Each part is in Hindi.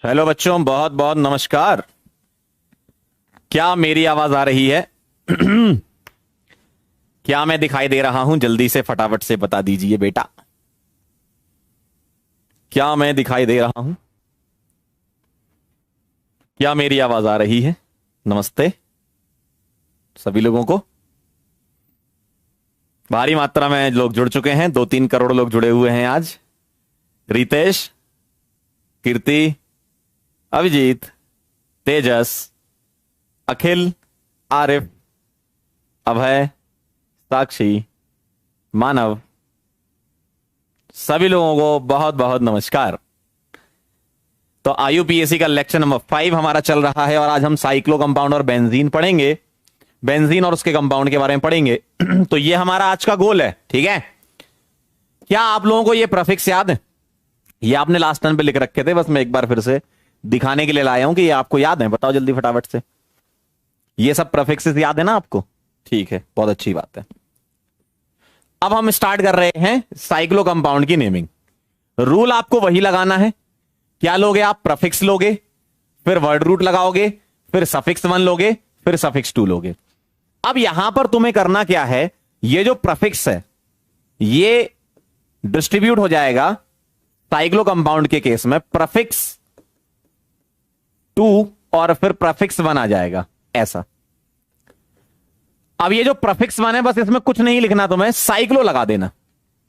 हेलो बच्चों, बहुत बहुत नमस्कार। क्या मेरी आवाज आ रही है? क्या मैं दिखाई दे रहा हूं? जल्दी से फटाफट से बता दीजिए बेटा। क्या मैं दिखाई दे रहा हूं? क्या मेरी आवाज आ रही है? नमस्ते सभी लोगों को। भारी मात्रा में लोग जुड़ चुके हैं, 2-3 करोड़ लोग जुड़े हुए हैं आज। रितेश, कीर्ति, अभिजीत, तेजस, अखिल, आरिफ, अभय, साक्षी, मानव, सभी लोगों को बहुत बहुत नमस्कार। तो आईयूपीएसी का लेक्चर नंबर 5 हमारा चल रहा है और आज हम साइक्लो कंपाउंड और बेंजीन पढ़ेंगे। बेंजीन और उसके कंपाउंड के बारे में पढ़ेंगे। तो ये हमारा आज का गोल है, ठीक है। क्या आप लोगों को ये प्रीफिक्स याद है? ये आपने लास्ट टाइम पे लिख रखे थे, बस मैं एक बार फिर से दिखाने के लिए लाया हूं कि ये आपको याद है। बताओ जल्दी फटाफट से। ये सब प्रीफिक्सेस याद है ना आपको? ठीक है, बहुत अच्छी बात है। अब हम स्टार्ट कर रहे हैं साइक्लो कंपाउंड की नेमिंग। रूल आपको वही लगाना है। क्या लोगे आप? प्रीफिक्स लोगे, फिर वर्ड रूट लगाओगे, फिर सफिक्स 1 लोगे, फिर सफिक्स 2 लोगे। अब यहां पर तुम्हें करना क्या है, ये जो प्रीफिक्स है ये डिस्ट्रीब्यूट हो जाएगा साइक्लो कंपाउंड के केस में प्रीफिक्स 2 और फिर प्रीफिक्स 1 आ जाएगा ऐसा। अब ये जो प्रीफिक्स 1 है, बस इसमें कुछ नहीं लिखना, तुम्हें साइक्लो लगा देना,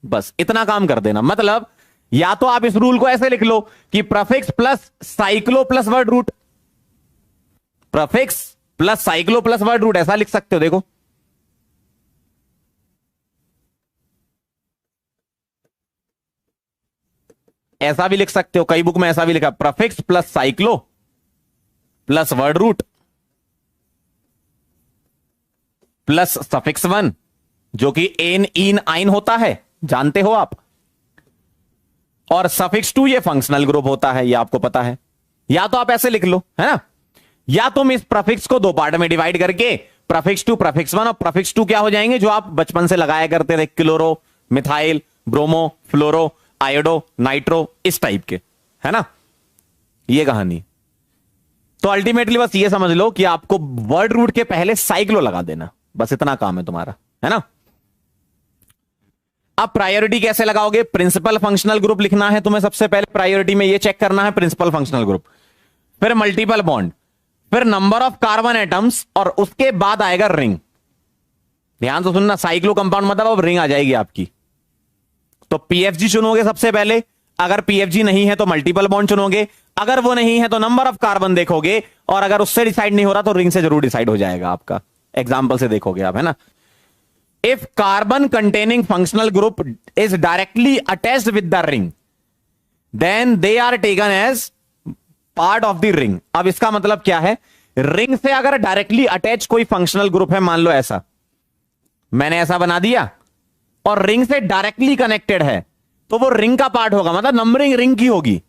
बस इतना काम कर देना। मतलब या तो आप इस रूल को ऐसे लिख लो कि prefix plus cyclo plus word root, prefix plus cyclo plus word root, ऐसा लिख सकते हो। देखो ऐसा भी लिख सकते हो, कई बुक में ऐसा भी लिखा, prefix plus cyclo plus word root plus suffix 1, जो कि एन इन आइन होता है, जानते हो आप। और सफिक्स 2 ये फंक्शनल ग्रुप होता है, ये आपको पता है। या तो आप ऐसे लिख लो, है ना, या तुम इस प्रीफिक्स को 2 पार्ट में डिवाइड करके प्रीफिक्स 2 प्रीफिक्स 1, और प्रीफिक्स 2 क्या हो जाएंगे जो आप बचपन से लगाया करते थे, क्लोरो, मिथाइल, ब्रोमो, फ्लोरो, आयोडो, नाइट्रो, इस टाइप के, है ना। ये कहानी। तो अल्टीमेटली बस ये समझ लो कि आपको वर्ड रूट के पहले साइक्लो लगा देना, बस इतना काम है तुम्हारा, है ना। अब प्रायोरिटी कैसे लगाओगे? प्रिंसिपल फंक्शनल ग्रुप लिखना है तुम्हें सबसे पहले। प्रायोरिटी में ये चेक करना है प्रिंसिपल फंक्शनल ग्रुप, फिर मल्टीपल बॉन्ड, फिर नंबर ऑफ कार्बन एटम्स, और उसके बाद आएगा रिंग। ध्यान से सुनना, साइक्लो कंपाउंड मतलब अब रिंग आ जाएगी आपकी। तो पीएफजी चुनोगे सबसे पहले, अगर पीएफजी नहीं है तो मल्टीपल बॉन्ड चुनोगे, अगर वो नहीं है तो नंबर ऑफ कार्बन देखोगे, और अगर उससे डिसाइड नहीं हो रहा तो रिंग से जरूर डिसाइड हो जाएगा आपका। एग्जाम्पल से देखोगे आप, है ना। If carbon containing functional group is directly attached with the ring, then they are taken as part of the ring. अब इसका मतलब क्या है? रिंग से अगर डायरेक्टली अटैच कोई फंक्शनल ग्रुप है, मान लो ऐसा, मैंने ऐसा बना दिया, और रिंग से डायरेक्टली कनेक्टेड है, तो वो रिंग का पार्ट होगा, मतलब नंबरिंग रिंग की होगी।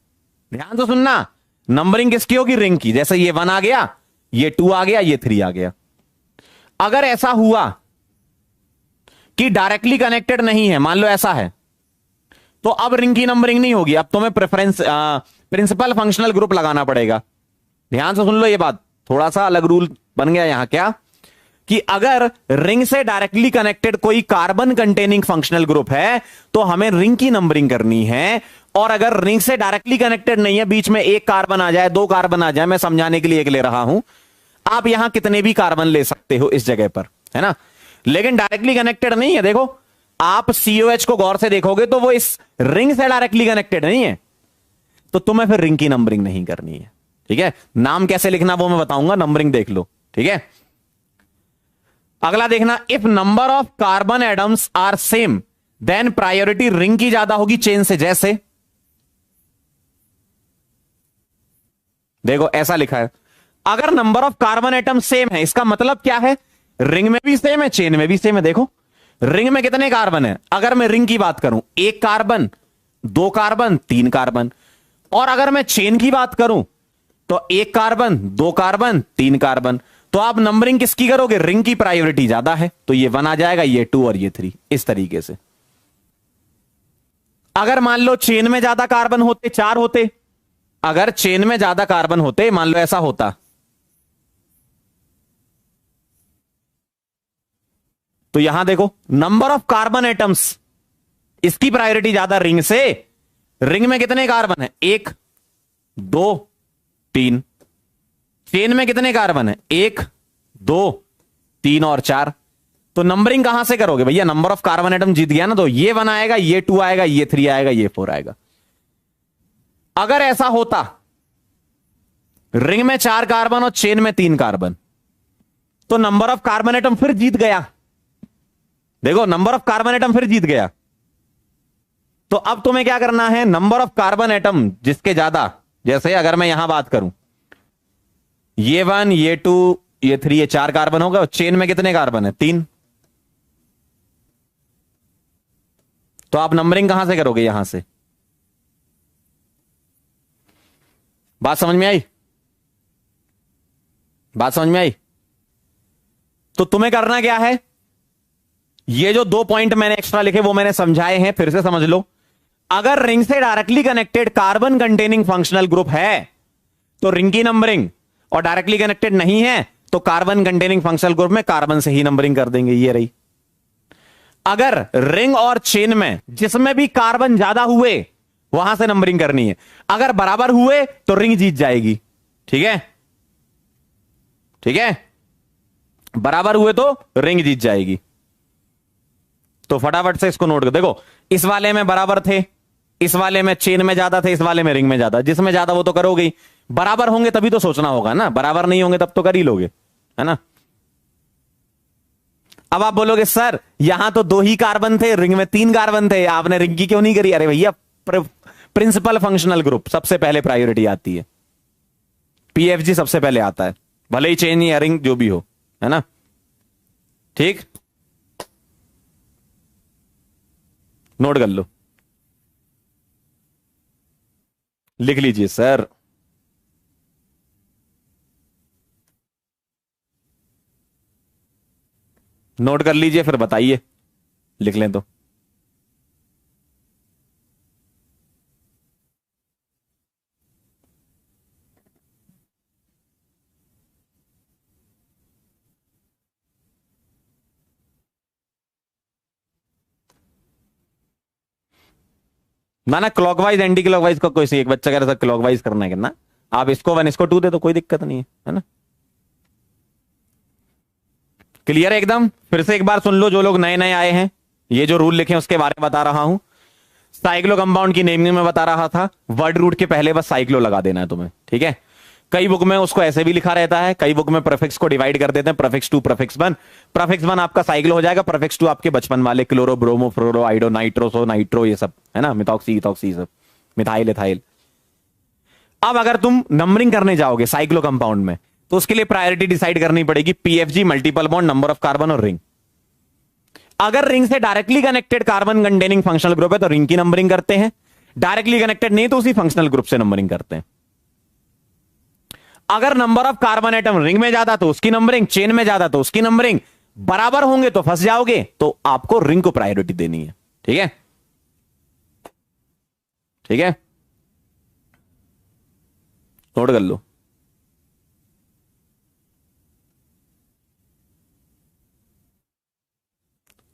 ध्यान से सुनना, नंबरिंग किसकी होगी? रिंग की। जैसे ये 1 आ गया, ये 2 आ गया, ये 3 आ गया। अगर ऐसा हुआ कि डायरेक्टली कनेक्टेड नहीं है, मान लो ऐसा है, तो अब रिंग की नंबरिंग नहीं होगी, अब तुम्हें प्रेफरेंस प्रिंसिपल फंक्शनल ग्रुप लगाना पड़ेगा। ध्यान से सुन लो ये बात, थोड़ा सा अलग रूल बन गया यहां। क्या कि अगर रिंग से डायरेक्टली कनेक्टेड कोई कार्बन कंटेनिंग फंक्शनल ग्रुप है तो हमें रिंग की नंबरिंग करनी है, और अगर रिंग से डायरेक्टली कनेक्टेड नहीं है, बीच में 1 कार्बन आ जाए, 2 कार्बन आ जाए, मैं समझाने के लिए एक ले रहा हूं, आप यहां कितने भी कार्बन ले सकते हो इस जगह पर, है ना। लेकिन डायरेक्टली कनेक्टेड नहीं है, देखो आप COH को गौर से देखोगे तो वो इस रिंग से डायरेक्टली कनेक्टेड नहीं है, तो तुम्हें फिर रिंग की नंबरिंग नहीं करनी है, ठीक है। नाम कैसे लिखना वो मैं बताऊंगा, नंबरिंग देख लो, ठीक है। अगला देखना, if number of carbon atoms are same then priority ring की ज्यादा होगी चेन से। जैसे देखो ऐसा लिखा है, अगर number of carbon atom same है, इसका मतलब क्या है? रिंग में भी सेम है, चेन में भी सेम है। देखो रिंग में कितने कार्बन है, अगर मैं रिंग की बात करूं, 1 कार्बन, 2 कार्बन, 3 कार्बन। और अगर मैं चेन की बात करूं तो 1 कार्बन, 2 कार्बन, 3 कार्बन। तो आप नंबरिंग किसकी करोगे? रिंग की प्रायोरिटी ज्यादा है, तो ये 1 आ जाएगा, ये 2 और ये 3, इस तरीके से। अगर मान लो चेन में ज्यादा कार्बन होते, 4 होते, अगर चेन में ज्यादा कार्बन होते, मान लो ऐसा होता, तो यहां देखो नंबर ऑफ कार्बन एटम्स, इसकी प्रायोरिटी ज्यादा रिंग से। रिंग में कितने कार्बन है? 1 2 3। चेन में कितने कार्बन है? 1 2 3 और 4। तो नंबरिंग कहां से करोगे भैया? नंबर ऑफ कार्बन एटम जीत गया ना, तो ये 1 आएगा, ये 2 आएगा, ये 3 आएगा, ये 4 आएगा। अगर ऐसा होता रिंग में 4 कार्बन और चेन में 3 कार्बन, तो नंबर ऑफ कार्बन एटम फिर जीत गया। देखो नंबर ऑफ कार्बन एटम फिर जीत गया। तो अब तुम्हें क्या करना है? नंबर ऑफ कार्बन एटम जिसके ज्यादा, जैसे अगर मैं यहां बात करूं, ये 1 ये 2 ये 3 ये 4 कार्बन हो गए, और चेन में कितने कार्बन है? 3। तो आप नंबरिंग कहां से करोगे? यहां से। बात समझ में आई? बात समझ में आई? तो तुम्हें करना क्या है? ये जो 2 पॉइंट मैंने एक्स्ट्रा लिखे वो मैंने समझाए हैं, फिर से समझ लो। अगर रिंग से directly connected carbon containing functional group है तो रिंग की नंबरिंग, और डायरेक्टली कनेक्टेड नहीं है तो कार्बन कंटेनिंग फंक्शनल ग्रुप में कार्बन से ही नंबरिंग कर देंगे। ये रही। अगर रिंग और चेन में जिसमें भी कार्बन ज्यादा हुए वहां से नंबरिंग करनी है। अगर बराबर हुए तो रिंग जीत जाएगी। ठीक है? ठीक है? बराबर हुए तो रिंग जीत जाएगी। तो फटाफट से इसको नोट कर देखो। इस वाले में बराबर थे, इस वाले में चेन में ज्यादा थे, इस वाले में रिंग में ज्यादा। जिसमें ज्यादा वो तो करोगे ही। बराबर होंगे तभी तो सोचना होगा ना, बराबर नहीं होंगे तब तो कर ही लोगे, है ना? अब आप बोलोगे सर यहां तो 2 ही कार्बन थे, रिंग में 3 कार्बन थे, आपने रिंग की क्यों नहीं करी? अरे भैया प्रिंसिपल फंक्शनल ग्रुप सबसे पहले प्रायोरिटी आती है। पीएफजी सबसे पहले आता है, भले ही चेन या रिंग जो भी हो, है ना? ठीक, नोट कर लो, लिख लीजिए सर। नोट कर लीजिए फिर बताइए, लिख लें तो। ना ना क्लॉकवाइज एंटी क्लॉकवाइज का कोई सी, एक बच्चा कह रहा था क्लॉकवाइज करना है कितना, आप इसको 1 इसको 2 दे तो कोई दिक्कत नहीं है ना? क्लियर है एकदम? फिर से एक बार सुन लो जो लोग नए नए आए हैं, ये जो रूल लिखे हैं उसके बारे में बता रहा हूं। साइक्लो कंपाउंड की नेमिंग में बता रहा था, वर्ड रूट के पहले बस साइक्लो लगा देना है तुम्हें। ठीक है? कई बुक में उसको ऐसे भी लिखा रहता है, कई बुक में प्रीफिक्स को डिवाइड कर देते हैं, प्रीफिक्स 2 प्रीफिक्स 1। प्रीफिक्स 1 आपका साइक्लो हो जाएगा, प्रीफिक्स 2 आपके बचपन वाले क्लोरो ब्रोमो फ्लोरो आइडो नाइट्रो सो नाइट्रो ये सब, है ना? मिथॉक्सी इथॉक्सी सब, मिथाइल एथाइल। अब अगर तुम नंबरिंग करने जाओगे साइक्लो कंपाउंड में तो उसके लिए प्रायोरिटी डिसाइड करनी पड़ेगी, PFG, multiple bond, number of carbon और रिंग। अगर रिंग से directly connected carbon containing functional group है तो रिंग की नंबरिंग करते हैं, डायरेक्टली कनेक्टेड नहीं तो उसी फंक्शनल ग्रुप से नंबरिंग करते हैं। अगर number of carbon atom ring में ज्यादा तो उसकी नंबरिंग, चेन में ज्यादा तो उसकी नंबरिंग, बराबर होंगे तो फंस जाओगे, तो आपको रिंग को प्रायोरिटी देनी है। ठीक है? ठीक है, नोट कर लो।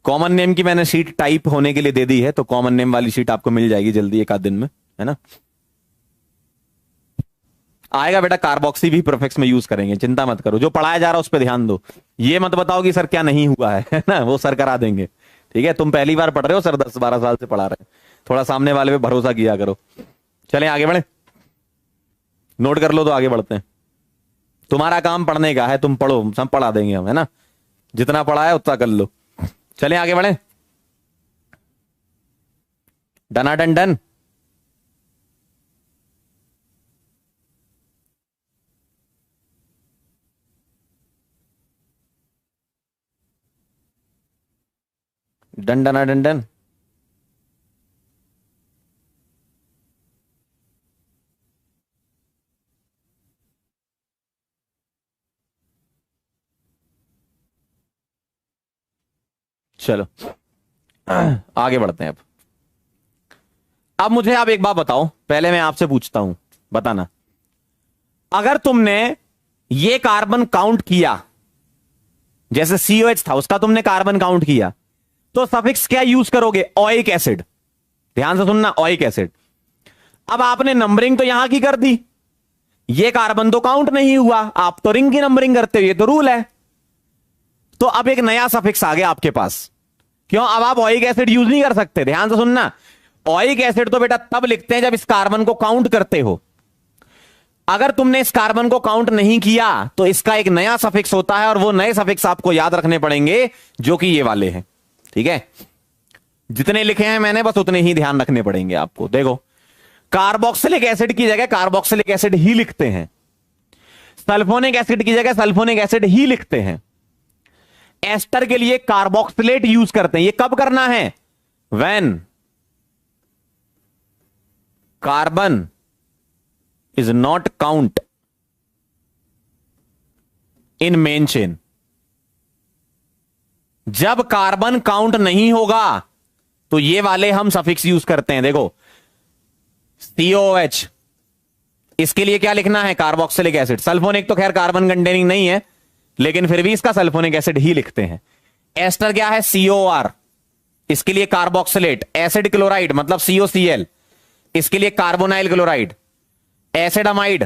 कॉमन नेम की मैंने शीट टाइप होने के लिए दे दी है, तो कॉमन नेम वाली शीट आपको मिल जाएगी जल्दी, एक आध दिन में, है ना? आएगा बेटा, कार्बोक्सी भी प्रीफिक्स में यूज करेंगे, चिंता मत करो। जो पढ़ाया जा रहा है उस पर ध्यान दो, ये मत बताओ कि सर क्या नहीं हुआ है ना? वो सर करा देंगे। ठीक है? तुम पहली बार पढ़ रहे हो, सर 10-12 साल से पढ़ा रहे हैं, थोड़ा सामने वाले पे भरोसा किया करो। चलें आगे बढ़े, नोट कर लो तो आगे बढ़ते हैं। तुम्हारा काम पढ़ने का है, तुम पढ़ो, सब पढ़ा देंगे हम, है ना? जितना पढ़ा है उतना कर लो। चलें आगे बढ़े, डनाडन डन। डन डनाडन डन। चलो आगे बढ़ते हैं। अब मुझे आप एक बात बताओ, पहले मैं आपसे पूछता हूं बताना। अगर तुमने ये कार्बन काउंट किया, जैसे COH था उसका तुमने कार्बन काउंट किया, तो सफिक्स क्या यूज करोगे? Oic acid. ध्यान से सुनना, ओइक एसिड। अब आपने नंबरिंग तो यहां की कर दी, ये कार्बन तो काउंट नहीं हुआ, आप तो रिंग की नंबरिंग करते हो, ये तो रूल है। तो अब एक नया सफिक्स आ गया आपके पास। क्यों? अब आप ओइक एसिड यूज नहीं कर सकते। ध्यान से सुनना, ओइक एसिड तो बेटा तब लिखते हैं जब इस कार्बन को काउंट करते हो। अगर तुमने इस कार्बन को काउंट नहीं किया तो इसका एक नया सफिक्स होता है, और वो नए सफिक्स आपको याद रखने पड़ेंगे, जो कि ये वाले हैं। ठीक है, जितने लिखे हैं मैंने बस उतने ही ध्यान रखने पड़ेंगे आपको। देखो, कार्बोक्सिलिक एसिड की जगह कार्बोक्सिलिक एसिड ही लिखते हैं, सल्फोनिक एसिड की जगह सल्फोनिक एसिड ही लिखते हैं, एस्टर के लिए कार्बोक्सिलेट यूज करते हैं। ये कब करना है? When carbon is not count in main chain. जब कार्बन काउंट नहीं होगा तो ये वाले हम सफिक्स यूज करते हैं। देखो, COH, इसके लिए क्या लिखना है? Carboxylic acid. सल्फोनिक तो खैर कार्बन कंटेनिंग नहीं है, लेकिन फिर भी इसका सल्फोनिक एसिड ही लिखते हैं। एस्टर क्या है? COR, इसके लिए कार्बोक्सिलेट। एसिड क्लोराइड मतलब COCl, इसके लिए कार्बोनाइल क्लोराइड। एसिड अमाइड,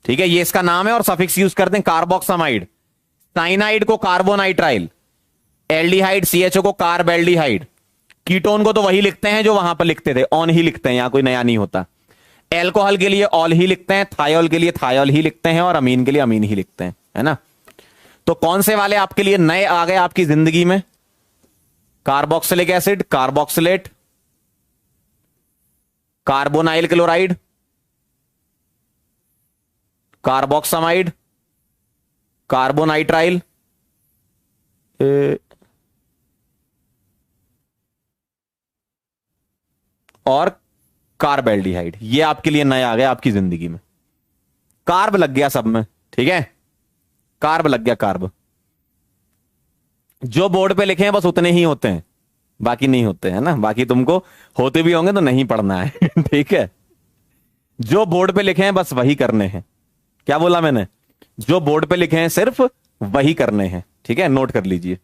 ठीक है, ये इसका नाम है, और सफिक्स यूज करते हैं कार्बोक्सामाइड। साइनाइड को कार्बोनाइट्राइल, एल्डिहाइड CHO को कार्बेल्डिहाइड। कीटोन को तो वही लिखते हैं जो वहां पर लिखते थे, ऑन ही लिखते हैं, यहां कोई नया नहीं होता। एल्कोहल के लिए ऑल ही लिखते हैं, थायोल के लिए थायोल ही लिखते हैं, और अमीन के लिए अमीन ही लिखते हैं, है ना। तो कौन से वाले आपके लिए नए आ गए आपकी जिंदगी में? Carboxylic acid, carboxylate, carbonyl chloride, carboxamide, carbonitrile, और कार्बेल्डिहाइड। ये आपके लिए नया आ गया आपकी जिंदगी में। कार्ब लग गया सब में, ठीक है, कार्ब लग गया, कार्ब। जो बोर्ड पे लिखे हैं बस उतने ही होते हैं, बाकी नहीं होते, है ना। बाकी तुमको होते भी होंगे तो नहीं पढ़ना है ठीक है, जो बोर्ड पे लिखे हैं बस वही करने हैं। क्या बोला मैंने? जो बोर्ड पे लिखे हैं सिर्फ वही करने हैं, ठीक है, नोट कर लीजिए।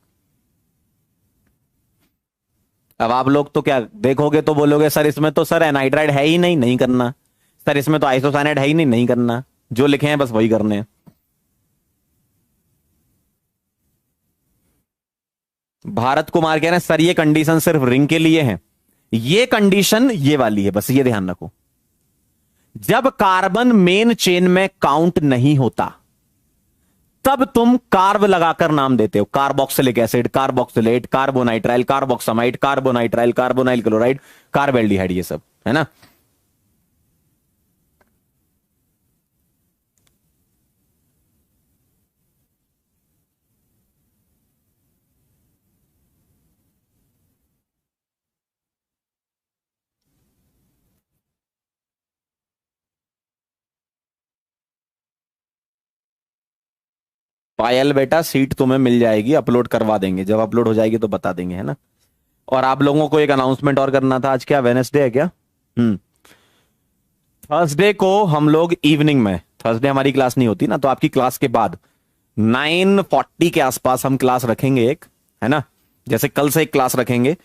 अब आप लोग तो क्या देखोगे तो बोलोगे सर इसमें तो सर एनाइड्राइड है ही नहीं, नहीं करना। सर इसमें तो आइसोसाइनाइड है ही नहीं, नहीं करना। जो लिखे हैं बस वही करने हैं। भारत कुमार कह रहे हैं सर ये कंडीशन सिर्फ रिंग के लिए है। ये कंडीशन ये वाली है, बस ये ध्यान रखो। जब कार्बन मेन चेन में काउंट नहीं होता तब तुम कार्ब लगाकर नाम देते हो। Carboxylic acid, carboxylate, carbonitrile, carboxamide, carbonitrile, carbonyl chloride, carbaldehyde, ये सब, है ना। पायल बेटा सीट तुम्हें मिल जाएगी, अपलोड करवा देंगे, जब अपलोड हो जाएगी तो बता देंगे, है ना। और आप लोगों को एक अनाउंसमेंट और करना था। आज क्या वेडनेसडे है क्या? थर्सडे को हम लोग इवनिंग में, थर्सडे हमारी क्लास नहीं होती ना, तो आपकी क्लास के बाद 9:40 के आसपास हम क्लास रखेंगे एक, है ना। जैसे कल से एक क्लास रखेंगे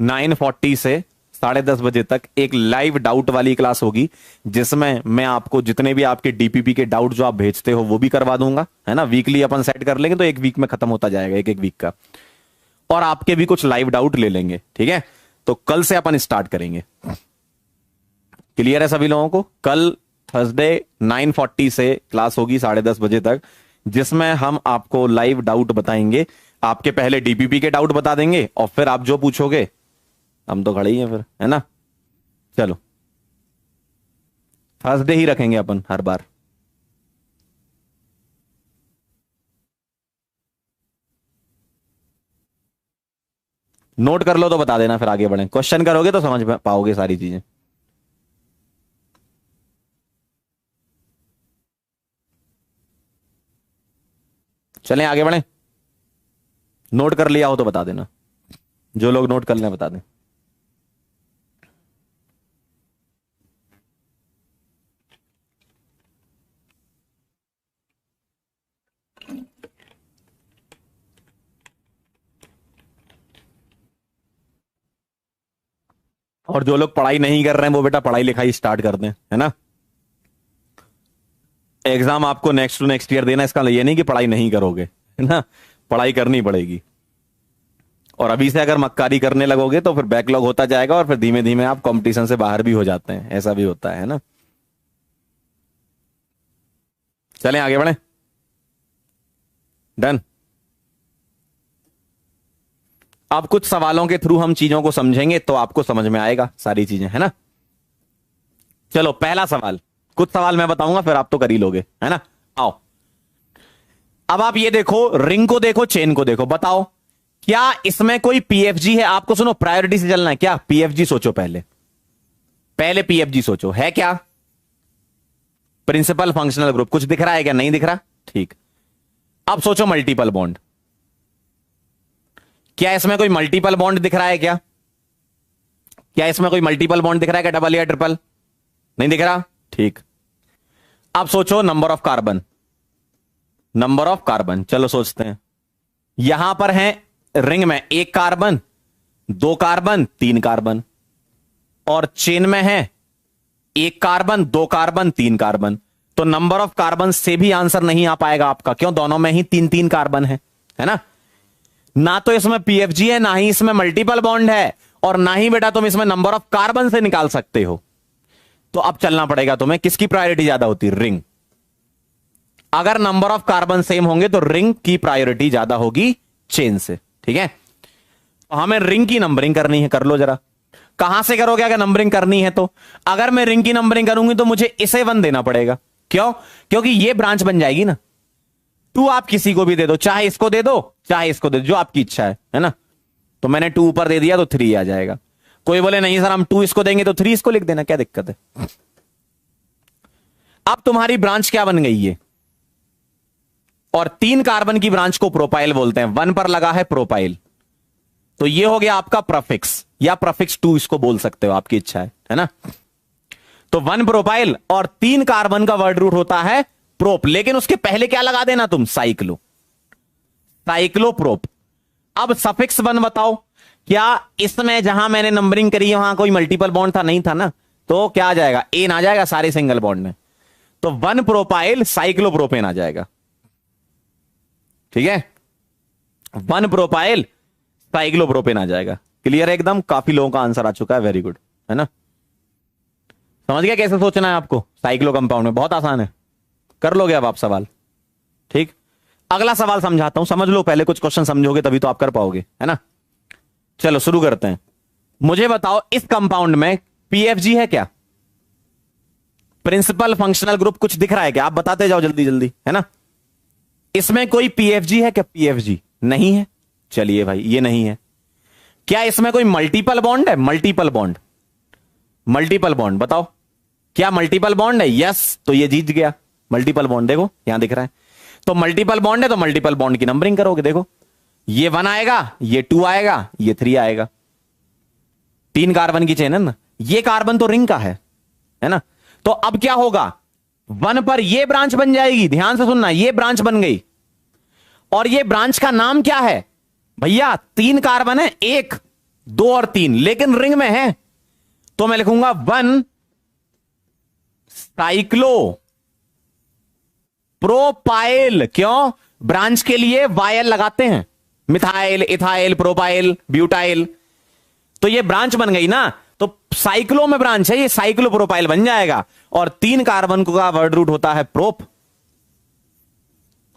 9:40 से 10:30 बजे तक, एक लाइव डाउट वाली क्लास होगी, जिसमें मैं आपको जितने भी आपके डीपीपी के डाउट जो आप भेजते हो वो भी करवा दूंगा, है ना। वीकली अपन सेट कर लेंगे तो एक वीक में खत्म होता जाएगा, एक एक वीक का, और आपके भी कुछ लाइव डाउट ले लेंगे, ठीक है। तो कल से अपन स्टार्ट करेंगे। क्लियर है सभी लोगों को? कल थर्सडे 9:40 से क्लास होगी 10:30 बजे तक, जिसमें हम आपको लाइव डाउट बताएंगे। आपके पहले डीपीपी के डाउट बता देंगे, और फिर आप जो पूछोगे हम तो खड़े ही हैं फिर, है ना। चलो थर्सडे ही रखेंगे अपन हर बार। नोट कर लो तो बता देना, फिर आगे बढ़े। क्वेश्चन करोगे तो समझ पाओगे सारी चीजें। चलें आगे बढ़े। नोट कर लिया हो तो बता देना, जो लोग नोट कर लें बता दें। और जो लोग पढ़ाई नहीं कर रहे हैं वो बेटा पढ़ाई लिखाई स्टार्ट कर दें, है ना। एग्जाम आपको नेक्स्ट टू नेक्स्ट ईयर देना, इसका ये नहीं कि पढ़ाई नहीं करोगे, है ना, पढ़ाई करनी पड़ेगी। और अभी से अगर मक्कारी करने लगोगे तो फिर बैकलॉग होता जाएगा और फिर धीमे धीमे आप कंपटीशन से बाहर भी हो जाते हैं, ऐसा भी होता है ना। चलें आगे बढ़े। डन। अब कुछ सवालों के थ्रू हम चीजों को समझेंगे तो आपको समझ में आएगा सारी चीजें, है ना। चलो पहला सवाल, कुछ सवाल मैं बताऊंगा फिर आप तो कर ही लोगे, है ना। आओ अब आप ये देखो, रिंग को देखो, चेन को देखो, बताओ क्या इसमें कोई पीएफजी है। आपको सुनो, प्रायोरिटी से चलना है। क्या पीएफजी सोचो, पहले पहले पीएफजी सोचो, है क्या प्रिंसिपल फंक्शनल ग्रुप। कुछ दिख रहा है क्या, नहीं दिख रहा, ठीक। अब सोचो मल्टीपल बॉन्ड, क्या इसमें कोई मल्टीपल बॉन्ड दिख रहा है क्या, क्या इसमें कोई मल्टीपल बॉन्ड दिख रहा है क्या, डबल या ट्रिपल, नहीं दिख रहा, ठीक। अब सोचो number of carbon, number of carbon, चलो सोचते हैं। यहां पर है रिंग में एक कार्बन, दो कार्बन, तीन कार्बन, और चेन में है एक कार्बन, दो कार्बन, तीन कार्बन। तो नंबर ऑफ कार्बन से भी आंसर नहीं आ पाएगा आपका, क्यों, दोनों में ही तीन तीन कार्बन है ना। ना तो इसमें पीएफजी है, ना ही इसमें मल्टीपल बॉन्ड है, और ना ही बेटा तुम इसमें नंबर ऑफ कार्बन से निकाल सकते हो। तो अब चलना पड़ेगा तुम्हें, किसकी प्रायोरिटी ज्यादा होती, रिंग। अगर नंबर ऑफ कार्बन सेम होंगे तो रिंग की प्रायोरिटी ज्यादा होगी चेन से, ठीक है। तो हमें रिंग की नंबरिंग करनी है, कर लो जरा। कहां से करोगे अगर नंबरिंग करनी है तो, अगर मैं रिंग की नंबरिंग करूंगी तो मुझे इसे 1 देना पड़ेगा, क्यों, क्योंकि ये ब्रांच बन जाएगी ना। 2 आप किसी को भी दे दो, चाहे इसको दे दो चाहे इसको दे दो, जो आपकी इच्छा है ना। तो मैंने 2 ऊपर दे दिया तो 3 आ जाएगा। कोई बोले नहीं सर हम 2 इसको देंगे तो 3 इसको लिख देना, क्या दिक्कत है। अब तुम्हारी ब्रांच क्या बन गई है, और 3 कार्बन की ब्रांच को प्रोपाइल बोलते हैं, 1 पर लगा है प्रोपाइल, तो ये हो गया आपका प्रफिक्स, या प्रफिक्स 2 इसको बोल सकते हो, आपकी इच्छा है ना। तो 1 प्रोपाइल और 3 कार्बन का वर्ड रूट होता है प्रोप, लेकिन उसके पहले क्या लगा देना तुम, साइक्लो, साइक्लोप्रोप। अब सफिक्स 1 बताओ, क्या इसमें जहां मैंने नंबरिंग करी है वहां कोई मल्टीपल बॉन्ड था, नहीं था ना, तो क्या आ जाएगा, एन आ जाएगा सारे सिंगल बॉन्ड में। तो 1 प्रोपाइल साइक्लोप्रोपेन आ जाएगा, ठीक है, 1 प्रोपाइल साइक्लोप्रोपेन आ जाएगा। क्लियर है एकदम, काफी लोगों का आंसर आ चुका है, वेरी गुड, है ना। समझ गया कैसे सोचना है आपको, साइक्लो कंपाउंड में बहुत आसान है, कर लोगे अब आप सवाल, ठीक। अगला सवाल समझाता हूं, समझ लो पहले, कुछ क्वेश्चन समझोगे तभी तो आप कर पाओगे, है ना। चलो शुरू करते हैं। मुझे बताओ इस कंपाउंड में पीएफजी है क्या, प्रिंसिपल फंक्शनल ग्रुप कुछ दिख रहा है क्या, आप बताते जाओ जल्दी जल्दी, है ना। इसमें कोई पीएफजी है क्या, पीएफजी नहीं है, चलिए भाई ये नहीं है। क्या इसमें कोई मल्टीपल बॉन्ड है, मल्टीपल बॉन्ड, मल्टीपल बॉन्ड बताओ, क्या मल्टीपल बॉन्ड है, यस, तो ये जीत गया, मल्टीपल बॉन्ड देखो यहां दिख रहा है। तो मल्टीपल बॉन्ड है तो मल्टीपल बॉन्ड की नंबरिंग करोगे, देखो ये 1 आएगा, ये 2 आएगा, ये 3 आएगा, 3 कार्बन की चेन है ना, ये कार्बन तो रिंग का है ना। तो अब क्या होगा, 1 पर ये ब्रांच बन जाएगी, ध्यान से सुनना, ये ब्रांच बन गई, और ये ब्रांच का नाम क्या है भैया, 3 कार्बन है, 1 2 और 3, लेकिन रिंग में है, तो मैं लिखूंगा 1 साइक्लो प्रोपाइल। क्यों, ब्रांच के लिए वायल लगाते हैं, मिथाइल, इथाइल, प्रोपाइल, ब्यूटाइल, तो ये ब्रांच बन गई ना, तो साइक्लो में ब्रांच है, ये साइक्लो प्रोपाइल बन जाएगा। और 3 कार्बन का वर्ड रूट होता है प्रोप,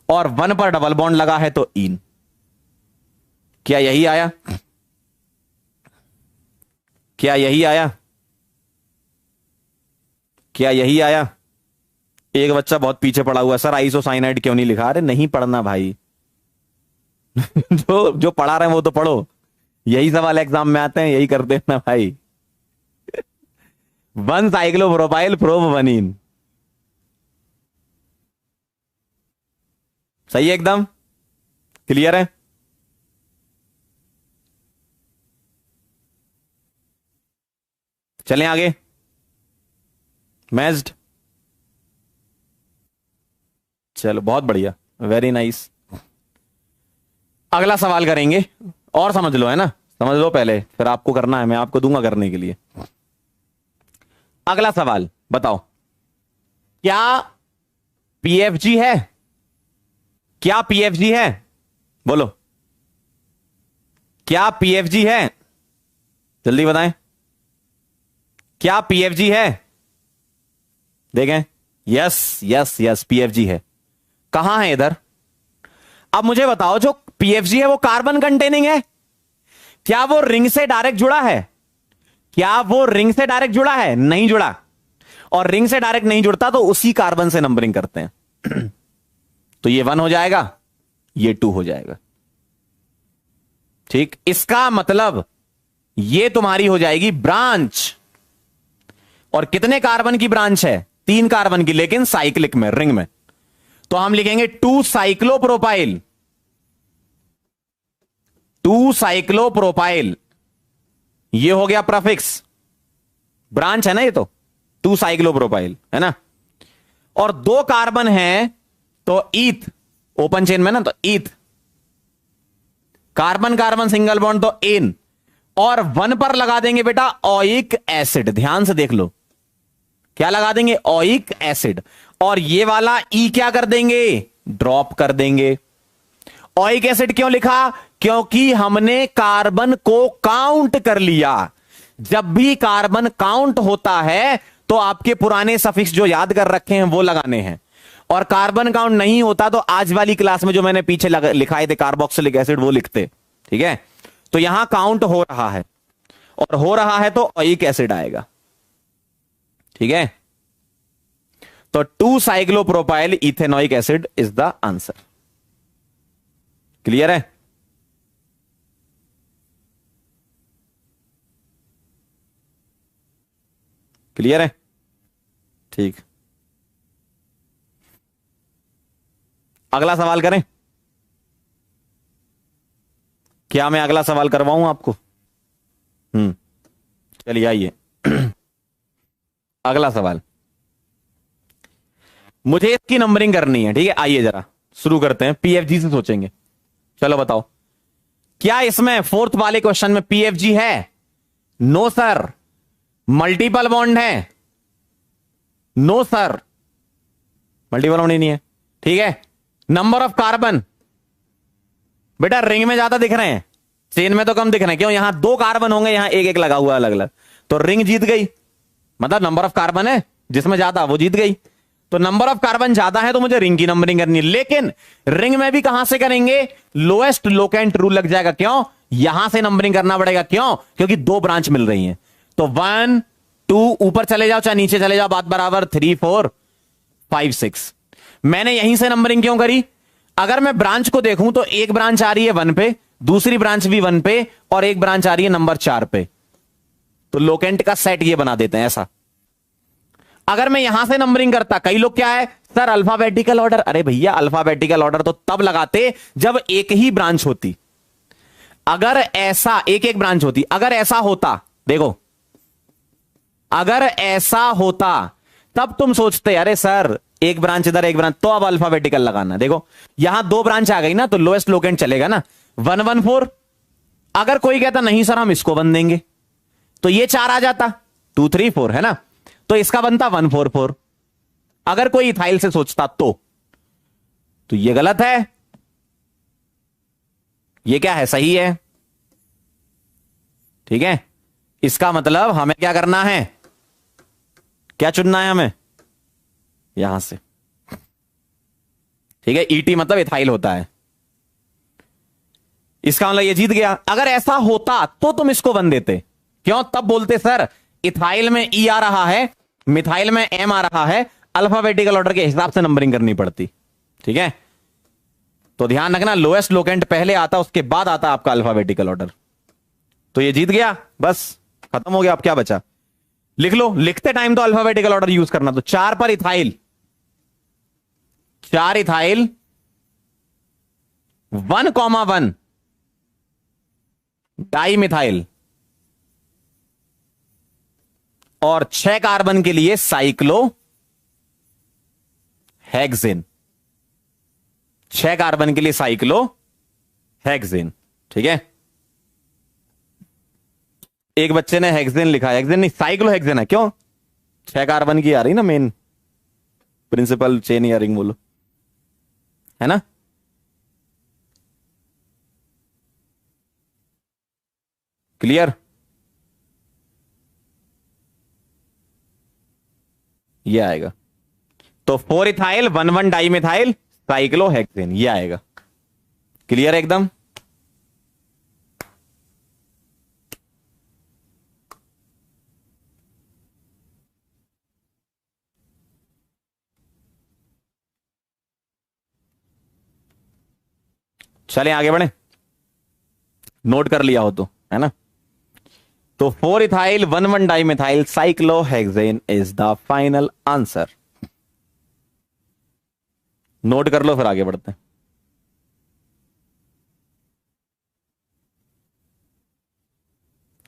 और 1 पर डबल बॉन्ड लगा है तो इन। क्या यही आया, क्या यही आया, क्या यही आया। एक बच्चा बहुत पीछे पड़ा हुआ है, सर आइसोसाइनाइड क्यों नहीं लिखा, अरे नहीं पढ़ना भाई जो पढ़ा रहे हैं वो तो पढ़ो, यही सवाल एग्जाम में आते हैं, यही कर देना भाई 1 साइक्लोप्रोपाइल प्रोप 1 इन, सही है एकदम, क्लियर है। चलें आगे, मैच्ड, चलो बहुत बढ़िया, वेरी नाइस। अगला सवाल करेंगे, और समझ लो, है ना, समझ लो पहले, फिर आपको करना है, मैं आपको दूंगा करने के लिए। अगला सवाल बताओ, क्या पीएफजी है? क्या पीएफजी है? बोलो, क्या पीएफजी है? जल्दी बताएं, क्या पीएफजी है? देखें, यस यस यस, पीएफजी है। कहां है इधर? अब मुझे बताओ, जो पीएफजी है वो कार्बन कंटेनिंग है? क्या वो रिंग से डायरेक्ट जुड़ा है? क्या वो रिंग से डायरेक्ट जुड़ा है? नहीं जुड़ा। और रिंग से डायरेक्ट नहीं जुड़ता तो उसी कार्बन से नंबरिंग करते हैं। तो ये 1 हो जाएगा, ये 2 हो जाएगा। ठीक, इसका मतलब ये तुम्हारी हो जाएगी ब्रांच। और कितने कार्बन की ब्रांच है? 3 कार्बन की, लेकिन साइक्लिक में, रिंग में। तो हम लिखेंगे 2 साइक्लोप्रोपाइल। 2 साइक्लोप्रोपाइल, ये हो गया प्रफिक्स, ब्रांच है ना ये तो, 2 साइक्लोप्रोपाइल है ना। और 2 कार्बन है तो ईथ, ओपन चेन में ना, तो ईथ, कार्बन कार्बन सिंगल बॉन्ड तो एन। और 1 पर लगा देंगे बेटा ओइक एसिड। ध्यान से देख लो, क्या लगा देंगे? Oic acid. और ये वाला ई क्या कर देंगे? ड्रॉप कर देंगे। ओइक एसिड क्यों लिखा? क्योंकि हमने कार्बन को काउंट कर लिया। जब भी कार्बन काउंट होता है तो आपके पुराने सफिक्स जो याद कर रखे हैं वो लगाने हैं। और कार्बन काउंट नहीं होता तो आज वाली क्लास में जो मैंने पीछे लिखाए थे कार्बोक्सिलिक एसिड, वो लिखते। ठीक है, तो यहां काउंट हो रहा है, और हो रहा है तो ओइक एसिड आएगा। ठीक है, तो 2 cyclopropyl ethanoic acid is the answer. Clear है? क्लियर है? ठीक, अगला सवाल करें? क्या मैं अगला सवाल करवाऊं आपको? चलिए आइए। अगला सवाल, मुझे इसकी नंबरिंग करनी है। ठीक है, आइए जरा शुरू करते हैं, पीएफजी से सोचेंगे। चलो बताओ, क्या इसमें 4th वाले क्वेश्चन में पीएफजी है? No sir. मल्टीपल बॉन्ड है? नो सर, मल्टीपल बॉन्ड ही नहीं है। ठीक है, नंबर ऑफ कार्बन, बेटा रिंग में ज्यादा दिख रहे हैं, चेन में तो कम दिख रहे हैं। क्यों? यहां 2 कार्बन होंगे, यहां एक एक लगा हुआ अलग अलग, तो रिंग जीत गई। मतलब नंबर ऑफ कार्बन है जिसमें ज्यादा, वो जीत गई। तो नंबर ऑफ कार्बन ज्यादा है तो मुझे रिंग की नंबरिंग करनी है। लेकिन रिंग में भी कहां से करेंगे? लोएस्ट लोकेंट रूल लग जाएगा। क्यों? यहां से नंबरिंग करना पड़ेगा। क्यों? क्योंकि 2 ब्रांच मिल रही हैं। तो 1 2, ऊपर चले जाओ चाहे नीचे चले जाओ, बात बराबर। 3 4 5 6। मैंने यहीं से नंबरिंग क्यों करी? अगर मैं ब्रांच को देखूं तो एक ब्रांच आ रही है 1 पे, दूसरी ब्रांच भी 1 पे, और एक ब्रांच आ रही है नंबर 4 पे। तो लोकेंट का सेट ये बना देते हैं ऐसा। अगर मैं यहां से नंबरिंग करता, कई लोग क्या है सर अल्फाबेटिकल ऑर्डर। अरे भैया अल्फाबेटिकल ऑर्डर तो तब लगाते जब एक ही ब्रांच होती। अगर ऐसा एक एक ब्रांच होती, अगर ऐसा होता, देखो अगर ऐसा होता तब तुम सोचते अरे सर एक ब्रांच इधर एक ब्रांच, तो अब अल्फाबेटिकल लगाना। देखो यहां 2 ब्रांच आ गई ना, तो लोएस्ट लोकेंट चलेगा ना, 1 1 4। अगर कोई कहता नहीं सर हम इसको बन देंगे, तो ये 4 आ जाता, 2 3 4 है ना, तो इसका बनता 1 4 4। अगर कोई इथाइल से सोचता तो ये गलत है। ये क्या है? सही है। ठीक है, इसका मतलब हमें क्या करना है? क्या चुनना है हमें? यहां से। ठीक है, ईटी मतलब इथाइल होता है। इसका मतलब ये जीत गया। अगर ऐसा होता तो तुम इसको बन देते। क्यों? तब बोलते सर इथाइल में ई आ रहा है, मिथाइल में एम आ रहा है, अल्फाबेटिकल ऑर्डर के हिसाब से नंबरिंग करनी पड़ती। ठीक है, तो ध्यान रखना लोएस्ट लोकेंट पहले आता, उसके बाद आता आपका अल्फाबेटिकल ऑर्डर। तो ये जीत गया, बस खत्म हो गया। अब क्या बचा? लिख लो, लिखते टाइम तो अल्फाबेटिकल ऑर्डर यूज करना। तो 4 पर इथाइल, 4 इथाइल, 1,1 डाई मिथाइल, और 6 कार्बन के लिए साइक्लो हेक्सेन। 6 कार्बन के लिए साइक्लो हेक्सेन। ठीक है, एक बच्चे ने हेक्सेन लिखा, हेक्सेन नहीं साइक्लो हेक्सेन है। क्यों? 6 कार्बन की आ रही ना मेन प्रिंसिपल चेन या रिंग बोलो, है ना। क्लियर। ये आएगा तो 4 इथाइल 1 डाई मिथाइल साइक्लोहेक्सेन, ये आएगा। क्लियर एकदम। चलें आगे बढ़े, नोट कर लिया हो तो, है ना। तो 4 ethyl 1 di methyl cyclohexane is the final answer. Note कर लो फिर आगे बढ़ते हैं।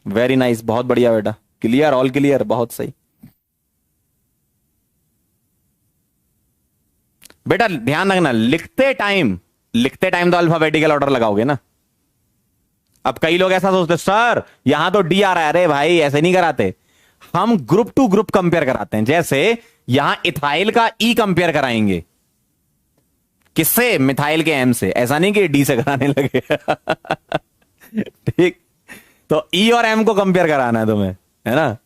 वेरी नाइस, बहुत बढ़िया बेटा, क्लियर, ऑल क्लियर, बहुत सही। बेटा ध्यान रखना, लिखते टाइम तो अल्फाबेटिकल ऑर्डर लगाओगे ना। अब कई लोग ऐसा सोचते सर यहां तो डी आ रहा है, अरे भाई ऐसे नहीं कराते, हम ग्रुप टू ग्रुप कंपेयर कराते हैं। जैसे यहां इथाइल का ई कंपेयर कराएंगे, किससे? मिथाइल के एम से, ऐसा नहीं कि डी से कराने लगे। ठीक, तो ई और एम को कंपेयर कराना है तुम्हें, है ना।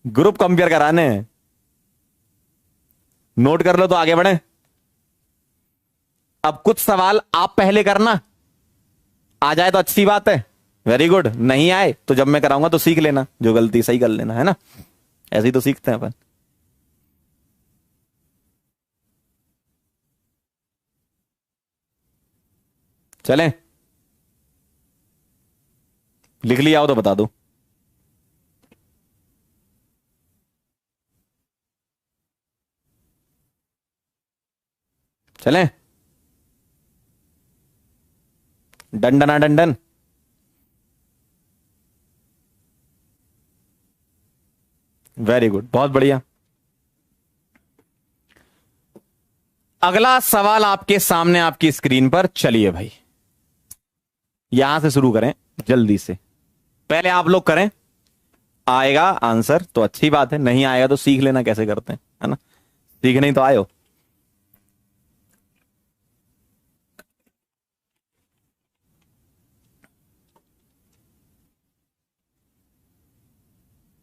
ग्रुप कंपेयर कराने हैं। नोट कर लो तो आगे बढ़े। अब कुछ सवाल आप पहले करना, आ जाए तो अच्छी बात है, वेरी गुड, नहीं आए तो जब मैं कराऊंगा तो सीख लेना, जो गलती सही कर लेना, है ना। ऐसे ही तो सीखते हैं अपन। चलें, लिख लिया हो तो बता दो। चलें, डन डना डन डन। वेरी गुड, बहुत बढ़िया। अगला सवाल आपके सामने आपकी स्क्रीन पर, चलिए भाई यहां से शुरू करें जल्दी से, पहले आप लोग करें, आएगा आंसर तो अच्छी बात है, नहीं आएगा तो सीख लेना कैसे करते हैं, है ना। सीखने ही तो आए हो।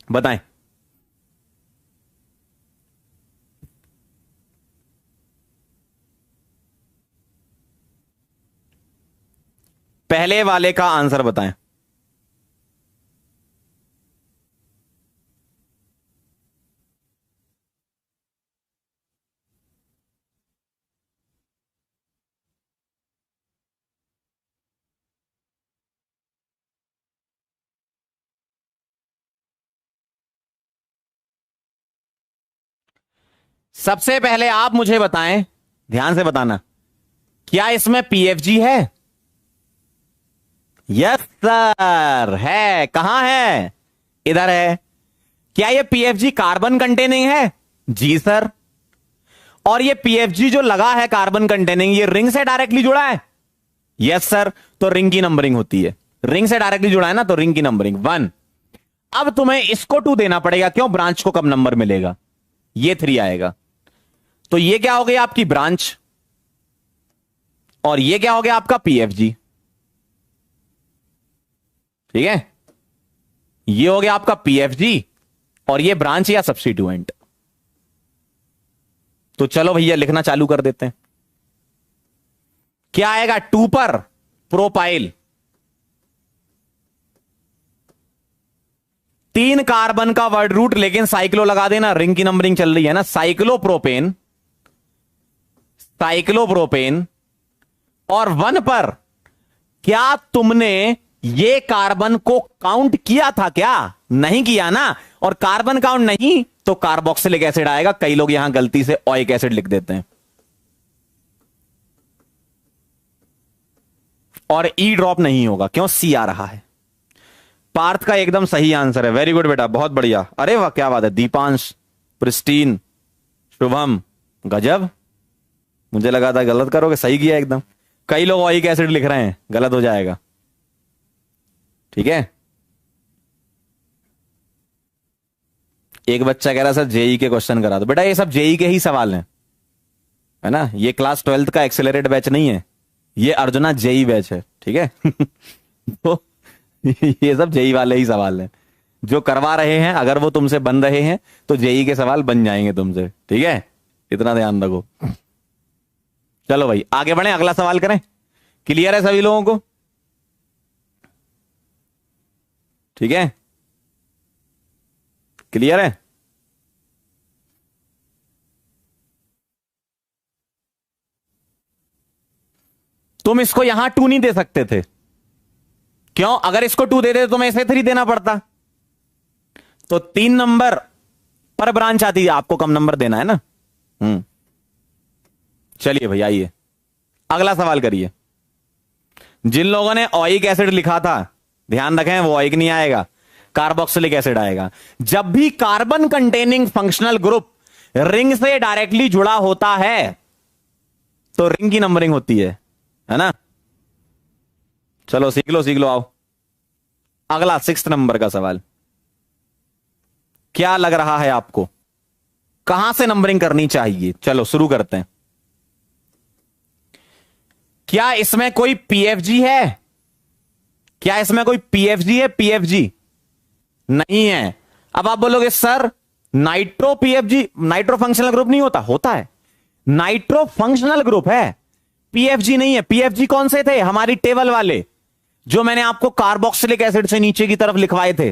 बताएं। पहले वाले का आंसर बताएं। सबसे पहले आप मुझे बताएं, ध्यान से बताना, क्या इसमें पीएफजी है? यस सर है। कहां है? इधर है। क्या ये पीएफजी कार्बन कंटेनिंग है? जी सर। और ये पीएफजी जो लगा है कार्बन कंटेनिंग, ये रिंग से डायरेक्टली जुड़ा है? Yes sir. तो रिंग की नंबरिंग होती है, रिंग से डायरेक्टली जुड़ा है ना, तो रिंग की नंबरिंग 1। अब तुम्हें इसको 2 देना पड़ेगा, क्यों? ब्रांच को कम नंबर मिलेगा, ये 3 आएगा। तो ये क्या हो गया? आपकी ब्रांच। और ये क्या हो गया? आपका पीएफजी। ठीक है, ये हो गया आपका पीएफजी और ये ब्रांच या सब्स्टिट्यूएंट। तो चलो भैया लिखना चालू कर देते हैं। क्या आएगा? 2 पर प्रोपाइल, 3 कार्बन का वर्ड रूट, लेकिन साइक्लो लगा देना, रिंग की नंबरिंग चल रही है ना। Cyclopropane, cyclopropane. और 1 पर क्या तुमने ये कार्बन को काउंट किया था क्या? नहीं किया ना। और कार्बन काउंट नहीं तो कार्बोक्सिलिक एसिड आएगा। कई लोग यहां गलती से ओइक एसिड लिख देते हैं। और ई ड्रॉप नहीं होगा, क्यों? सी आ रहा है। पार्थ का एकदम सही आंसर है, वेरी गुड बेटा, बहुत बढ़िया। अरे वाह क्या बात है। दीपांश, प्रिस्टीन, शुभम, गजब। मुझे लगा था गलत करोगे, सही किया एकदम। कई लोग ओइक एसिड लिख रहे हैं, गलत हो जाएगा। ठीक है, एक बच्चा कह रहा सर जेई के क्वेश्चन करा दो। बेटा ये सब जेई के ही सवाल हैं, है ना, ये क्लास 12th का एक्सेलरेट बैच नहीं है, ये अर्जुना जेई बैच है, ठीक है। तो ये सब जेई वाले ही सवाल हैं जो करवा रहे हैं, अगर वो तुमसे बन रहे हैं तो जेई के सवाल बन जाएंगे तुमसे, ठीक है, इतना ध्यान रखो। चलो भाई आगे बढ़े, अगला सवाल करें। क्लियर है सभी लोगों को? ठीक है, क्लियर है? तुम इसको यहां 2 नहीं दे सकते थे, क्यों? अगर इसको 2 दे दे तो तुम्हें इसे 3 देना पड़ता, तो 3 नंबर पर ब्रांच आती है, आपको कम नंबर देना है ना। चलिए भाई आइए अगला सवाल करिए। जिन लोगों ने ओइक एसिड लिखा था ध्यान रखें, वो ओइक नहीं आएगा, कार्बोक्सिलिक एसिड आएगा। जब भी carbon containing functional group ring से डायरेक्टली जुड़ा होता है तो रिंग की नंबरिंग होती है ना। चलो सीख लो आओ। अगला 6 नंबर का सवाल, क्या लग रहा है आपको कहां से नंबरिंग करनी चाहिए? चलो शुरू करते हैं। क्या इसमें कोई पीएफजी है? क्या इसमें कोई पीएफजी है? पीएफजी नहीं है। अब आप बोलोगे sir nitro PFG, nitro functional group नहीं होता? होता है, नाइट्रो फंक्शनल ग्रुप है, पीएफजी नहीं है। पीएफजी कौन से थे? हमारी टेबल वाले जो मैंने आपको कार्बोक्सिलिक एसिड से नीचे की तरफ लिखवाए थे,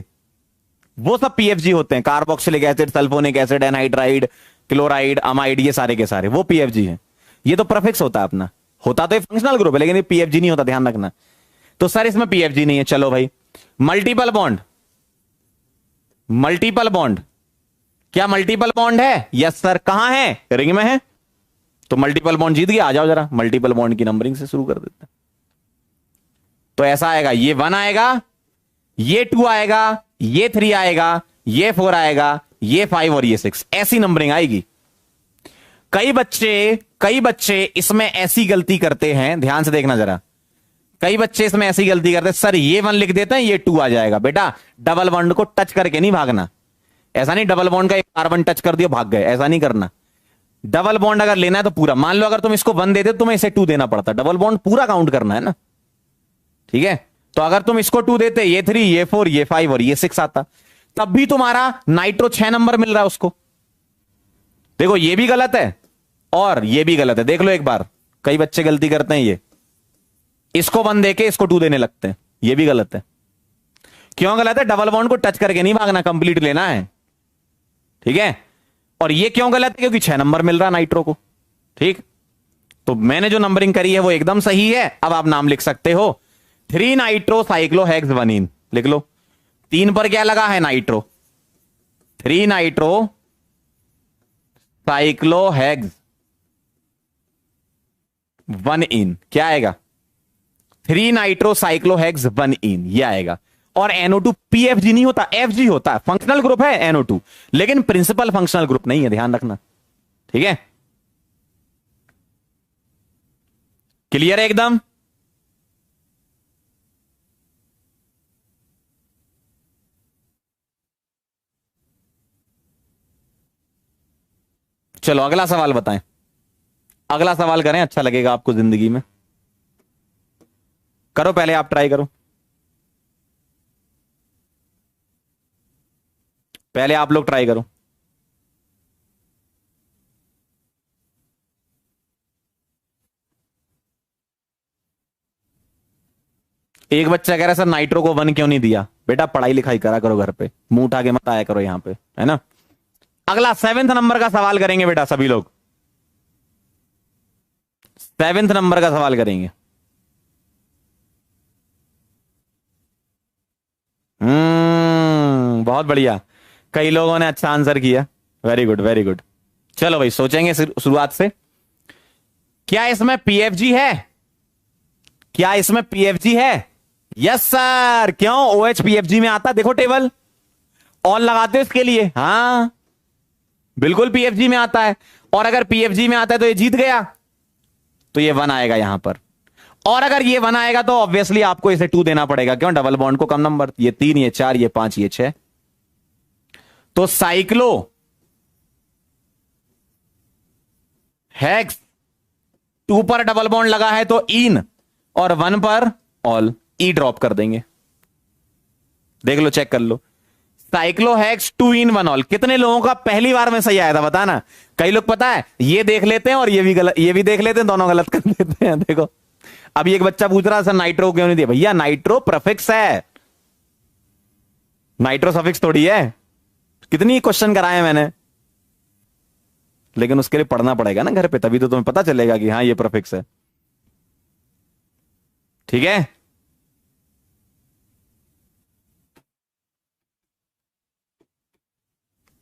वो सब पीएफजी होते हैं। Carboxylic acid, sulphonic acid, anhydride, chloride, amide, ये सारे के सारे वो पीएफजी हैं। ये तो प्रीफिक्स होता है अपना, होता तो ये फंक्शनल ग्रुप है लेकिन ये पीएफजी नहीं होता, ध्यान रखना। तो सर इसमें पीएफजी नहीं है। चलो भाई मल्टीपल बॉन्ड, मल्टीपल बॉन्ड, क्या मल्टीपल बॉन्ड है? Yes sir. कहां है? रिंग में है, तो मल्टीपल बॉन्ड जीत गया। आ जाओ जरा मल्टीपल बॉन्ड की नंबरिंग से शुरू कर देते हैं। तो ऐसा आएगा, ये 1 आएगा, ये 2 आएगा, ये 3 आएगा, ये 4 आएगा, ये 5 और ये 6, ऐसी नंबरिंग आएगी। कई बच्चे इसमें ऐसी गलती करते हैं, ध्यान से देखना जरा, कई बच्चे इसमें ऐसी गलती करते हैं, सर ये 1 लिख देते हैं, ये 2 आ जाएगा। बेटा डबल बॉन्ड को टच करके नहीं भागना, ऐसा नहीं डबल बॉन्ड का एक कार्बन टच कर दिया भाग गए, ऐसा नहीं करना। डबल बॉन्ड अगर लेना है तो पूरा, मान लो अगर तुम इसको 1 देते तो तुम्हें इसे 2 देना पड़ता, डबल बॉन्ड पूरा काउंट करना है ना, ठीक है। तो अगर तुम इसको 2 देते, ये 3, ये 4, ये 5 और ये 6 आता, तब भी तुम्हारा नाइट्रो 6 नंबर मिल रहा है उसको। देखो ये भी गलत है और ये भी गलत है, देख लो एक बार। कई बच्चे गलती करते हैं, ये इसको 1 देके इसको 2 देने लगते हैं, ये भी गलत है। क्यों गलत है? डबल बॉन्ड को टच करके नहीं भागना, कंप्लीट लेना है, ठीक है। और ये क्यों गलत है? क्योंकि 6 नंबर मिल रहा नाइट्रो को, ठीक। तो मैंने जो नंबरिंग करी है वो एकदम सही है। अब आप नाम लिख सकते हो, 3 नाइट्रो साइक्लोहेक्स 1 लिख लो। 3 पर क्या लगा है? नाइट्रो। 3 नाइट्रो साइक्लोहेक्स 1 क्या आएगा? 3 नाइट्रो साइक्लोहेक्स 1 ये आएगा। और NO2 PFG नहीं होता, FG होता है। फंक्शनल ग्रुप है NO2 लेकिन प्रिंसिपल फंक्शनल ग्रुप नहीं है, ध्यान रखना, ठीक है। क्लियर है एकदम? चलो अगला सवाल बताएं, अगला सवाल करें, अच्छा लगेगा आपको जिंदगी में। करो पहले, आप ट्राई करो, पहले आप लोग ट्राई करो। एक बच्चा कह रहा है सर नाइट्रो को 1 क्यों नहीं दिया? बेटा पढ़ाई लिखाई करा करो घर पे, मुंह उठा के मत आया करो यहां पे, है ना। अगला 7th नंबर का सवाल करेंगे बेटा सभी लोग, 7th नंबर का सवाल करेंगे। बहुत बढ़िया, कई लोगों ने अच्छा आंसर किया, वेरी गुड वेरी गुड। चलो भाई सोचेंगे शुरुआत से। क्या इसमें पीएफजी है? क्या इसमें पीएफजी है? Yes sir. क्यों? OH पीएफजी में आता, देखो टेबल, ऑन लगाते हो इसके लिए, हाँ बिल्कुल पीएफजी में आता है। और अगर पीएफजी में आता है तो ये जीत गया, तो ये 1 आएगा यहां पर। और अगर ये 1 आएगा तो ऑब्वियसली आपको इसे 2 देना पड़ेगा, क्यों? डबल बॉन्ड को कम नंबर, ये 3, ये 4, ये 5, ये 6। तो साइक्लो हेक्स 2 पर डबल बॉन्ड लगा है तो इन, और 1 पर ऑल, ई ड्रॉप कर देंगे। देख लो, चेक कर लो। साइक्लोहेक्स 2 in 1 ऑल, कितने लोगों का पहली बार में सही आया था बताना। कई लोग पता है ये देख लेते हैं और ये भी गलत, ये भी देख लेते हैं, दोनों गलत कर देते हैं। देखो अभी एक बच्चा पूछ रहा सर नाइट्रो क्यों नहीं दिया। भैया नाइट्रो प्रीफिक्स है, नाइट्रो सफिक्स थोड़ी है। कितनी क्वेश्चन कराए मैंने, लेकिन उसके लिए पढ़ना पड़ेगा ना घर पे, तभी तो तुम्हें पता चलेगा कि हाँ ये प्रीफिक्स है। ठीक है,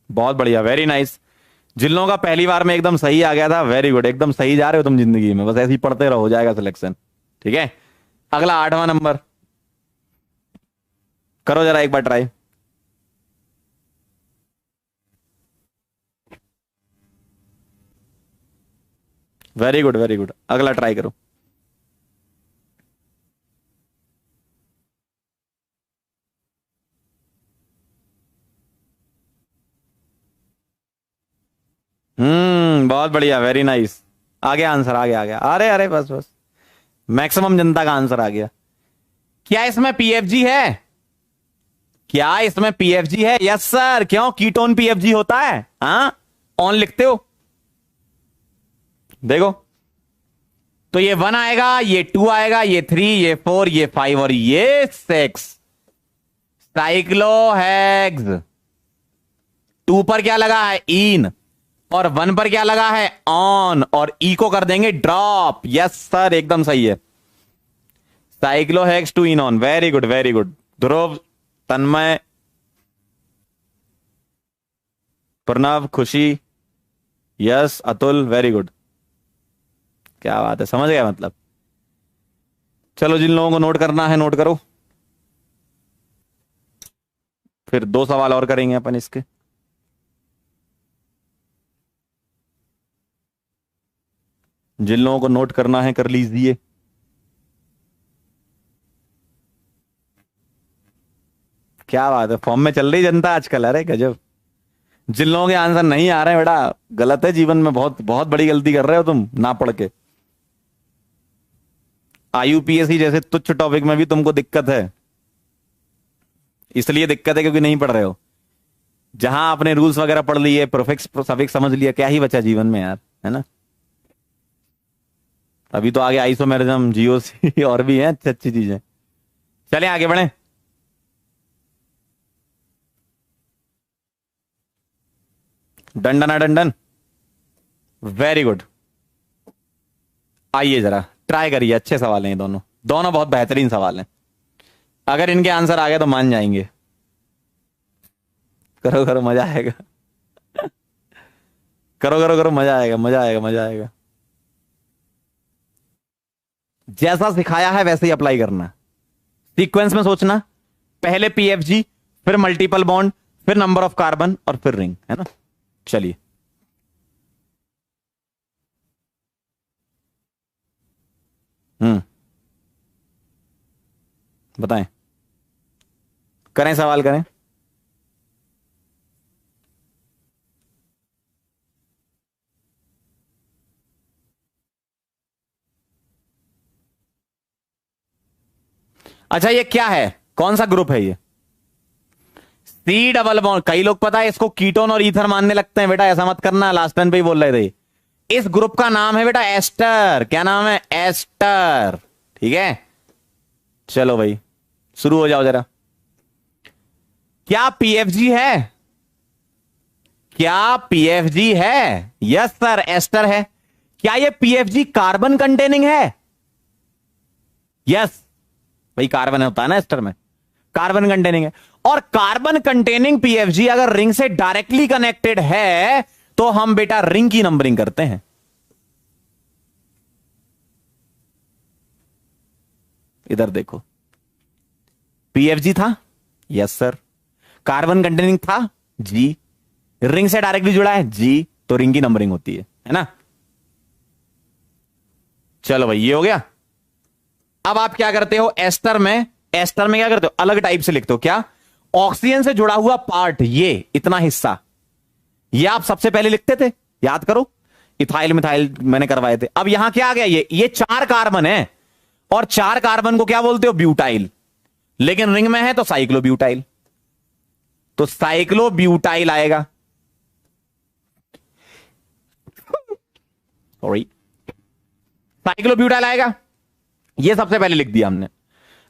बहुत बढ़िया, वेरी नाइस। जिन लोगों का पहली बार में एकदम सही आ गया था, वेरी गुड, एकदम सही जा रहे हो तुम जिंदगी में, बस ऐसे ही पढ़ते रहो, हो जाएगा सिलेक्शन। ठीक है, अगला 8वां नंबर करो जरा एक बार try. Very good very good, अगला ट्राई करो। बहुत बढ़िया, वेरी नाइस। आ गया आंसर, आ गया आ गया, अरे अरे बस बस, मैक्सिमम जनता का आंसर आ गया। क्या इसमें पीएफजी है? क्या इसमें पीएफजी है? Yes sir. क्यों, कीटोन पीएफजी होता है। हाँ, ऑन लिखते हो, देखो तो ये 1 आएगा, ये 2 आएगा, ये 3, ये 4, ये 5 और ये 6। साइक्लोहेक्स 2 पर क्या लगा है, इन, और 1 पर क्या लगा है, ऑन, और ई को कर देंगे ड्रॉप। यस सर, एकदम सही है। Cyclohex 2 en one, very good very good. Dhruv, Tanmay, Pranav, Khushi, yes, Atul, very good, क्या बात है, समझ गया मतलब। चलो जिन लोगों को नोट करना है नोट करो, फिर 2 सवाल और करेंगे अपन इसके। जिन लोगों को नोट करना है कर लीजिए। क्या बात है, फॉर्म में चल रही जनता आजकल, अरे गजब। जिन लोगों के आंसर नहीं आ रहे हैं बेटा, गलत है जीवन में, बहुत बहुत बड़ी गलती कर रहे हो तुम ना पढ़ के। आईयूपीएससी जैसे तुच्छ टॉपिक में भी तुमको दिक्कत है, इसलिए दिक्कत है क्योंकि नहीं पढ़ रहे हो। जहां आपने रूल्स वगैरह पढ़ लिए, प्रीफिक्स सफिक्स समझ लिया, क्या ही बचा जीवन में यार, है ना। अभी तो आगे आइसोमेरिज्म, जीओसी और भी हैं अच्छी अच्छी चीजें। चलें आगे बढ़े। डंडन डंडन, वेरी गुड। आइए जरा ट्राई करिए, अच्छे सवाल हैं ये दोनों, दोनों बहुत बेहतरीन सवाल हैं। अगर इनके आंसर आ गए तो मान जाएंगे। करो करो, मजा आएगा। करो करो करो, मजा आएगा मजा आएगा मजा आएगा। जैसा सिखाया है वैसे ही अप्लाई करना, सीक्वेंस में सोचना, पहले पीएफजी, फिर मल्टीपल बॉन्ड, फिर नंबर ऑफ कार्बन, और फिर रिंग, है ना। चलिए बताएं, करें सवाल करें। अच्छा ये क्या है, कौन सा ग्रुप है ये? C double bond. कई लोग पता है इसको कीटोन और ईथर मानने लगते हैं, बेटा ऐसा मत करना, लास्ट टाइम पे ही बोल रहे थे। इस ग्रुप का नाम है बेटा एस्टर। क्या नाम है? एस्टर। ठीक है, चलो भाई शुरू हो जाओ जरा। क्या पीएफजी है? क्या पीएफजी है? यस सर, एस्टर है। क्या ये पीएफजी कार्बन कंटेनिंग है? यस भाई, कार्बन होता है ना एस्टर में, कार्बन कंटेनिंग है। और कार्बन कंटेनिंग पीएफजी अगर रिंग से डायरेक्टली कनेक्टेड है तो हम बेटा रिंग की नंबरिंग करते हैं। इधर देखो, पीएफजी था, यस सर। कार्बन कंटेनिंग था, जी। रिंग से डायरेक्टली जुड़ा है, जी, तो रिंग की नंबरिंग होती है ना। चलो भाई ये हो गया। अब आप क्या करते हो, एस्टर में क्या करते हो, अलग टाइप से लिखते हो। क्या? ऑक्सीजन से जुड़ा हुआ पार्ट, ये इतना हिस्सा, ये आप सबसे पहले लिखते थे, याद करो, इथाइल मिथाइल मैंने करवाए थे। अब यहां क्या आ गया, ये 4 कार्बन है, और 4 कार्बन को क्या बोलते हो, ब्यूटाइल, लेकिन रिंग में है तो साइक्लोब्यूटाइल, तो साइक्लोब्यूटाइल आएगा। सॉरी, साइक्लोब्यूटाइल आएगा, ये सबसे पहले लिख दिया हमने।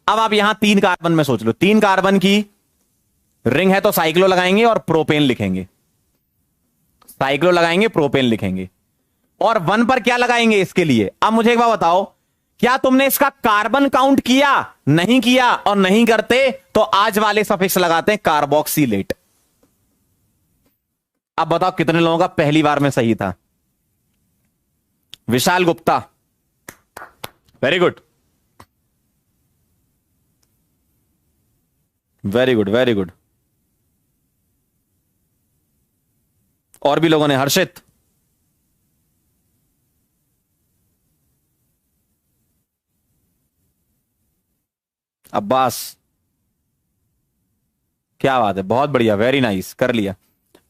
अब आप यहां 3 कार्बन में सोच लो, 3 कार्बन की रिंग है तो साइक्लो लगाएंगे और प्रोपेन लिखेंगे, साइक्लो लगाएंगे, प्रोपेन लिखेंगे, और 1 पर क्या लगाएंगे इसके लिए। अब मुझे एक बात बताओ, क्या तुमने इसका कार्बन काउंट किया, नहीं किया, और नहीं करते तो आज वाले सफिक्स लगाते हैं कार्बोक्सिलेट। अब बताओ कितने लोगों का पहली बार में सही था। Vishal Gupta, very good, very good, very good. और भी लोगों ने, हर्षित, अब्बास, क्या बात है, बहुत बढ़िया, वेरी नाइस, कर लिया।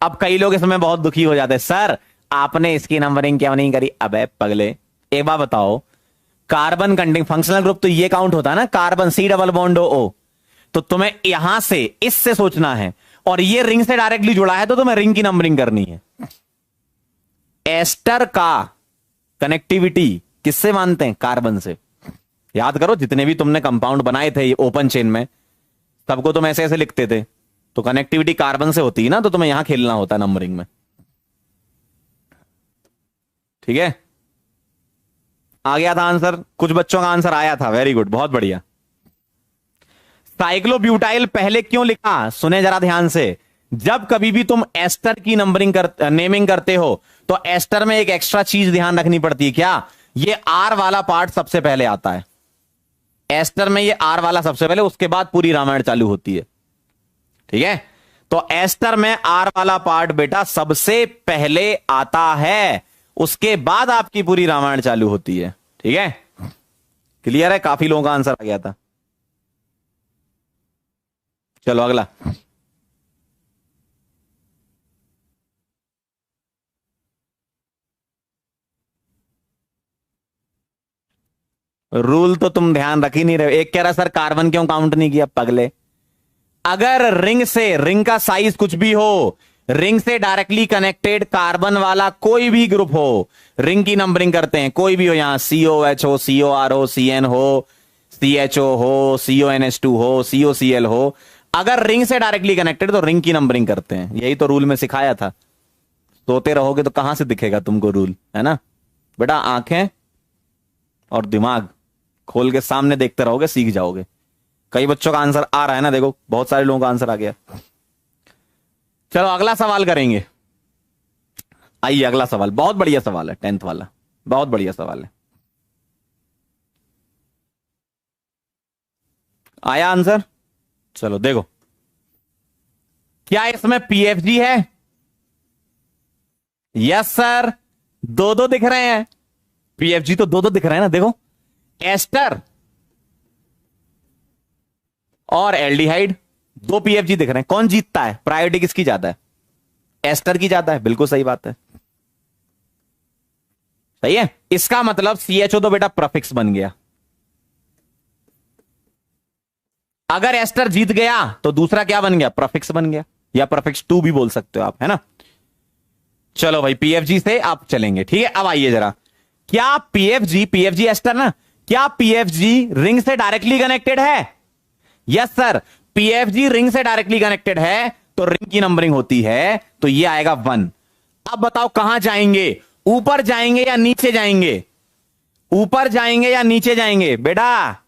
अब कई लोग इसमें बहुत दुखी हो जाते हैं, सर आपने इसकी नंबरिंग क्यों नहीं करी। अबे पगले, एक बात बताओ, कार्बन कंटेनिंग फंक्शनल ग्रुप तो ये काउंट होता है ना, carbon C double bond O, तो तुम्हें यहां से इससे सोचना है, और ये रिंग से डायरेक्टली जुड़ा है तो तुम्हें रिंग की नंबरिंग करनी है। एस्टर का कनेक्टिविटी किससे मानते हैं, कार्बन से। याद करो, जितने भी तुमने कंपाउंड बनाए थे ये ओपन चेन में, सबको तुम ऐसे ऐसे लिखते थे, तो कनेक्टिविटी कार्बन से होती है ना, तो तुम्हें यहां खेलना होता है नंबरिंग में, ठीक है। आ गया था आंसर, कुछ बच्चों का आंसर आया था, वेरी गुड, बहुत बढ़िया। साइक्लोब्यूटाइल पहले क्यों लिखा, सुने जरा ध्यान से। जब कभी भी तुम एस्टर की नेमिंग करते हो तो एस्टर में एक एक्स्ट्रा चीज ध्यान रखनी पड़ती है, क्या, ये आर वाला पार्ट सबसे पहले आता है एस्टर में, ये आर वाला सबसे पहले, उसके बाद पूरी रामायण चालू होती है, ठीक है। तो एस्टर में आर वाला पार्ट बेटा सबसे पहले आता है, उसके बाद आपकी पूरी रामायण चालू होती है, ठीक है। क्लियर है, काफी लोगों का आंसर आ गया था। चलो अगला, रूल तो तुम ध्यान रख ही नहीं रहे। एक कह रहा सर कार्बन क्यों काउंट नहीं किया, पगले, अगर रिंग से, रिंग का साइज कुछ भी हो, रिंग से डायरेक्टली कनेक्टेड कार्बन वाला कोई भी ग्रुप हो, रिंग की नंबरिंग करते हैं, कोई भी हो, यहां COH हो, COR हो, CN हो, CHO हो, CONH2 हो, COCl हो, अगर रिंग से डायरेक्टली कनेक्टेड तो रिंग की नंबरिंग करते हैं। यही तो रूल में सिखाया था। सोते रहोगे तो कहां से दिखेगा तुमको रूल, है ना बेटा। आंखें और दिमाग खोल के सामने देखते रहोगे, सीख जाओगे। कई बच्चों का आंसर आ रहा है ना, देखो बहुत सारे लोगों का आंसर आ गया। चलो अगला सवाल करेंगे, आइए अगला सवाल, बहुत बढ़िया सवाल है, 10th वाला, बहुत बढ़िया सवाल है। आया आंसर, चलो देखो, क्या इसमें PFG है, यस सर, 2-2 दिख रहे हैं, PFG तो 2-2 दिख रहे हैं ना, देखो, एस्टर और एल्डिहाइड, 2 PFG दिख रहे हैं। कौन जीतता है, प्रायोरिटी किसकी ज्यादा है, एस्टर की ज्यादा है, बिल्कुल सही बात है, सही है। इसका मतलब CHO तो बेटा प्रीफिक्स बन गया। अगर एस्टर जीत गया तो दूसरा क्या बन गया, प्रीफिक्स बन गया, या प्रीफिक्स 2 भी बोल सकते हो आप, है ना। चलो भाई, PFG से आप चलेंगे, ठीक है। अब आइए जरा, क्या PFG एस्टर ना, क्या PFG रिंग से डायरेक्टली कनेक्टेड है, यस सर, PFG रिंग से डायरेक्टली कनेक्टेड है तो रिंग की नंबरिंग होती है, तो ये आएगा 1। अब बताओ कहां जाएंगे, ऊपर जाएंगे या नीचे जाएंगे, ऊपर जाएंगे या नीचे जाएंगे बेटा।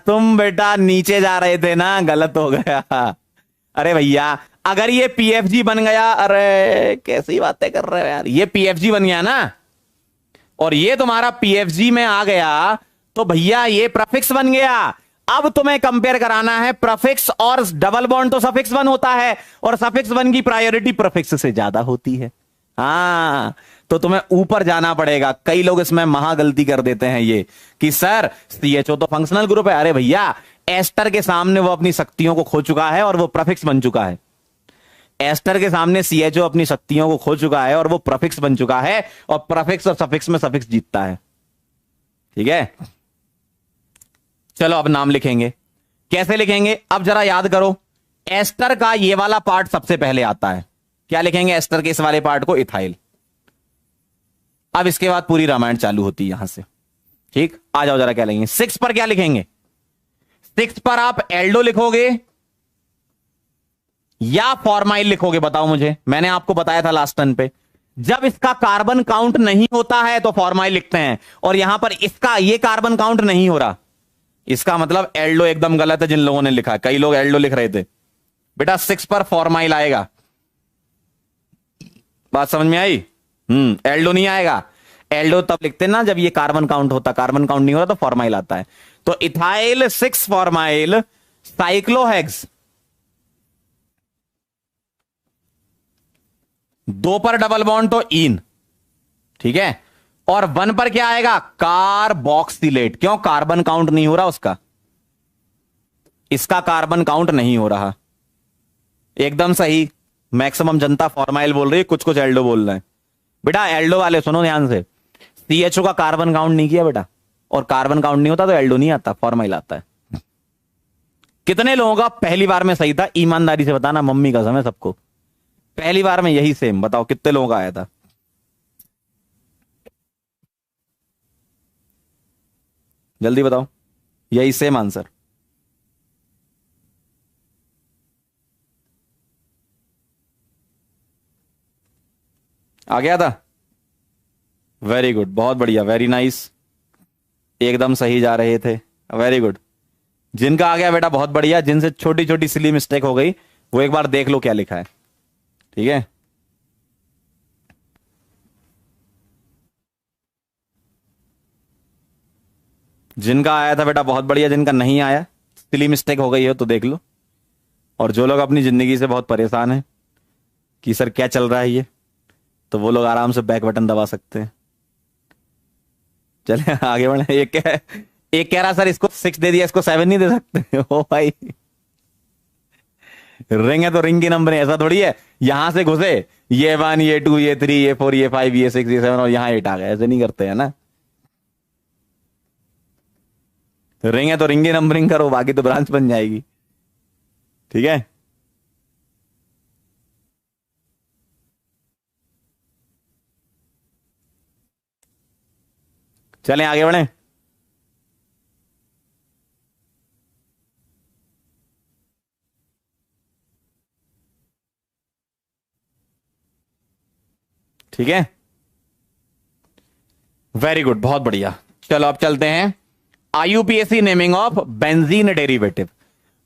तुम बेटा नीचे जा रहे थे ना, गलत हो गया। अरे भैया, अगर ये PFG बन गया, अरे कैसी बातें कर रहे हो यार, ये PFG बन गया ना, और ये तुम्हारा PFG में आ गया, तो भैया ये प्रीफिक्स बन गया। अब तुम्हें कंपेयर कराना है प्रीफिक्स और डबल बॉन्ड, तो सफिक्स 1 होता है, और सफिक्स 1 की प्रायोरिटी प्रीफिक्स से ज्यादा होती है। तो तुम्हें ऊपर जाना पड़ेगा। कई लोग इसमें महा गलती कर देते हैं ये कि सर CHO तो फंक्शनल ग्रुप है। अरे भैया, एस्टर के सामने वो अपनी शक्तियों को खो चुका है और वो प्रफिक्स बन चुका है। एस्टर के सामने CHO अपनी शक्तियों को खो चुका है और वो प्रफिक्स बन चुका है, और प्रफिक्स और सफिक्स में सफिक्स जीतता है। ठीक है, चलो अब नाम लिखेंगे। कैसे लिखेंगे अब जरा याद करो। एस्टर का ये वाला पार्ट सबसे पहले आता है, क्या लिखेंगे एस्टर के इस वाले पार्ट को? इथाइल। अब इसके बाद पूरी रामायण चालू होती है यहां से। ठीक, आ जाओ जरा क्या लिखेंगे 6 पर, क्या लिखेंगे 6 पर? आप एल्डो लिखोगे या फॉर्माइल लिखोगे? बताओ मुझे। मैंने आपको बताया था लास्ट टर्न पे, जब इसका कार्बन काउंट नहीं होता है तो फॉर्माइल लिखते हैं, और यहां पर इसका ये कार्बन काउंट नहीं हो रहा, इसका मतलब एल्डो एकदम गलत है जिन लोगों ने लिखा। कई लोग एल्डो लिख रहे थे। बेटा 6 पर फॉर्माइल आएगा। बात समझ में आई? एल्डो नहीं आएगा। एल्डो तब लिखते ना जब ये कार्बन काउंट होता, कार्बन काउंट नहीं हो रहा तो फॉर्माइल आता है। तो इथाइल 6 फॉर्माइल साइक्लोहेक्स। 2 पर डबल बॉन्ड तो इन, ठीक है। और 1 पर क्या आएगा? कार्बोक्सिलेट। क्यों? कार्बन काउंट नहीं हो रहा उसका, इसका कार्बन काउंट नहीं हो रहा। एकदम सही। मैक्सिमम जनता फॉर्माइल बोल रही है, कुछ कुछ एल्डो बोल रहे हैं। बेटा एल्डो वाले सुनो ध्यान से, CHO का कार्बन काउंट नहीं किया बेटा, और कार्बन काउंट नहीं होता तो एल्डो नहीं आता, फॉर्माइल आता है। कितने लोगों का पहली बार में सही था? ईमानदारी से बताना, मम्मी कसम है सबको। पहली बार में यही सेम बताओ कितने लोगों का आया था? जल्दी बताओ, यही सेम आंसर। आ गया था? वेरी गुड, बहुत बढ़िया, वेरी नाइस, एकदम सही जा रहे थे, वेरी गुड। जिनका आ गया बेटा बहुत बढ़िया, जिनसे छोटी छोटी सिली मिस्टेक हो गई वो एक बार देख लो क्या लिखा है। ठीक है, जिनका आया था बेटा बहुत बढ़िया, जिनका नहीं आया सिली मिस्टेक हो गई हो तो देख लो। और जो लोग अपनी जिंदगी से बहुत परेशान हैं कि सर क्या चल रहा है ये, तो वो लोग आराम से बैक बटन दबा सकते हैं। चले आगे बढ़े। एक कह रहा सर इसको 6 दे दिया, इसको 7 नहीं दे सकते? ओ भाई, रिंग है तो रिंग की नंबर है, ऐसा थोड़ी है यहां से घुसे ये 1 ये 2 ये 3 ये 4 ये 5 ये 6 ये 7 और यहां 8 आ गए, ऐसे नहीं करते हैं ना। रिंग है तो रिंग की नंबरिंग करो, बाकी तो ब्रांच बन जाएगी। ठीक है, चलें आगे बढ़े। ठीक है, वेरी गुड, बहुत बढ़िया। चलो अब चलते हैं IUPAC naming of benzene derivative.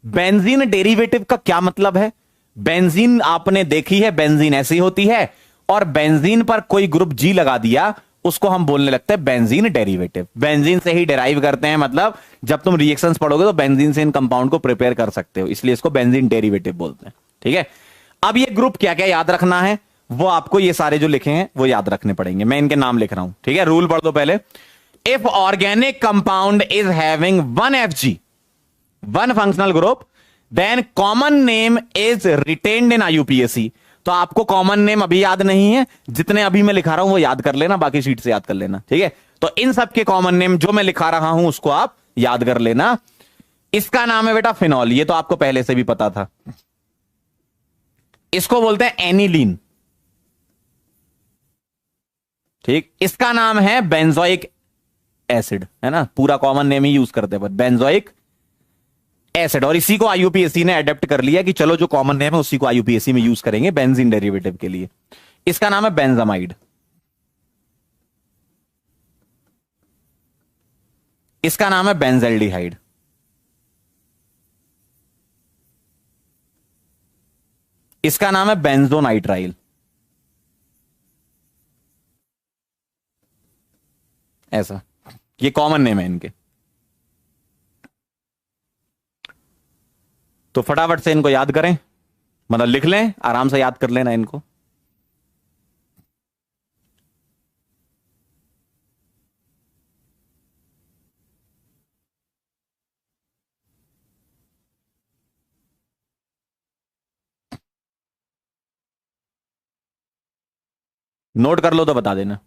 Benzene derivative का क्या मतलब है? बेंजीन आपने देखी है, बेंजीन ऐसी होती है, और बेंजीन पर कोई ग्रुप G लगा दिया, उसको हम बोलने लगते हैं बेंजीन डेरिवेटिव। बेंजीन से ही डेराइव करते हैं, मतलब जब तुम रिएक्शंस पढ़ोगे तो बेंजीन से इन कंपाउंड को प्रिपेयर कर सकते हो, इसलिए इसको बेंजीन डेरिवेटिव बोलते हैं। ठीक है, अब ये ग्रुप क्या क्या याद रखना है, वो आपको ये सारे जो लिखे हैं वो याद रखने पड़ेंगे। मैं इनके नाम लिख रहा हूं, ठीक है, रूल पढ़ दो पहले। If organic compound is having 1 FG, 1 functional group, then common name is retained in IUPAC। तो आपको कॉमन नेम अभी याद नहीं है, जितने अभी मैं लिखा रहा हूं वो याद कर लेना, बाकी शीट से याद कर लेना। ठीक है, तो इन सब के कॉमन नेम जो मैं लिखा रहा हूं उसको आप याद कर लेना। इसका नाम है बेटा फिनॉल, ये तो आपको पहले से भी पता था। इसको बोलते हैं एनिलीन। ठीक, इसका नाम है बेंजोइक एसिड, है ना, पूरा कॉमन नेम ही यूज करते हैं बेंजोइक एसिड। और इसी को IUPAC ने अडेप्ट कर लिया कि चलो जो कॉमन नेम है उसी को IUPAC में यूज करेंगे बेंजीन डेरिवेटिव के लिए। इसका नाम है बेंजामाइड। इसका नाम है बेंजेल्डिहाइड। इसका नाम है बेंजोनाइट्राइल। ऐसा, ये कॉमन नेम है इनके। तो फटाफट से इनको याद करें, मतलब लिख लें, आराम से याद कर लेना इनको। नोट कर लो तो बता देना।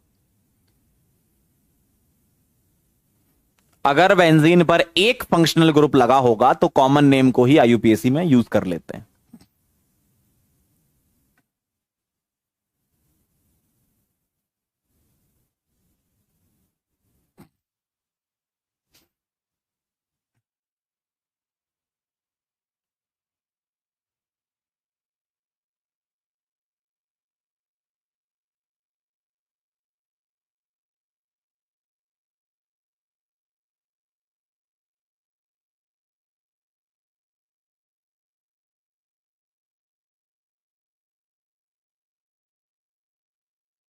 अगर बेंजीन पर एक फंक्शनल ग्रुप लगा होगा तो कॉमन नेम को ही आईयूपीएसी में यूज कर लेते हैं।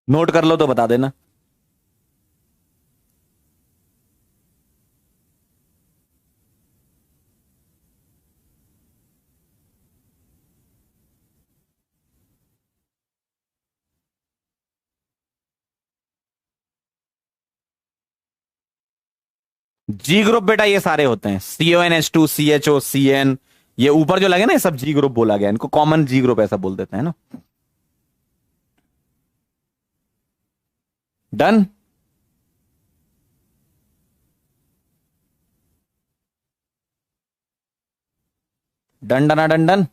नोट कर लो तो बता देना। जी ग्रुप बेटा ये सारे होते हैं, CONH2 CHO CN, ये ऊपर जो लगे ना ये सब जी ग्रुप बोला गया, इनको कॉमन जी ग्रुप ऐसा बोल देते हैं ना। Done. Done done done done.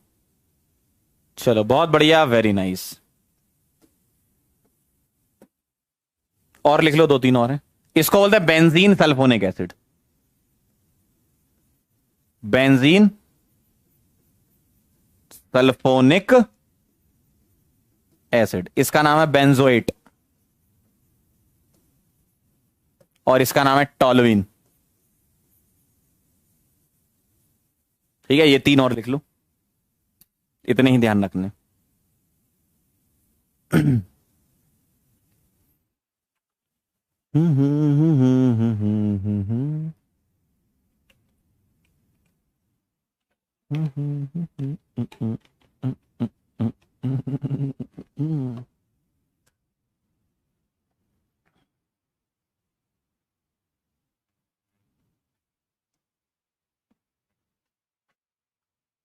चलो बहुत बढ़िया, वेरी नाइस। और लिख लो, दो तीन और हैं। इसको बोलते हैं benzene sulphonic acid. Benzene sulphonic acid, इसका नाम है बेंजोएट और इसका नाम है टॉलुइन। ठीक है, ये तीन और लिख लो, इतने ही ध्यान रखने।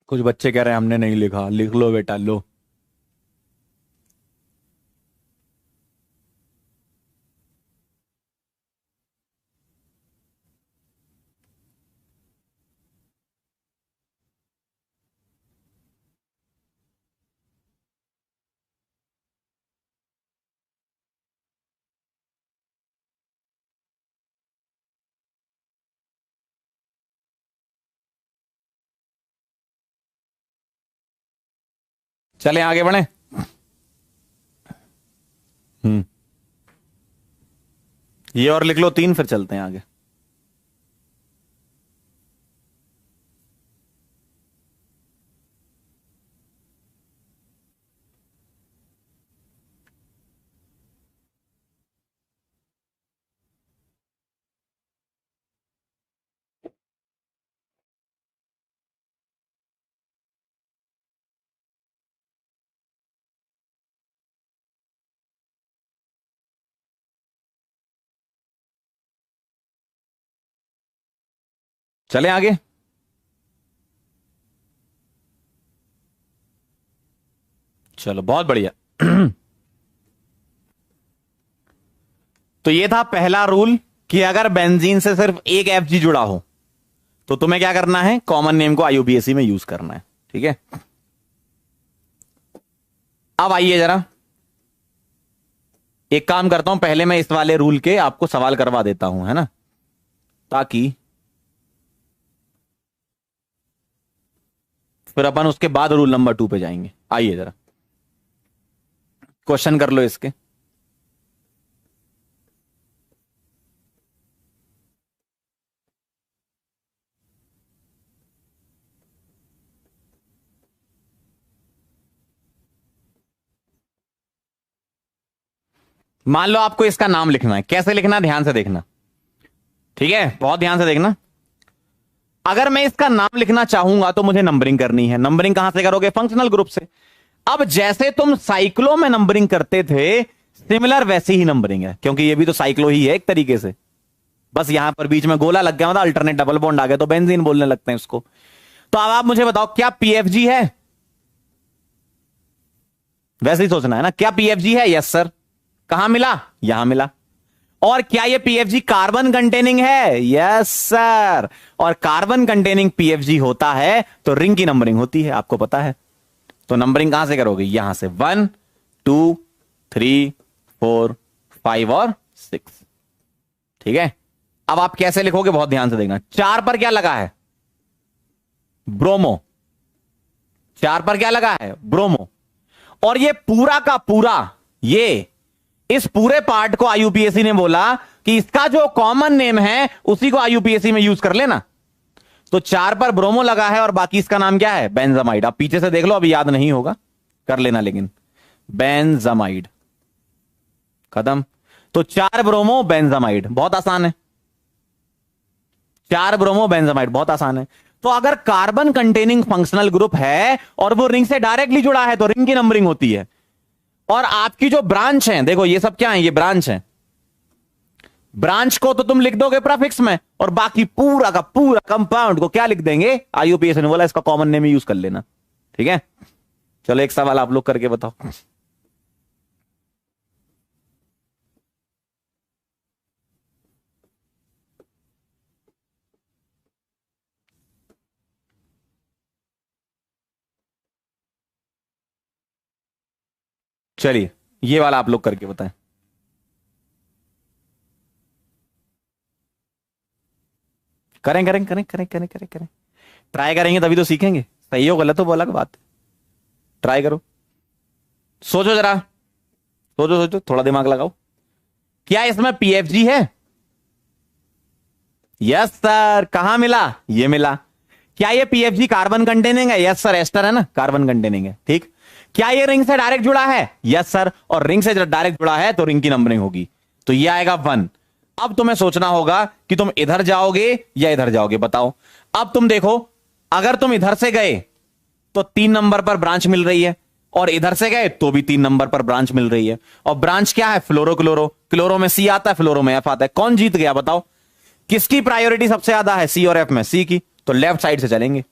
कुछ बच्चे कह रहे हैं हमने नहीं लिखा, लिख लो बेटा, लो। चले आगे बढ़े। हम्म, ये और लिख लो तीन, फिर चलते हैं आगे। चले आगे। चलो बहुत बढ़िया। तो ये था पहला रूल कि अगर बेंजीन से सिर्फ एक एफजी जुड़ा हो तो तुम्हें क्या करना है, कॉमन नेम को आईयूपीएसी में यूज करना है। ठीक है, अब आइए जरा एक काम करता हूं, पहले मैं इस वाले रूल के आपको सवाल करवा देता हूं, है ना, ताकि फिर अपन उसके बाद रूल नंबर 2 पे जाएंगे। आइए जरा क्वेश्चन कर लो इसके। मान लो आपको इसका नाम लिखना है, कैसे लिखना, ध्यान से देखना। ठीक है, बहुत ध्यान से देखना। अगर मैं इसका नाम लिखना चाहूंगा तो मुझे नंबरिंग करनी है। नंबरिंग कहां से करोगे, फंक्शनल ग्रुप से। अब जैसे तुम साइक्लो में नंबरिंग करते थे, सिमिलर वैसी ही नंबरिंग है, क्योंकि ये भी तो साइक्लो ही है एक तरीके से, बस यहां पर बीच में गोला लग गया, मतलब अल्टरनेट डबल बॉन्ड आ गया तो बेंजीन बोलने लगते हैं इसको। तो अब आप मुझे बताओ, क्या पीएफजी है? वैसे ही सोचना है ना, क्या पीएफजी है? Yes sir. कहां मिला? यहां मिला। और क्या ये पीएफजी कार्बन कंटेनिंग है? Yes sir. और कार्बन कंटेनिंग पीएफजी होता है तो रिंग की नंबरिंग होती है, आपको पता है। तो नंबरिंग कहां से करोगे? यहां से 1 2 3 4 5 और 6। ठीक है, अब आप कैसे लिखोगे बहुत ध्यान से देखना। 4 पर क्या लगा है? ब्रोमो। 4 पर क्या लगा है? ब्रोमो। और ये पूरा का पूरा, ये इस पूरे पार्ट को आईयूपीएसी ने बोला कि इसका जो कॉमन नेम है उसी को आईयूपीएसी में यूज कर लेना। तो 4 पर ब्रोमो लगा है और बाकी इसका नाम क्या है? बेंजामाइड। आप पीछे से देख लो, अभी याद नहीं होगा, कर लेना, लेकिन बेंजामाइड। खत्म। तो 4 ब्रोमो बेंजामाइड, बहुत आसान है। 4 ब्रोमो बेंजामाइड, बहुत आसान है। तो अगर कार्बन कंटेनिंग फंक्शनल ग्रुप है और वो रिंग से डायरेक्टली जुड़ा है तो रिंग की नंबरिंग होती है। और आपकी जो ब्रांच है, देखो ये सब क्या है? ये ब्रांच है। ब्रांच को तो तुम लिख दोगे प्रीफिक्स में, और बाकी पूरा का पूरा कंपाउंड को क्या लिख देंगे? आईयूपीएसी ने बोला इसका कॉमन नेम यूज कर लेना। ठीक है, चलो एक सवाल आप लोग करके बताओ। चलिए ये वाला आप लोग करके बताएं। करें करें करें करें करें करें करें, ट्राई करेंगे तभी तो सीखेंगे। सही हो गलत हो वो अलग बात है, ट्राई करो। सोचो जरा, सोचो सोचो, थोड़ा दिमाग लगाओ। क्या इसमें पीएफजी है? Yes sir. कहां मिला? ये मिला। क्या ये पीएफजी कार्बन कंटेनिंग है? Yes sir. एस्टर है ना, कार्बन कंटेनिंग है। ठीक। क्या ये रिंग से डायरेक्ट जुड़ा है? Yes sir. और रिंग से डायरेक्ट जुड़ा है तो रिंग की नंबरिंग होगी, तो ये आएगा 1। अब तुम्हें सोचना होगा कि तुम इधर जाओगे या इधर जाओगे, बताओ। अब तुम देखो, अगर तुम इधर से गए तो 3 नंबर पर ब्रांच मिल रही है, और इधर से गए तो भी 3 नंबर पर ब्रांच मिल रही है। और ब्रांच क्या है? Fluoro chloro. क्लोरो में सी आता है, फ्लोरो में एफ आता है। कौन जीत गया बताओ? किसकी प्रायोरिटी सबसे ज्यादा है? सी और एफ में? सी की। तो लेफ्ट साइड से चलेंगे।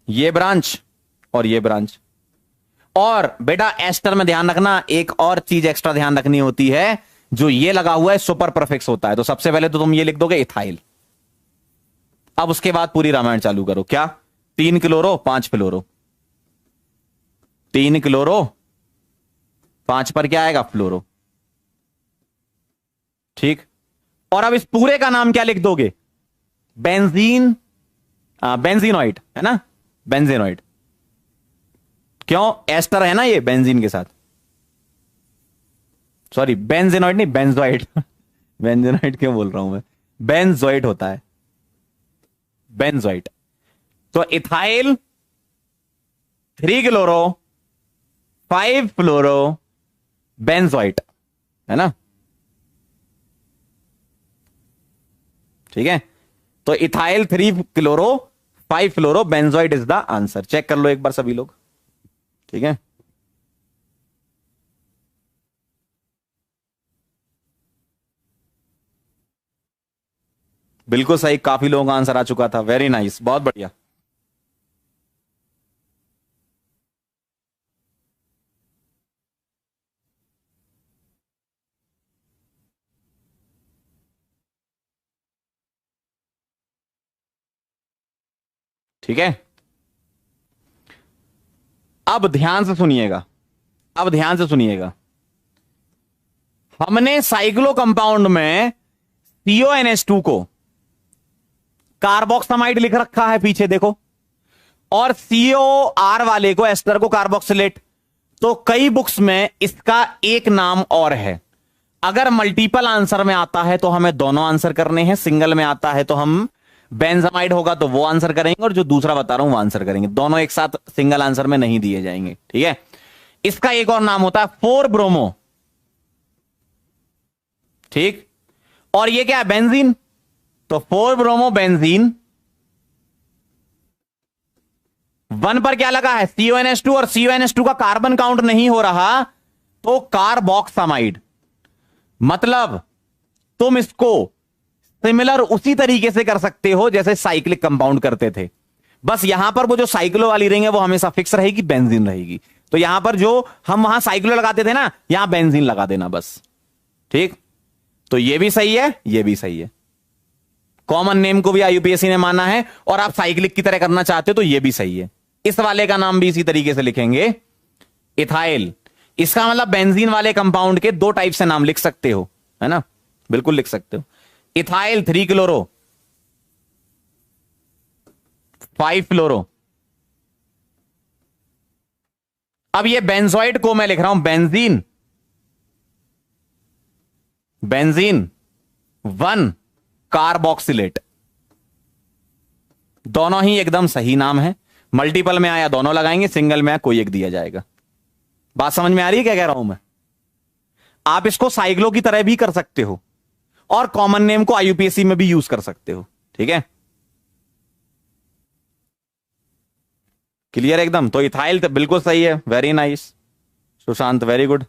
ये ब्रांच और ये ब्रांच। और बेटा एस्टर में ध्यान रखना, एक और चीज एक्स्ट्रा ध्यान रखनी होती है, जो ये लगा हुआ है सुपर प्रीफिक्स होता है। तो सबसे पहले तो तुम ये लिख दोगे इथाइल। अब उसके बाद पूरी रामायण चालू करो। क्या? 3 क्लोरो 5 फ्लोरो। 3 क्लोरो 5 पर क्या आएगा? फ्लोरो। ठीक। और अब इस पूरे का नाम क्या लिख दोगे? बेंजीन, बेंजीनॉइड है ना, बेंजीनॉइड। क्यों? एस्टर है ना ये बेंजीन के साथ। सॉरी, बेंजीनॉइड नहीं, बेंजोइड। बेंजीनॉइड क्यों बोल रहा हूं मैं? बेंजोइड होता है, बेंजोइड। तो इथाइल 3 क्लोरो 5 फ्लोरो बेंजोइट, है ना। ठीक है, तो ethyl 3 chloro 5 fluoro benzoate is the answer. Check कर लो एक बार सभी लोग। ठीक है, बिल्कुल सही, काफी लोगों का आंसर आ चुका था। वेरी नाइस, बहुत बढ़िया। ठीक है, अब ध्यान से सुनिएगा, अब ध्यान से सुनिएगा। हमने साइक्लो कंपाउंड में CONH2 को कार्बोक्सामाइड लिख रखा है, पीछे देखो, और COR वाले को, एस्टर को, कार्बोक्सिलेट। तो कई बुक्स में इसका एक नाम और है। अगर मल्टीपल आंसर में आता है तो हमें दोनों आंसर करने हैं, सिंगल में आता है तो हम बेंजामाइड होगा तो वो आंसर करेंगे, और जो दूसरा बता रहा हूं वो आंसर करेंगे। दोनों एक साथ सिंगल आंसर में नहीं दिए जाएंगे। ठीक है, इसका एक और नाम होता है 4 ब्रोमो। ठीक, और ये क्या है? बेंजीन। तो 4 ब्रोमो बेंजीन। 1 पर क्या लगा है? CONH2, और CONH2 का कार्बन काउंट नहीं हो रहा तो कार्बोक्सामाइड। मतलब तुम इसको सिमिलर उसी तरीके से कर सकते हो जैसे साइक्लिक कंपाउंड करते थे। बस यहां पर वो जो साइक्लो वाली रिंग है वो हमेशा फिक्स रहेगी, बेंजीन रहेगी। तो यहां पर जो हम वहां साइक्लो लगाते थे ना, यहां बेंजीन लगा देना बस। ठीक, तो ये भी सही है, ये भी सही है। कॉमन नेम को भी आईयूपीएसी ने माना है, और आप साइक्लिक की तरह करना चाहते हो तो ये भी सही है। इस वाले का नाम भी इसी तरीके से लिखेंगे, इथाइल। इसका मतलब बेंजीन वाले कंपाउंड के दो टाइप से नाम लिख सकते हो, है ना, बिल्कुल लिख सकते हो। इथाइल 3 क्लोरो 5 फ्लोरो। अब ये बेंजोइड को मैं लिख रहा हूं बेंजीन, बेंजीन 1 कार्बोक्सिलेट। दोनों ही एकदम सही नाम है। मल्टीपल में आया दोनों लगाएंगे, सिंगल में आया कोई एक दिया जाएगा। बात समझ में आ रही है क्या कह रहा हूं मैं? आप इसको साइक्लो की तरह भी कर सकते हो, और कॉमन नेम को आईयूपीएसी में भी यूज कर सकते हो। ठीक है, क्लियर एकदम? तो इथाइल तो बिल्कुल सही है, very nice Sushant, very good.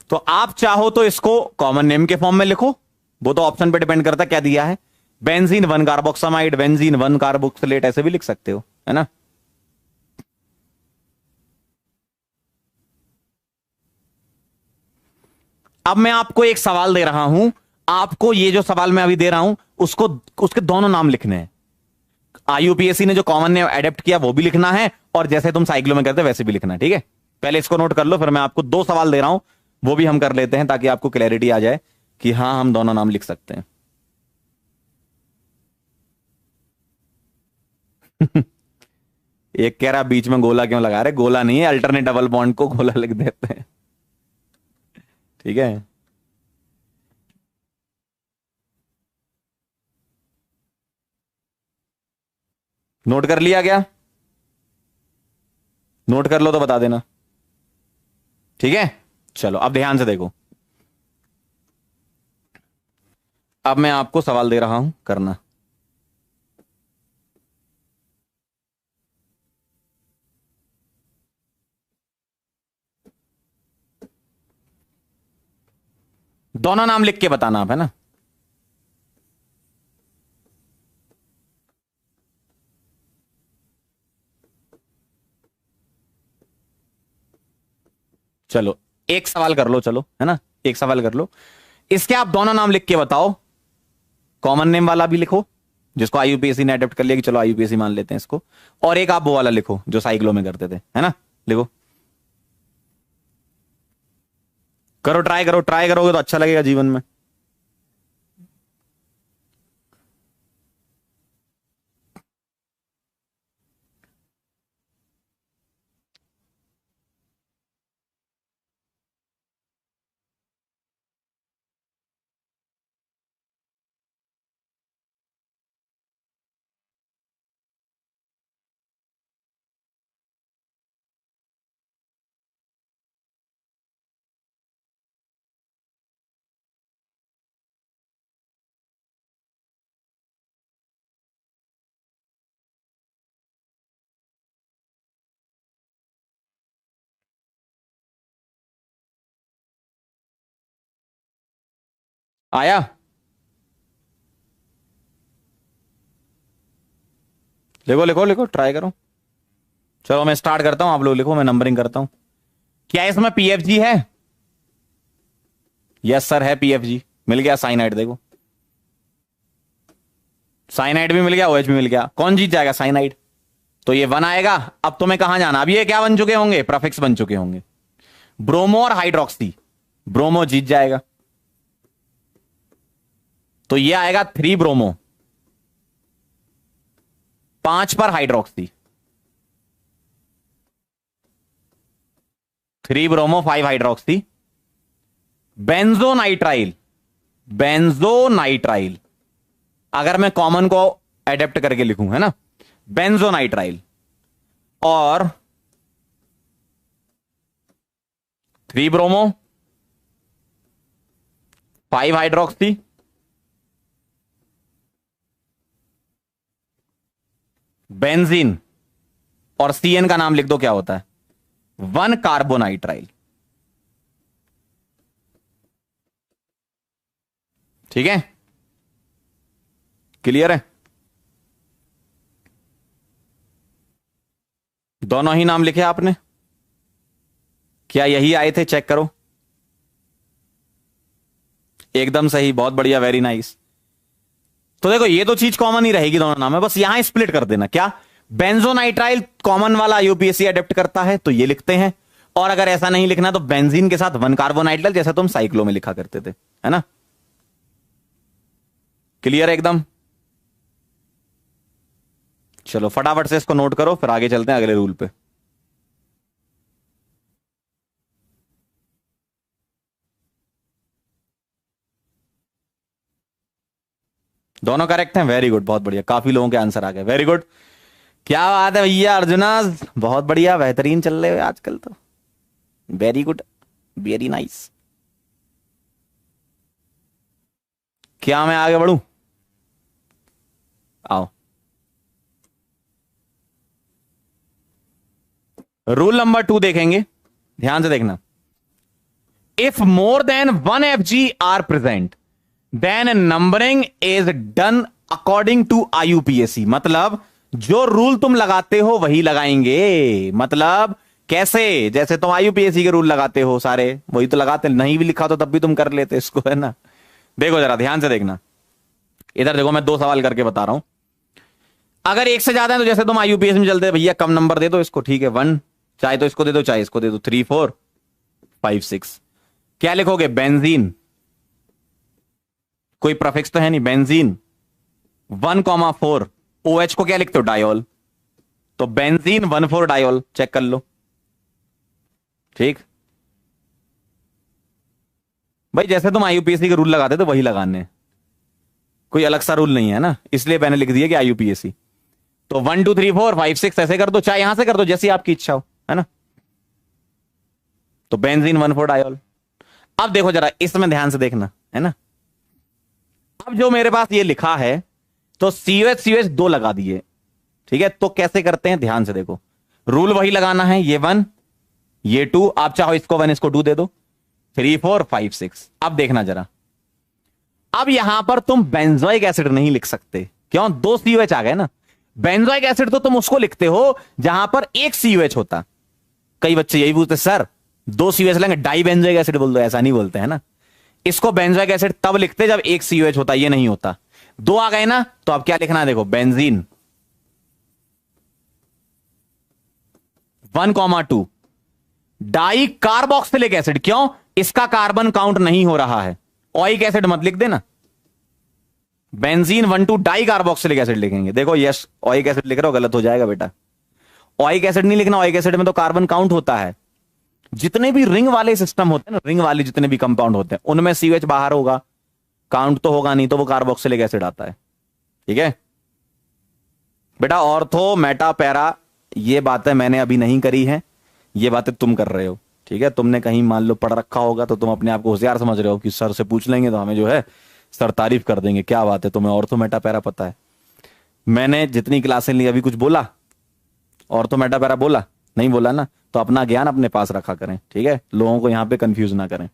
तो आप चाहो तो इसको कॉमन नेम के फॉर्म में लिखो, वो तो ऑप्शन पे डिपेंड करता है क्या दिया है। बेंजीन 1 कार्बोक्सामाइड, बेंजीन 1 कार्बोक्सिलेट, ऐसे भी लिख सकते हो, है ना। अब मैं आपको एक सवाल दे रहा हूं, आपको ये जो सवाल मैं अभी दे रहा हूं उसको, उसके दोनों नाम लिखने हैं। आईयूपीएसी ने जो कॉमन नेम एडेप्ट किया वो भी लिखना है, और जैसे तुम साइक्लो में करते वैसे भी लिखना है। ठीक है, पहले इसको नोट कर लो, फिर मैं आपको दो सवाल दे रहा हूं, वो भी हम कर लेते हैं ताकि आपको क्लैरिटी आ जाए कि हां हम दोनों नाम लिख सकते हैं। एक कह रहा बीच में गोला क्यों लगा रहे? गोला नहीं है, अल्टरनेट डबल बॉन्ड को गोला लिख देते हैं। ठीक है, नोट कर लिया क्या? नोट कर लो तो बता देना। ठीक है, चलो अब ध्यान से देखो। अब मैं आपको सवाल दे रहा हूं, करना। दोनों नाम लिख के बताना आप, है ना। चलो एक सवाल कर लो, चलो, है ना, एक सवाल कर लो। इसके आप दोनों नाम लिख के बताओ। कॉमन नेम वाला भी लिखो जिसको आईयूपीएसी ने अडेप्ट कर लिया कि चलो आईयूपीएसी मान लेते हैं इसको, और एक आप वो वाला लिखो जो साइक्लो में करते थे, है ना। लिखो, करो, ट्राई करो, ट्राई करोगे तो अच्छा लगेगा जीवन में। आया? लिखो लिखो लिखो, ट्राई करो। चलो मैं स्टार्ट करता हूं, आप लोग लिखो, मैं नंबरिंग करता हूं। क्या इसमें पीएफजी है? यस सर है, पीएफजी मिल गया। साइनाइड देखो, साइनाइड भी मिल गया, ओएच भी मिल गया। कौन जीत जाएगा? साइनाइड। तो ये 1 आएगा। अब तुम्हें कहां जाना? अब ये क्या बन चुके होंगे? प्रफिक्स बन चुके होंगे, ब्रोमो और हाइड्रोक्सी। ब्रोमो जीत जाएगा, तो ये आएगा 3 ब्रोमो, 5 पर hydroxy. 3 bromo 5 hydroxy. Benzonitrile, benzonitrile अगर मैं कॉमन को एडेप्ट करके लिखूं, है ना, बेंजोनाइट्राइल और 3 ब्रोमो 5 हाइड्रोक्सी, बेंजीन, और सीएन का नाम लिख दो क्या होता है, 1 कार्बोनाइट्राइल। ठीक है, क्लियर है? दोनों ही नाम लिखे आपने? क्या यही आए थे? चेक करो। एकदम सही, बहुत बढ़िया, वेरी नाइस। तो देखो ये तो चीज कॉमन ही रहेगी, दोनों नाम है, बस यहां स्प्लिट कर देना। क्या बेंजोनाइट्राइल कॉमन वाला यूपीएससी अडेप्ट करता है तो ये लिखते हैं, और अगर ऐसा नहीं लिखना तो बेंजीन के साथ 1 कार्बोनाइट्राइल, जैसे तुम साइक्लो में लिखा करते थे, है ना? क्लियर है एकदम? चलो फटाफट से इसको नोट करो, फिर आगे चलते हैं अगले रूल पे। दोनों करेक्ट हैं, वेरी गुड, बहुत बढ़िया, काफी लोगों के आंसर आ गए, वेरी गुड। क्या बात है भैया अर्जुना, बहुत बढ़िया, बेहतरीन चल रहे हो आजकल तो, वेरी गुड, वेरी नाइस। क्या मैं आगे बढ़ूं? आओ। रूल नंबर 2 देखेंगे, ध्यान से देखना। If more than 1 FG are present then numbering is done according to IUPAC। मतलब जो रूल तुम लगाते हो वही लगाएंगे। मतलब कैसे? जैसे तुम IUPAC के रूल लगाते हो सारे, वही तो लगाते, नहीं भी लिखा तो तब भी तुम कर लेते इसको, है ना? देखो जरा ध्यान से देखना, इधर देखो, मैं 2 सवाल करके बता रहा हूं। अगर एक से ज्यादा है तो जैसे तुम IUPAC में चलते, भैया कम नंबर दे दो इसको, ठीक है, 1, चाहे तो इसको दे दो, चाहे इसको दे दो, 3 4 5 6। क्या लिखोगे? बेंजीन, कोई प्रफिक्स तो है नहीं, बेंजीन 1,4। OH को क्या लिखते हो? डायोल। तो बेंजीन 1,4 डायोल, चेक कर लो, ठीक। भाई जैसे तुम IUPAC के रूल लगाते तो वही लगाने, कोई अलग सा रूल नहीं है ना, इसलिए मैंने लिख दिया कि IUPAC। तो 1 2 3 4 5 6 ऐसे कर दो, चाहे यहां से कर दो, जैसी आपकी इच्छा हो, है ना? तो बेंजीन 1,4 डायोल। अब देखो जरा इसमें ध्यान से देखना, है ना? अब जो मेरे पास ये लिखा है, तो COH 2 लगा दिए, ठीक है। तो कैसे करते हैं, ध्यान से देखो, रूल वही लगाना है, ये 1 ये 2, आप चाहो इसको 1 इसको 2 दे दो, 3 4 5 6। अब देखना जरा, अब यहां पर तुम बेंजोइक एसिड नहीं लिख सकते, क्यों? 2 COH आ गए ना। बेंजोइक एसिड तो तुम उसको लिखते हो जहां पर 1 COH होता। कई बच्चे यही पूछते, सर 2 COH लेंगे, डाई बेंजोइक एसिड बोल दो, ऐसा नहीं बोलते, है ना? इसको बेंजोइक एसिड तब लिखते जब 1 COH होता, ये नहीं होता। 2 आ गए ना, तो अब क्या लिखना है? देखो, बेंजीन 1,2 डाई कार्बोक्सिलिक एसिड। क्यों? इसका कार्बन काउंट नहीं हो रहा है, ऑइक एसिड मत लिख देना, बेंजीन 1,2 डाई कार्बोक्सिलिक एसिड लिखेंगे। देखो यस, ऑइक एसिड लिख रहे हो, गलत हो जाएगा बेटा, ऑइक एसिड नहीं लिखना। ऑइक एसिड में तो कार्बन काउंट होता है। जितने भी रिंग वाले सिस्टम होते हैं ना, रिंग वाले जितने भी कंपाउंड होते हैं, उनमें COH बाहर होगा, काउंट तो होगा नहीं, तो वो कार्बोक्सिलिक एसिड आता है, ठीक है बेटा। ऑर्थो मेटा पैरा, ये बातें मैंने अभी नहीं करी है, ये बातें तुम कर रहे हो, ठीक है। तुमने कहीं मान लो पढ़ रखा होगा तो तुम अपने आप को होशियार समझ रहे हो कि सर से पूछ लेंगे तो हमें जो है सर तारीफ कर देंगे। क्या बात है, तुम्हें ऑर्थो मेटा पैरा पता है? मैंने जितनी क्लासें ली, अभी कुछ बोला? ऑर्थो मेटा पैरा बोला? नहीं बोला ना। तो अपना ज्ञान अपने पास रखा करें, ठीक है, लोगों को यहां पे कंफ्यूज ना करें।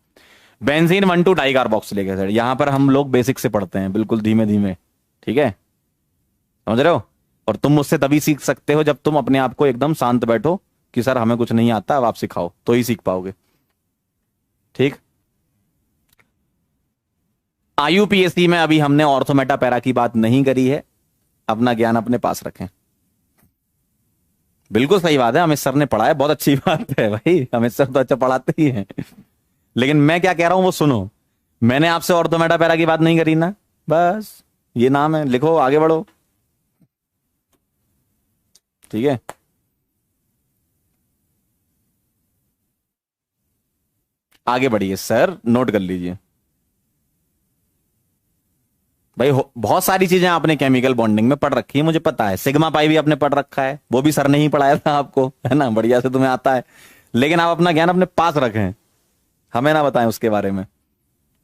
बेंजीन 1,2 डाई कार्बोक्सिलिक एसिड, यहां पर हम लोग बेसिक से पढ़ते हैं, बिल्कुल धीमे धीमे, ठीक है, समझ रहे हो? और तुम मुझसे तभी सीख सकते हो जब तुम अपने आप को एकदम शांत बैठो कि सर हमें कुछ नहीं आता, अब आप सिखाओ, तो ही सीख पाओगे, ठीक। IUPAC में अभी हमने ऑर्थो मेटा पैरा की बात नहीं करी है, अपना ज्ञान अपने पास रखें। बिल्कुल सही बात है, अमित सर ने पढ़ाया, बहुत अच्छी बात है भाई, अमित सर तो अच्छा पढ़ाते ही हैं। लेकिन मैं क्या कह रहा हूं वो सुनो, मैंने आपसे ऑर्थो मेटा पैरा की बात नहीं करी ना, बस ये नाम है, लिखो, आगे बढ़ो, ठीक है। आगे बढ़िए सर, नोट कर लीजिए भाई, बहुत सारी चीजें आपने केमिकल बॉन्डिंग में पढ़ रखी है, मुझे पता है। सिग्मा पाई भी आपने पढ़ रखा है, वो भी सर ने ही पढ़ाया था आपको, है ना, बढ़िया से तुम्हें आता है। लेकिन आप अपना ज्ञान अपने पास रखें, हमें ना बताएं उसके बारे में,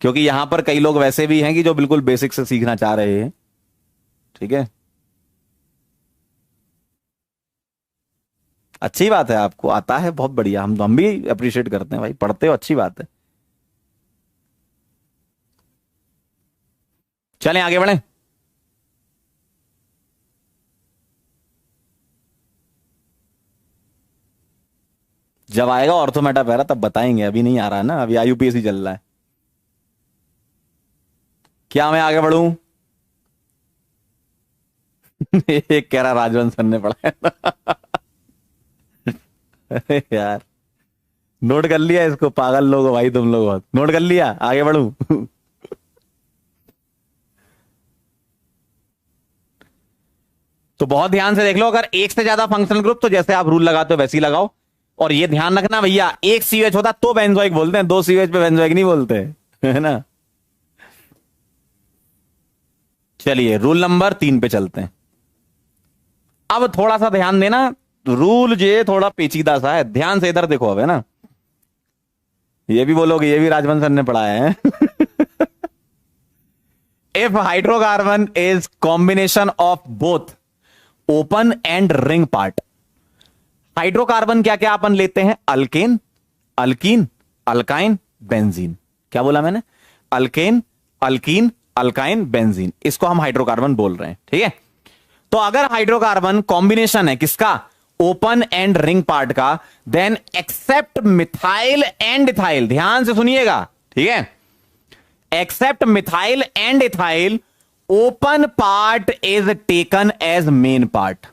क्योंकि यहां पर कई लोग वैसे भी हैं कि जो बिल्कुल बेसिक से सीखना चाह रहे हैं, ठीक है। अच्छी बात है, आपको आता है, बहुत बढ़िया, हम भी अप्रिशिएट करते हैं भाई, पढ़ते हो, अच्छी बात है। चलें आगे बढ़ें। जब आएगा ऑर्थोमेटा पैरा तब बताएंगे, अभी नहीं आ रहा है ना, अभी आईयूपीएसी चल रहा है। क्या मैं आगे बढ़ूं? एक कह रहा राजवंश सर ने पढ़ा है। अरे यार, नोट कर लिया इसको, पागल लोग हो भाई तुम लोग, बहुत नोट कर लिया, आगे बढ़ूं? तो बहुत ध्यान से देख लो, अगर एक से ज्यादा फंक्शनल ग्रुप तो जैसे आप रूल लगाते हो वैसे ही लगाओ। और ये ध्यान रखना भैया, एक सीवेच होता तो बेंजोइक बोलते हैं, दो सीवेच पे बेंजोइक नहीं बोलते, है ना। चलिए रूल नंबर 3 पे चलते हैं। अब थोड़ा सा ध्यान देना, रूल ये थोड़ा पेचीदा सा है, ध्यान से इधर देखो अब, है ना। ये भी बोलोगे ये भी राजवंश सर ने पढ़ाया है। If hydrocarbon is combination of both open and ring part. Hydrocarbon क्या क्या अपन लेते हैं? Alkane, alkyne, alkyne, benzene. क्या बोला मैंने? अल्केन, अल्कीन, अल्काइन, बेंजीन, इसको हम हाइड्रोकार्बन बोल रहे हैं, ठीक है। तो अगर हाइड्रोकार्बन कॉम्बिनेशन है किसका? ओपन एंड रिंग पार्ट का, then except methyl and ethyl, ध्यान से सुनिएगा, ठीक है। Except methyl and ethyl, open part is taken as main part.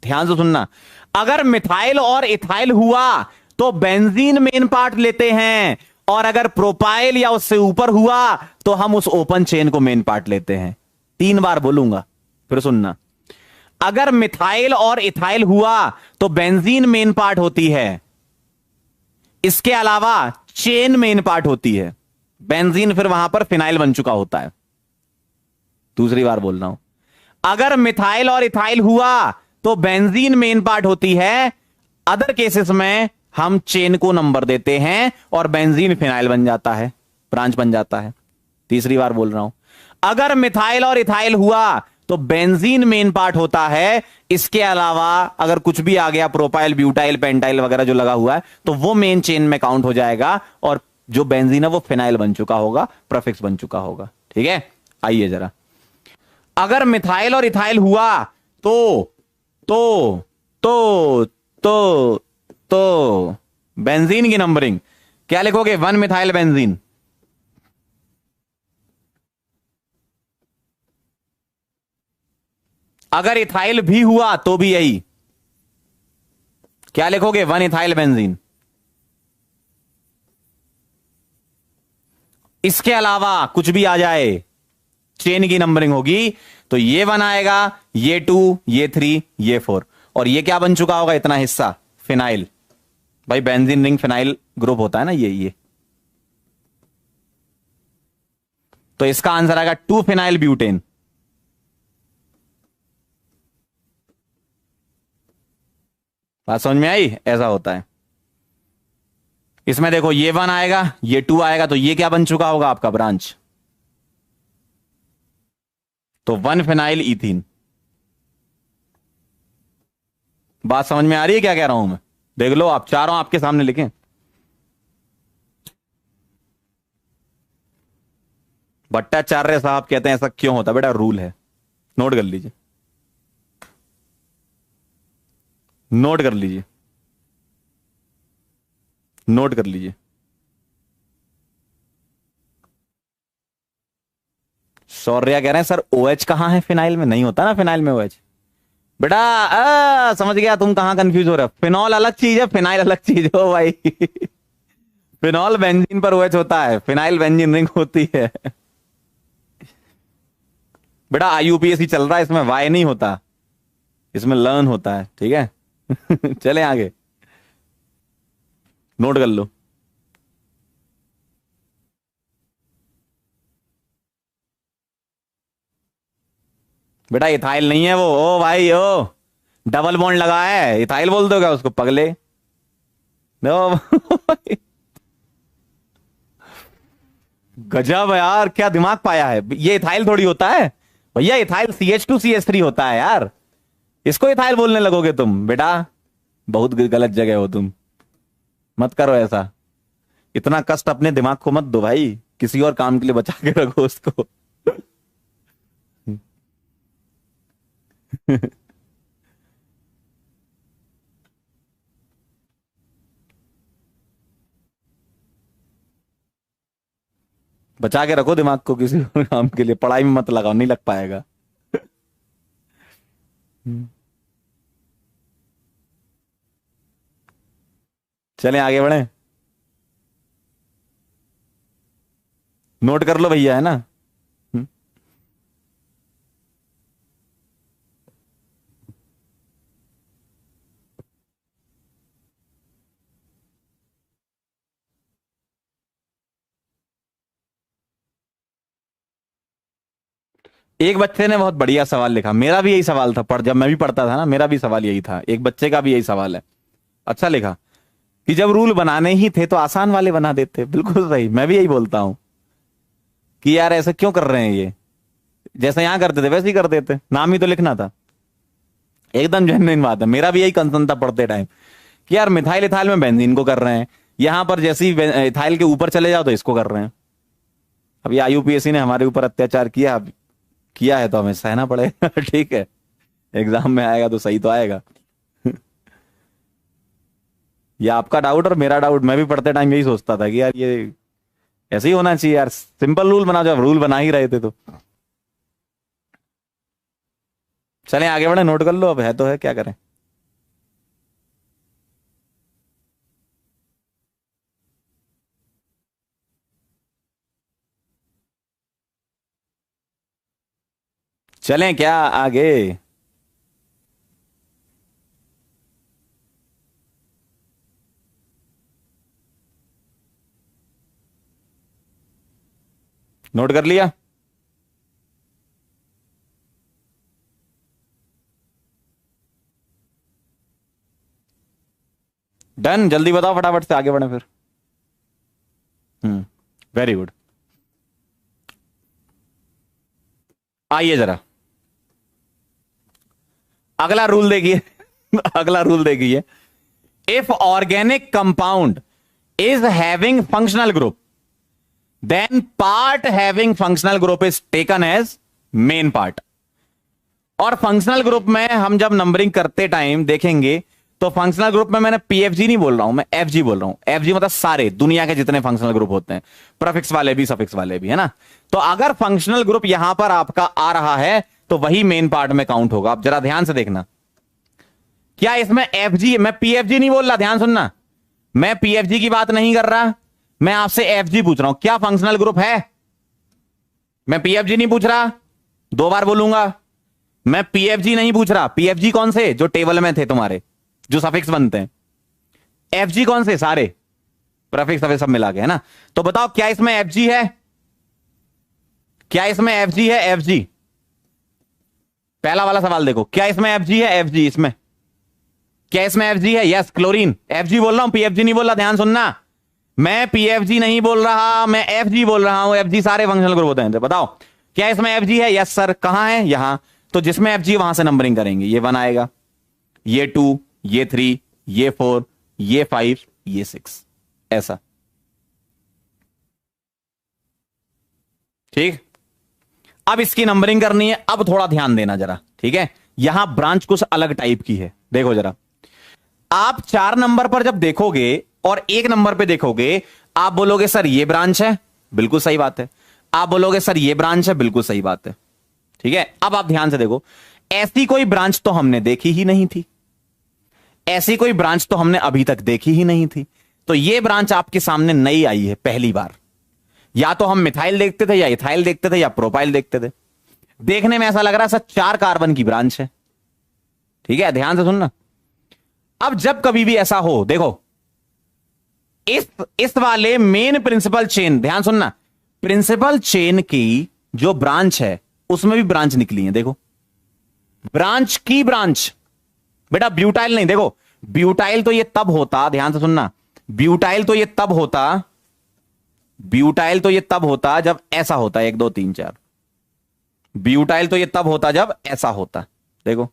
ध्यान से सुनना, अगर मिथाइल और इथाइल हुआ तो बेंजीन मेन पार्ट लेते हैं, और अगर प्रोपाइल या उससे ऊपर हुआ तो हम उस ओपन चेन को मेन पार्ट लेते हैं। 3 बार बोलूंगा, फिर सुनना। अगर मिथाइल और इथाइल हुआ तो बेंजीन मेन पार्ट होती है, इसके अलावा चेन मेन पार्ट होती है। बेंजीन फिर वहां पर फिनाइल बन चुका होता है। दूसरी बार बोल रहा हूं, अगर मिथाइल और इथाइल हुआ तो बेंजीन मेन पार्ट होती है, अदर केसेस में हम चेन को नंबर देते हैं और बेंजीन फिनाइल बन जाता है, ब्रांच बन जाता है। तीसरी बार बोल रहा हूं, अगर मिथाइल और इथाइल हुआ तो बेंजीन मेन पार्ट होता है, इसके अलावा अगर कुछ भी आ गया, प्रोपाइल, ब्यूटाइल, पेंटाइल वगैरह जो लगा हुआ है, तो वो मेन चेन में काउंट हो जाएगा, और जो बेंजीन है वो फिनाइल बन चुका होगा, प्रीफिक्स बन चुका होगा, ठीक है। आइए जरा, अगर मिथाइल और इथाइल हुआ तो तो तो तो तो बेंजीन की नंबरिंग क्या लिखोगे? 1 मिथाइल बेंजीन। अगर इथाइल भी हुआ तो भी यही, क्या लिखोगे? 1 इथाइल बेंजीन। इसके अलावा कुछ भी आ जाए, चेन की नंबरिंग होगी, तो ये 1 आएगा, ये 2, ये 3, ये 4, और ये क्या बन चुका होगा? इतना हिस्सा फिनाइल। भाई बेंजीन रिंग फिनाइल ग्रुप होता है ना, ये तो इसका आंसर आएगा 2 फिनाइल ब्यूटेन। बात समझ में आई? ऐसा होता है। इसमें देखो, ये 1 आएगा, ये 2 आएगा, तो ये क्या बन चुका होगा? आपका ब्रांच। तो 1 फिनाइल इथीन। बात समझ में आ रही है क्या कह रहा हूं मैं? देख लो, आप चारों आपके सामने लिखें। भट्टाचार्य साहब कहते हैं ऐसा क्यों होता है? बेटा रूल है, नोट कर लीजिए, नोट कर लीजिए, नोट कर लीजिए। शौर्या कह रहे हैं सर OH कहां है फिनाइल में? नहीं होता ना फिनाइल में OH। बेटा समझ गया, तुम कहां कंफ्यूज हो रहे हो। फिनॉल अलग चीज है, फिनाइल अलग चीज हो भाई। फिनॉल बेंजीन पर OH होता है, फिनाइल बेंजीन रिंग होती है। बेटा IUPAC चल रहा है, इसमें वाई नहीं होता, इसमें लर्न होता है, ठीक है। चले आगे, नोट कर लो। बेटा इथाइल नहीं है वो, ओ भाई ओ, डबल बॉन्ड लगा है, इथाइल बोल दो क्या उसको पगले? नो। गजब यार, क्या दिमाग पाया है। ये इथाइल थोड़ी होता है भैया, इथाइल CH2CH3 होता है यार, इसको इथाइल बोलने लगोगे तुम? बेटा बहुत गलत जगह हो तुम, मत करो ऐसा। इतना कष्ट अपने दिमाग को मत दो भाई, किसी और काम के लिए बचा के रखो उसको। बचा के रखो दिमाग को किसी और काम के लिए, पढ़ाई में मत लगाओ, नहीं लग पाएगा। चलें आगे बढ़े, नोट कर लो भैया, है ना। एक बच्चे ने बहुत बढ़िया सवाल लिखा, मेरा भी यही सवाल था, जब मैं भी पढ़ता था ना, मेरा भी सवाल यही था, एक बच्चे का भी यही सवाल है। अच्छा लिखा कि जब रूल बनाने ही थे तो आसान वाले बना देते। बिल्कुल सही, मैं भी यही बोलता हूं कि यार ऐसे क्यों कर रहे हैं ये, जैसे यहां करते थे वैसे ही कर देते, नाम ही तो लिखना था। एकदम जेन्युइन बात है, मेरा भी यही कंसर्न था पढ़ते टाइम कि यार मिथाइल इथाइल में बेंजीन को कर रहे हैं, यहां पर जैसे ही इथाइल के ऊपर चले जाओ तो इसको कर रहे हैं। अब ये IUPAC ने हमारे ऊपर अत्याचार किया है तो हमें सहना पड़ेगा। ठीक है, एग्जाम में आएगा तो सही तो आएगा। ये आपका डाउट और मेरा डाउट, मैं भी पढ़ते टाइम यही सोचता था कि यार ये ऐसे ही होना चाहिए यार, सिंपल रूल बना, जब रूल बना ही रहे थे तो। चलें आगे बढ़े, नोट कर लो, अब है तो है, क्या करें। चलें क्या आगे। नोट कर लिया, डन। जल्दी बताओ फटाफट से, आगे बढ़े फिर। Very good. आइए जरा अगला रूल देखिए। अगला रूल देखिए, if organic compound is having functional group then part having functional group is taken as main part. और फंक्शनल ग्रुप में हम जब नंबरिंग करते टाइम देखेंगे तो फंक्शनल ग्रुप में मैंने PFG नहीं बोल रहा हूं, मैं FG बोल रहा हूं। FG मतलब सारे दुनिया के जितने फंक्शनल ग्रुप होते हैं, प्रीफिक्स वाले भी सफिक्स वाले भी, है ना। तो अगर फंक्शनल ग्रुप यहां पर आपका आ रहा है तो वही मेन पार्ट में काउंट होगा। आप जरा ध्यान से देखना, क्या इसमें FG, मैं PFG नहीं बोल रहा, ध्यान सुनना, मैं PFG की बात नहीं कर रहा, मैं आपसे FG पूछ रहा हूं, क्या फंक्शनल ग्रुप है। मैं PFG नहीं पूछ रहा, दो बार बोलूंगा, मैं PFG नहीं पूछ रहा। PFG कौन से, जो टेबल में थे तुम्हारे, जो सफिक्स बनते हैं। FG कौन से, सारे प्रीफिक्स सफिक्स सब मिला के, है ना। तो बताओ क्या इसमें FG है, क्या इसमें FG है, FG। पहला वाला सवाल देखो, क्या इसमें FG है, FG इसमें, क्या इसमें FG है, यस क्लोरीन। FG बोल रहा हूं, PFG नहीं बोल रहा, ध्यान सुनना, मैं PFG नहीं बोल रहा, मैं FG बोल रहा हूं। FG सारे फंक्शनल ग्रुप होते हैं। तो बताओ क्या इसमें FG है, यस सर। कहां है, यहां। तो जिसमें FG वहां से नंबरिंग करेंगे, ये 1 आएगा, ये 2, ये 3, ये 4, ये 5, ये 6, ऐसा। ठीक, अब इसकी नंबरिंग करनी है। अब थोड़ा ध्यान देना जरा, ठीक है। यहां ब्रांच कुछ अलग टाइप की है, देखो जरा। आप 4 नंबर पर जब देखोगे और 1 नंबर पे देखोगे, आप बोलोगे सर ये ब्रांच है, बिल्कुल सही बात है। आप बोलोगे सर ये ब्रांच है, बिल्कुल सही बात है। ठीक है, अब आप ध्यान से देखो, ऐसी कोई ब्रांच तो हमने देखी ही नहीं थी, ऐसी कोई ब्रांच तो हमने अभी तक देखी ही नहीं थी। तो ये ब्रांच आपके सामने नई आई है पहली बार। या तो हम मिथाइल देखते थे, या इथाइल देखते थे, या प्रोपाइल देखते थे। देखने में ऐसा लग रहा है सर 4 कार्बन की ब्रांच है। ठीक है, ध्यान से सुनना। अब जब कभी भी ऐसा हो, देखो इस वाले मेन प्रिंसिपल चेन, ध्यान सुनना, प्रिंसिपल चेन की जो ब्रांच है उसमें भी ब्रांच निकली है। देखो ब्रांच की ब्रांच, बेटा ब्यूटाइल नहीं। देखो ब्यूटाइल तो ये तब होता, ध्यान से सुनना, ब्यूटाइल तो ये तब होता, ब्यूटाइल तो ये तब होता जब ऐसा होता, 1 2 3 4। ब्यूटाइल तो ये तब होता जब ऐसा होता। देखो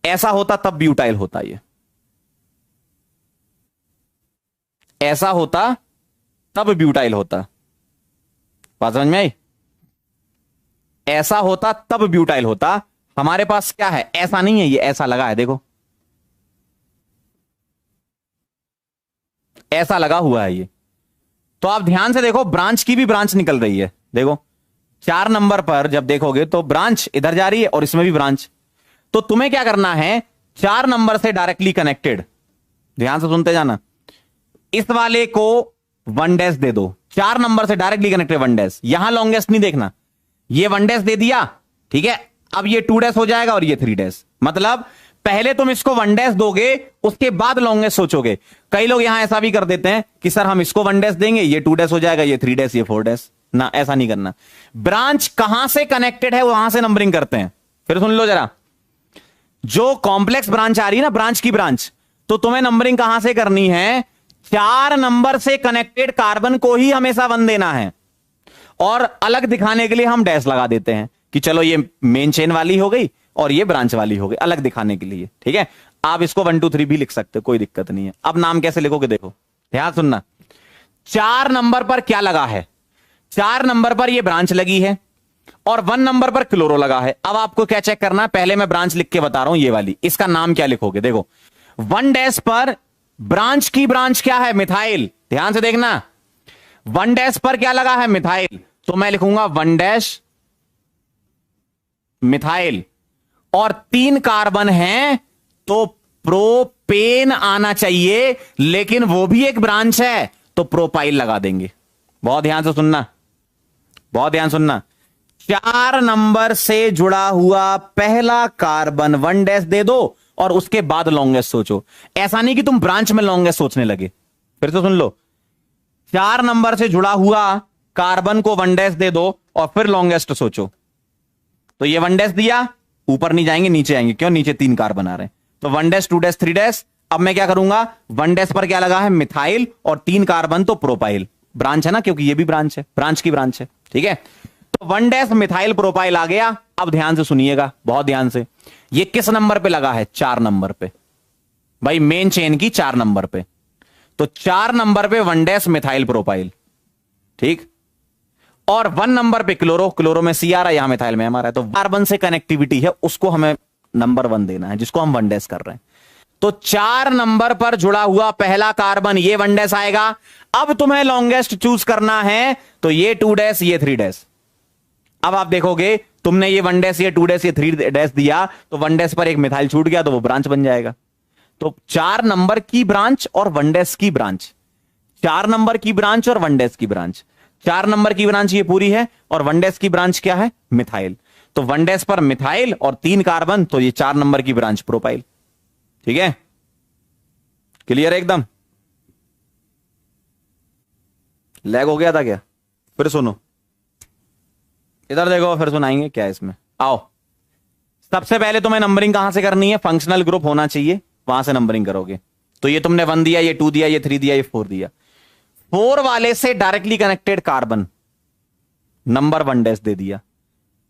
ऐसा होता तब ब्यूटाइल होता, ये ऐसा होता तब ब्यूटाइल होता। बात समझ में आई, ऐसा होता तब ब्यूटाइल होता। हमारे पास क्या है, ऐसा नहीं है, ये ऐसा लगा है, देखो ऐसा लगा हुआ है ये। तो आप ध्यान से देखो, ब्रांच की भी ब्रांच निकल रही है। देखो 4 नंबर पर जब देखोगे तो ब्रांच इधर जा रही है और इसमें भी ब्रांच। तो तुम्हें क्या करना है, 4 नंबर से डायरेक्टली कनेक्टेड, ध्यान से सुनते जाना, इस वाले को 1 डैश दे दो। 4 नंबर से डायरेक्टली कनेक्टेड 1 डैश, यहां लॉन्गेस्ट नहीं देखना, ये 1 डैश दे दिया, ठीक है। अब ये 2 डैश हो जाएगा और ये 3 डैश। मतलब पहले तुम इसको 1 डैश दोगे, उसके बाद लॉन्गेस्ट सोचोगे। कई लोग यहां ऐसा भी कर देते हैं कि सर हम इसको 1 डैश देंगे, ये 2 डैश हो जाएगा, ये 3 डैश, ये 4 डैश। ना, ऐसा नहीं करना। ब्रांच कहां से कनेक्टेड है वहां से नंबरिंग करते हैं। फिर सुन लो जरा, जो कॉम्प्लेक्स ब्रांच आ रही है ना, ब्रांच की ब्रांच, तो तुम्हें नंबरिंग कहां से करनी है, 4 नंबर से कनेक्टेड कार्बन को ही हमेशा 1 देना है। और अलग दिखाने के लिए हम डैश लगा देते हैं कि चलो ये मेन चेन वाली हो गई और ये ब्रांच वाली हो गई, अलग दिखाने के लिए, ठीक है। आप इसको 1 2 3 भी लिख सकते हो, कोई दिक्कत नहीं है। अब नाम कैसे लिखोगे, देखो ध्यान सुनना। 4 नंबर पर क्या लगा है, 4 नंबर पर ये ब्रांच लगी है और 1 नंबर पर क्लोरो लगा है। अब आपको क्या चेक करना है, पहले मैं ब्रांच लिख के बता रहा हूं, ये वाली, इसका नाम क्या लिखोगे। देखो 1 डैश पर ब्रांच की ब्रांच क्या है, मिथाइल। ध्यान से देखना, 1 डैश पर क्या लगा है, मिथाइल। तो मैं लिखूंगा 1 डैश मिथाइल, और 3 कार्बन हैं तो प्रोपेन आना चाहिए, लेकिन वो भी एक ब्रांच है तो प्रोपाइल लगा देंगे। बहुत ध्यान से सुनना, बहुत ध्यान सुनना। 4 नंबर से जुड़ा हुआ पहला कार्बन 1 डैश दे दो और उसके बाद लॉन्गेस्ट सोचो। ऐसा नहीं कि तुम ब्रांच में लॉन्गेस्ट सोचने लगे। फिर तो सुन लो, 4 नंबर से जुड़ा हुआ कार्बन को 1 डैश दे दो और फिर लॉन्गेस्ट सोचो। तो ये 1 डैश दिया, ऊपर नहीं जाएंगे, नीचे आएंगे, क्यों, नीचे 3 कार्बन आ रहे हैं। तो 1 डैश 2 डैश 3 डैश। अब मैं क्या करूंगा, 1 डैश पर क्या लगा है, मिथाइल, और 3 कार्बन तो प्रोपाइल, ब्रांच है ना, क्योंकि ये भी ब्रांच है, ब्रांच की ब्रांच है, ठीक है। तो 1 डैश मिथाइल प्रोपाइल आ गया। अब ध्यान से सुनिएगा, बहुत ध्यान से, ये किस नंबर पे लगा है, 4 नंबर पे, भाई मेन चेन की 4 नंबर पे। तो 4 नंबर पे 1 डैश मिथाइल प्रोपाइल, ठीक, और 1 नंबर पे क्लोरो, क्लोरो में सी आ रहा है, यहां मिथाइल में एम आ रहा है। तो कार्बन से कनेक्टिविटी है, उसको हमें नंबर 1 देना है, जिसको हम 1 डैश कर रहे हैं। तो 4 नंबर पर जुड़ा हुआ पहला कार्बन, ये 1 डैश आएगा। अब तुम्हें लॉन्गेस्ट चूज करना है, तो ये 2 डैश, ये 3 डैश। अब आप देखोगे, तुमने ये 1 डैश, ये 2 डैश, ये 3 डैश दिया, तो 1 डैश पर एक मिथाइल छूट गया, तो वो ब्रांच बन जाएगा। तो 4 नंबर की ब्रांच और 1 डैश की ब्रांच, 4 नंबर की ब्रांच और 1 डैश की ब्रांच। 4 नंबर की ब्रांच ये पूरी है और 1 डैश की ब्रांच क्या है, मिथाइल। तो 1 डैश पर मिथाइल और 3 कार्बन, तो ये 4 नंबर की ब्रांच प्रोपाइल, ठीक है। क्लियर है एकदम? लैग हो गया था क्या? फिर सुनो, इधर देखो, फिर सुनाएंगे क्या है इसमें। आओ, सबसे पहले तुम्हें नंबरिंग कहां से करनी है, फंक्शनल ग्रुप होना चाहिए, वहां से नंबरिंग करोगे। तो ये तुमने 1 दिया, ये 2 दिया, ये 3 दिया, ये 4 दिया। 4 वाले से directly connected carbon number 1 dash दे दिया।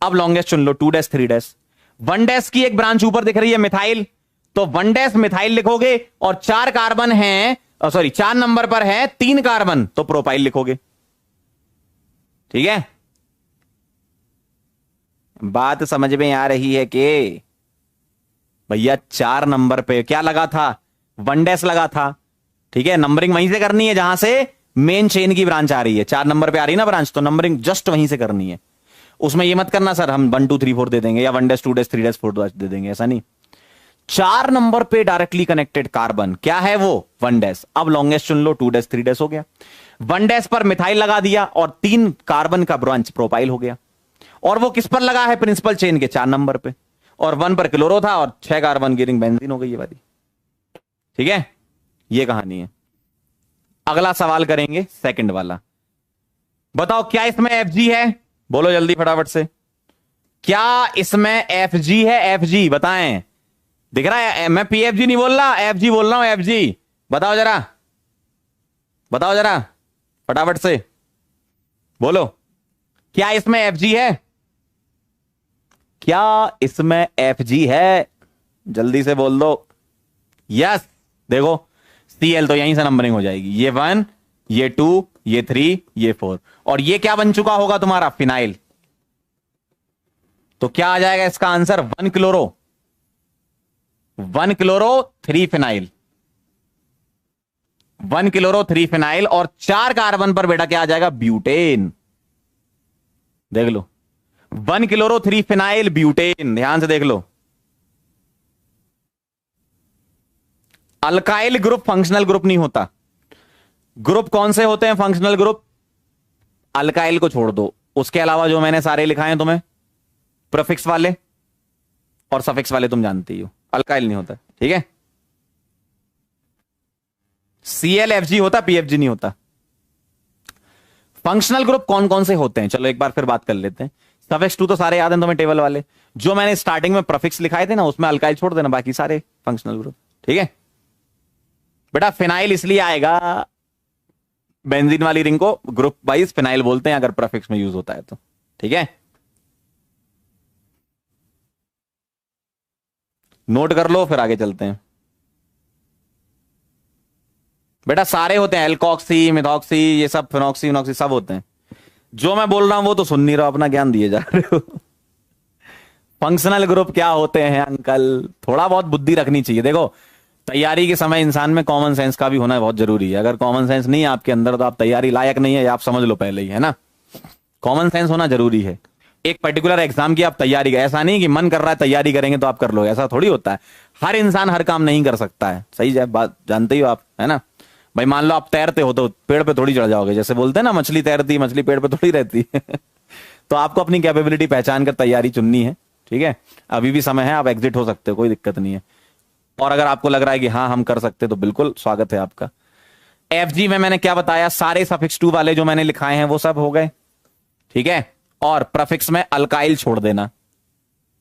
अब लॉन्गेस्ट चुन लो, 2 डैश 3 डैश। 1 डैश की एक ब्रांच ऊपर दिख रही है, मिथाइल, तो 1 डैश मिथाइल लिखोगे, और 4 कार्बन है, सॉरी 4 नंबर पर है 3 कार्बन, तो प्रोपाइल लिखोगे, ठीक है। बात समझ में आ रही है कि भैया 4 नंबर पे क्या लगा था, 1 डैश लगा था, ठीक है। नंबरिंग वहीं से करनी है जहां से मेन चेन की ब्रांच आ रही है। 4 नंबर पे आ रही है ना ब्रांच, तो नंबरिंग जस्ट वहीं से करनी है। उसमें ये मत करना सर हम 1 2 3 4 दे देंगे, या 1 डैश 2 डैश 3 डैश 4 डैश दे देंगे, ऐसा नहीं। 4 नंबर पे डायरेक्टली कनेक्टेड कार्बन क्या है, वो 1 डैश। अब लॉन्गेस्ट चुन लो, 2 डैश 3 डैश हो गया। 1 डैश पर मिथाइल लगा दिया और 3 कार्बन का ब्रांच प्रोपाइल हो गया। और वो किस पर लगा है, प्रिंसिपल चेन के 4 नंबर पे, और 1 पर क्लोरो था और 6 कार्बन की रिंग बेंजीन हो गई ये वाली, ठीक है। ये कहानी है। अगला सवाल करेंगे, सेकंड वाला। बताओ क्या इसमें एफजी है, बोलो जल्दी फटाफट से, क्या इसमें एफजी है, एफजी बताएं। दिख रहा है, मैं पीएफजी नहीं बोल रहा, एफजी बोल रहा हूं, एफजी बताओ जरा, बताओ जरा फटाफट से बोलो, क्या इसमें एफजी है, क्या इसमें एफजी है, जल्दी से बोल दो। यस, देखो सीएल तो यहीं से नंबरिंग हो जाएगी, ये 1, ये 2, ये 3, ये 4, और ये क्या बन चुका होगा तुम्हारा, फिनाइल। तो क्या आ जाएगा इसका answer, 1 chloro, 1 chloro 3 phenyl, 1 chloro 3 phenyl और 4 कार्बन पर बेटा क्या आ जाएगा? ब्यूटेन। देख लो, 1 क्लोरो 3 फिनाइल ब्यूटेन, ध्यान से देख लो। अल्काइल ग्रुप फंक्शनल ग्रुप नहीं होता। ग्रुप कौन से होते हैं फंक्शनल ग्रुप? अल्काइल को छोड़ दो, उसके अलावा जो मैंने सारे लिखाए हैं तुम्हें, प्रीफिक्स वाले और सफिक्स वाले तुम जानती हो, अल्काइल नहीं होता। ठीक है, ClFg होता, PFG नहीं होता। फंक्शनल ग्रुप कौन कौन से होते हैं, चलो एक बार फिर बात कर लेते हैं। सफिक्स 2 तो सारे याद हैं तुम्हें, टेबल वाले। जो मैंने स्टार्टिंग में प्रीफिक्स लिखाए थे ना, उसमें अल्काइल छोड़ देना, बाकी सारे फंक्शनल ग्रुप। ठीक है बेटा, फिनाइल इसलिए आएगा, बेंजीन वाली रिंग को ग्रुप वाइज फिनाइल बोलते हैं अगर प्रीफिक्स में यूज होता है तो। ठीक है, नोट कर लो, फिर आगे चलते हैं। बेटा सारे होते हैं, एल्कॉक्सी, मिथॉक्सी, ये सब, फिनॉक्सी विनॉक्सी सब होते हैं। जो मैं बोल रहा हूं वो तो सुन नहीं रहा, अपना ज्ञान दिए जा रहे हो। फंक्शनल ग्रुप क्या होते हैं अंकल? थोड़ा बहुत बुद्धि रखनी चाहिए। देखो, तैयारी के समय इंसान में कॉमन सेंस का भी होना बहुत जरूरी है। अगर कॉमन सेंस नहीं है आपके अंदर तो आप तैयारी लायक नहीं है, आप समझ लो पहले ही, है ना। कॉमन सेंस होना जरूरी है। एक पर्टिकुलर एग्जाम की आप तैयारी, ऐसा नहीं कि मन कर रहा है तैयारी करेंगे तो आप कर लो, ऐसा थोड़ी होता है। हर इंसान हर काम नहीं कर सकता है, सही बात जानते ही हो आप, है ना। भाई मान लो आप तैरते हो तो पेड़ पे थोड़ी चढ़ जाओगे, जैसे बोलते हैं ना मछली तैरती, मछली पेड़ पे थोड़ी रहती है। तो आपको अपनी कैपेबिलिटी पहचान कर तैयारी चुननी है। ठीक है, अभी भी समय है, आप एग्जिट हो सकते हो, कोई दिक्कत नहीं है। और अगर आपको लग रहा है कि हाँ हम कर सकते तो बिल्कुल स्वागत है आपका। FG में मैंने क्या बताया, सारे सफिक्स 2 वाले जो मैंने लिखाए हैं वो सब हो गए। ठीक है, और प्रीफिक्स में अल्काइल छोड़ देना।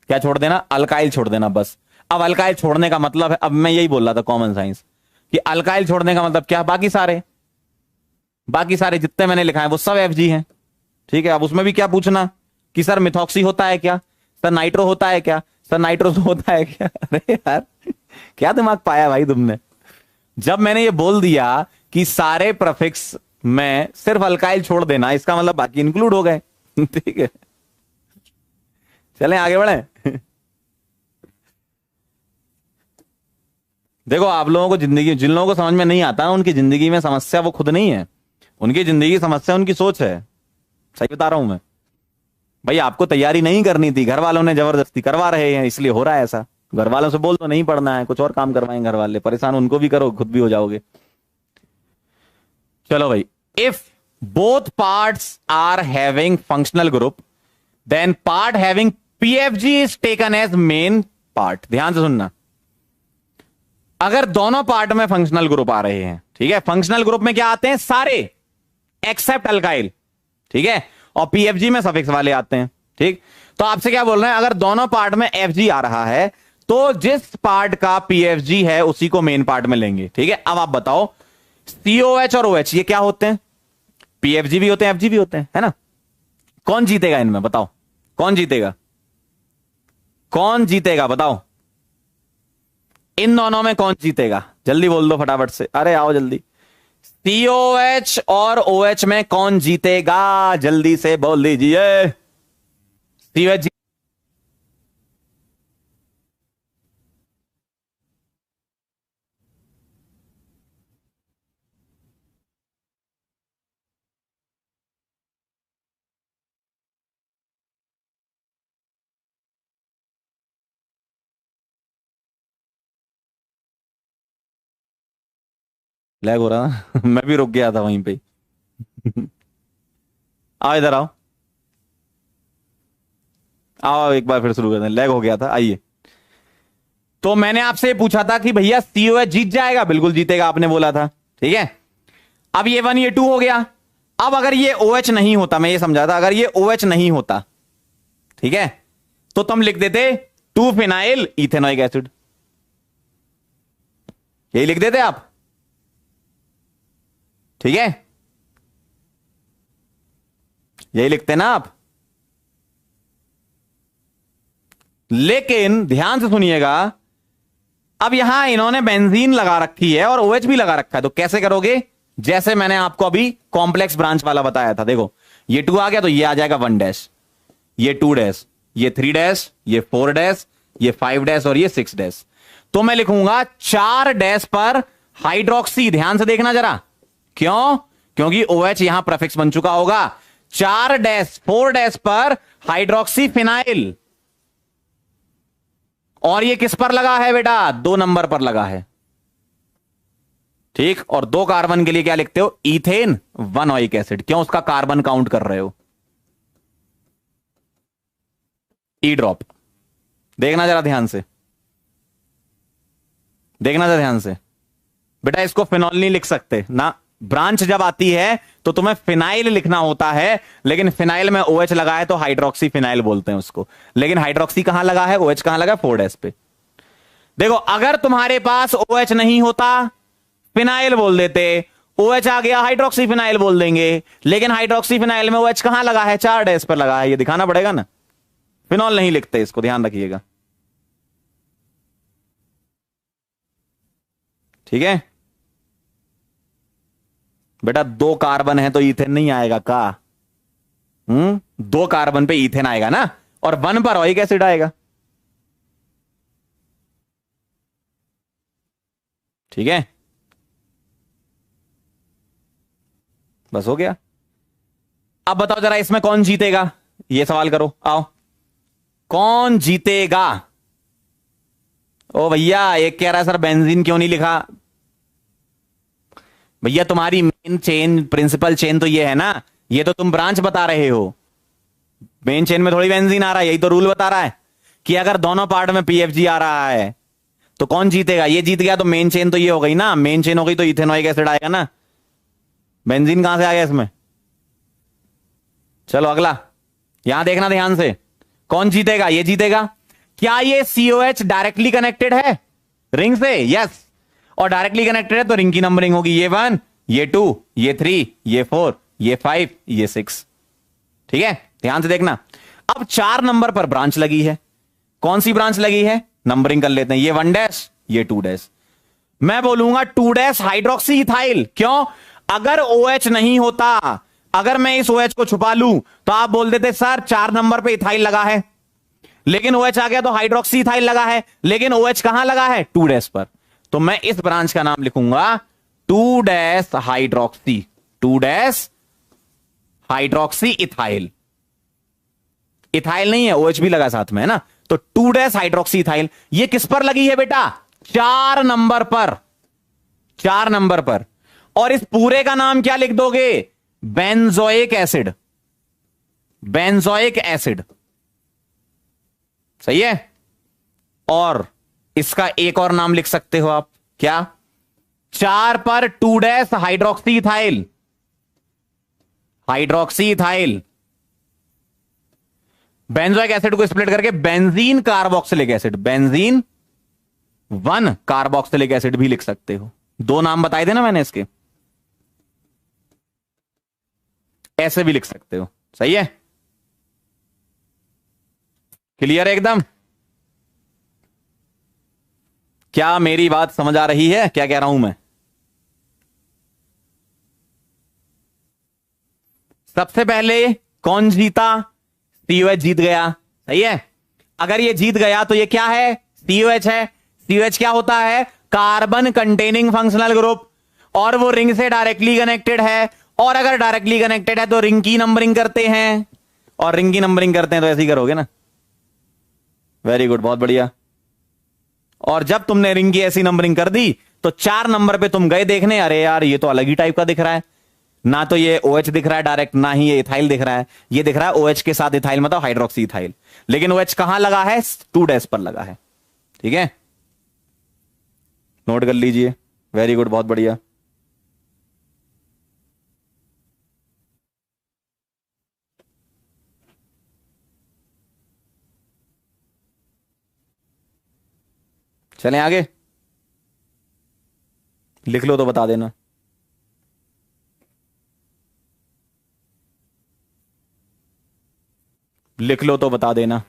क्या छोड़ देना? अल्काइल छोड़ देना बस। अब अल्काइल छोड़ने का मतलब है, अब मैं यही बोल रहा था कॉमन साइंस, कि अल्काइल छोड़ने का मतलब क्या? बाकी सारे जितने मैंने लिखा है वो सब FG हैं। ठीक है, अब उसमें भी क्या पूछना कि सर मिथॉक्सी होता है क्या, सर नाइट्रो होता है क्या, सर नाइट्रोस होता है क्या? अरे यार क्या दिमाग पाया भाई तुमने। जब मैंने ये बोल दिया कि सारे प्रीफिक्स में सिर्फ अल्काइल छोड़ देना, इसका मतलब बाकी इंक्लूड हो गए। ठीक है, चलें आगे बढ़े। देखो, आप लोगों को जिंदगी, जिन लोगों को समझ में नहीं आता उनकी जिंदगी में समस्या वो खुद नहीं है, उनकी जिंदगी की समस्या उनकी सोच है। सही बता रहा हूं मैं भाई। आपको तैयारी नहीं करनी थी, घर वालों ने जबरदस्ती करवा रहे हैं, इसलिए हो रहा है ऐसा। घर वालों से बोल दो नहीं पढ़ना है, कुछ और काम करवाएंगे घर वाले, परेशान उनको भी करो, खुद भी हो जाओगे। चलो भाई, if both parts are having functional group then part having PFG is taken as main part. ध्यान से सुनना, अगर दोनों पार्ट में फंक्शनल ग्रुप आ रहे हैं, ठीक है, फंक्शनल ग्रुप में क्या आते हैं? सारे एक्सेप्ट अल्काइल। ठीक है, और PFG में सफिक्स वाले आते हैं। ठीक, तो आपसे क्या बोल रहे हैं, अगर दोनों पार्ट में FG आ रहा है तो जिस पार्ट का PFG है उसी को मेन पार्ट में लेंगे। ठीक है, अब आप बताओ, COH और OH ये क्या होते हैं? PFG भी होते हैं, FG भी होते हैं, है ना। कौन जीतेगा इनमें? बताओ कौन जीतेगा, कौन जीतेगा बताओ, इन दोनों में कौन जीतेगा? जल्दी बोल दो फटाफट से, अरे आओ जल्दी। COH और OH में कौन जीतेगा? जल्दी से बोल दीजिए। COH लैग हो रहा ना। मैं भी रुक गया था वहीं पे। आओ इधर आओ, आओ एक बार फिर शुरू करते हैं, लैग हो गया था। आइए, तो मैंने आपसे पूछा था कि भैया COH जीत जाएगा? बिल्कुल जीतेगा, आपने बोला था। ठीक है, अब ये 1 ये 2 हो गया। अब अगर ये OH नहीं होता, मैं ये समझा था, अगर ये OH नहीं होता, ठीक है, तो तुम लिख देते 2 फिनाइल इथेनॉइक एसिड, यही लिख देते आप। ठीक है, यही लिखते ना आप। लेकिन ध्यान से सुनिएगा, अब यहां इन्होंने बेंजीन लगा रखी है और OH भी लगा रखा है, तो कैसे करोगे? जैसे मैंने आपको अभी कॉम्प्लेक्स ब्रांच वाला बताया था। देखो, ये 2 आ गया तो ये आ जाएगा 1 डैश, ये 2 डैश, ये 3 डैश, ये 4 डैश, ये 5 डैश और ये 6 डैश। तो मैं लिखूंगा 4 डैश पर हाइड्रोक्सी, ध्यान से देखना जरा, क्यों? क्योंकि OH यहां प्रेफिक्स बन चुका होगा। 4-4 पर हाइड्रोक्सी फिनाइल, और ये किस पर लगा है बेटा? 2 नंबर पर लगा है, ठीक। और 2 कार्बन के लिए क्या लिखते हो? Ethane 1 oic acid. क्यों? उसका कार्बन काउंट कर रहे हो। ई ड्रॉप, देखना जरा ध्यान से, देखना जरा ध्यान से बेटा, इसको फिनॉल नहीं लिख सकते ना। ब्रांच जब आती है तो तुम्हें फिनाइल लिखना होता है, लेकिन फिनाइल में OH लगा है तो हाइड्रोक्सी फिनाइल बोलते हैं उसको। लेकिन हाइड्रोक्सी कहां लगा है? OH कहां लगा है? 4 पे। देखो, अगर तुम्हारे पास OH नहीं होता, फिनाइल बोल देते, OH आ गया, हाइड्रोक्सी फिनाइल बोल देंगे। लेकिन हाइड्रोक्सी फिनाइल में OH कहां लगा है? 4 पर लगा है, ये दिखाना पड़ेगा ना। फिनॉल नहीं लिखते, इसको ध्यान रखिएगा, ठीक है बेटा। 2 कार्बन है तो इथेन नहीं आएगा का? 2 कार्बन पे इथेन आएगा ना, और 1 पर ओइक एसिड आएगा, ठीक है। बस हो गया। अब बताओ जरा, इसमें कौन जीतेगा? ये सवाल करो, आओ, कौन जीतेगा? ओ भैया, एक कह रहा है सर बेंजीन क्यों नहीं लिखा। भैया तुम्हारी मेन चेन, प्रिंसिपल चेन तो ये है ना, ये तो तुम ब्रांच बता रहे हो। मेन चेन में थोड़ी बेंजीन आ रहा है, यही तो रूल बता रहा है कि अगर दोनों पार्ट में PFG आ रहा है तो कौन जीतेगा? ये जीत गया तो मेन चेन तो ये हो गई ना, मेन चेन हो गई तो इथेनोइक एसिड आएगा ना। बेंजीन कहां से आ गया इसमें? चलो अगला, यहां देखना ध्यान से, कौन जीतेगा? ये जीतेगा। क्या ये COH डायरेक्टली कनेक्टेड है रिंग से? यस। और डायरेक्टली कनेक्टेड है तो रिंग की नंबरिंग होगी, ये 1, ये 2, ये 3, ये 4, ये 5, ये 6, ठीक है। ध्यान से देखना। अब 4 नंबर पर ब्रांच लगी है। कौन सी ब्रांच लगी है? नंबरिंग कर लेते हैं, ये 1 ये 2। मैं बोलूंगा 2 हाइड्रोक्सी इथाइल। क्यों? अगर OH नहीं होता, अगर मैं इस OH को छुपा लूं तो आप बोल देते सर 4 नंबर पे इथाइल लगा है, लेकिन OH आ गया तो हाइड्रोक्सी इथाइल लगा है, लेकिन OH कहां लगा है? 2 पर। तो मैं इस ब्रांच का नाम लिखूंगा 2 हाइड्रोक्सी, 2 हाइड्रोक्सी इथाइल। इथाइल नहीं है, OH भी लगा साथ में, है ना। तो 2 हाइड्रोक्सी इथाइल। ये किस पर लगी है बेटा? 4 नंबर पर, 4 नंबर पर। और इस पूरे का नाम क्या लिख दोगे? बेंजोइक एसिड, बेंजोइक एसिड, सही है। और इसका एक और नाम लिख सकते हो आप, क्या? 4 पर 2 hydroxy ethyl, hydroxy ethyl. Benzoic acid को स्प्लिट करके benzene carboxylic acid, benzene 1 carboxylic acid भी लिख सकते हो। 2 नाम बताए थे ना मैंने इसके, ऐसे भी लिख सकते हो, सही है। क्लियर है एकदम? क्या मेरी बात समझ आ रही है? क्या कह रहा हूं मैं? सबसे पहले कौन जीता? COH जीत गया, सही है। अगर ये जीत गया तो ये क्या है? COH है। COH क्या होता है? कार्बन कंटेनिंग फंक्शनल ग्रुप, और वो रिंग से डायरेक्टली कनेक्टेड है। और अगर डायरेक्टली कनेक्टेड है तो रिंग की नंबरिंग करते हैं, और रिंग की नंबरिंग करते हैं तो ऐसे ही करोगे ना। वेरी गुड, बहुत बढ़िया। और जब तुमने रिंग की ऐसी नंबरिंग कर दी तो 4 नंबर पे तुम गए देखने, अरे यार ये तो अलग ही टाइप का दिख रहा है, ना तो ये OH दिख रहा है डायरेक्ट, ना ही ये इथाइल दिख रहा है। ये दिख रहा है OH के साथ इथाइल, मतलब हाइड्रोक्सी इथाइल। लेकिन OH कहां लगा है? 2 पर लगा है, ठीक है। नोट कर लीजिए, वेरी गुड, बहुत बढ़िया। चलें आगे, लिख लो तो बता देना। लिख लो तो बता देना।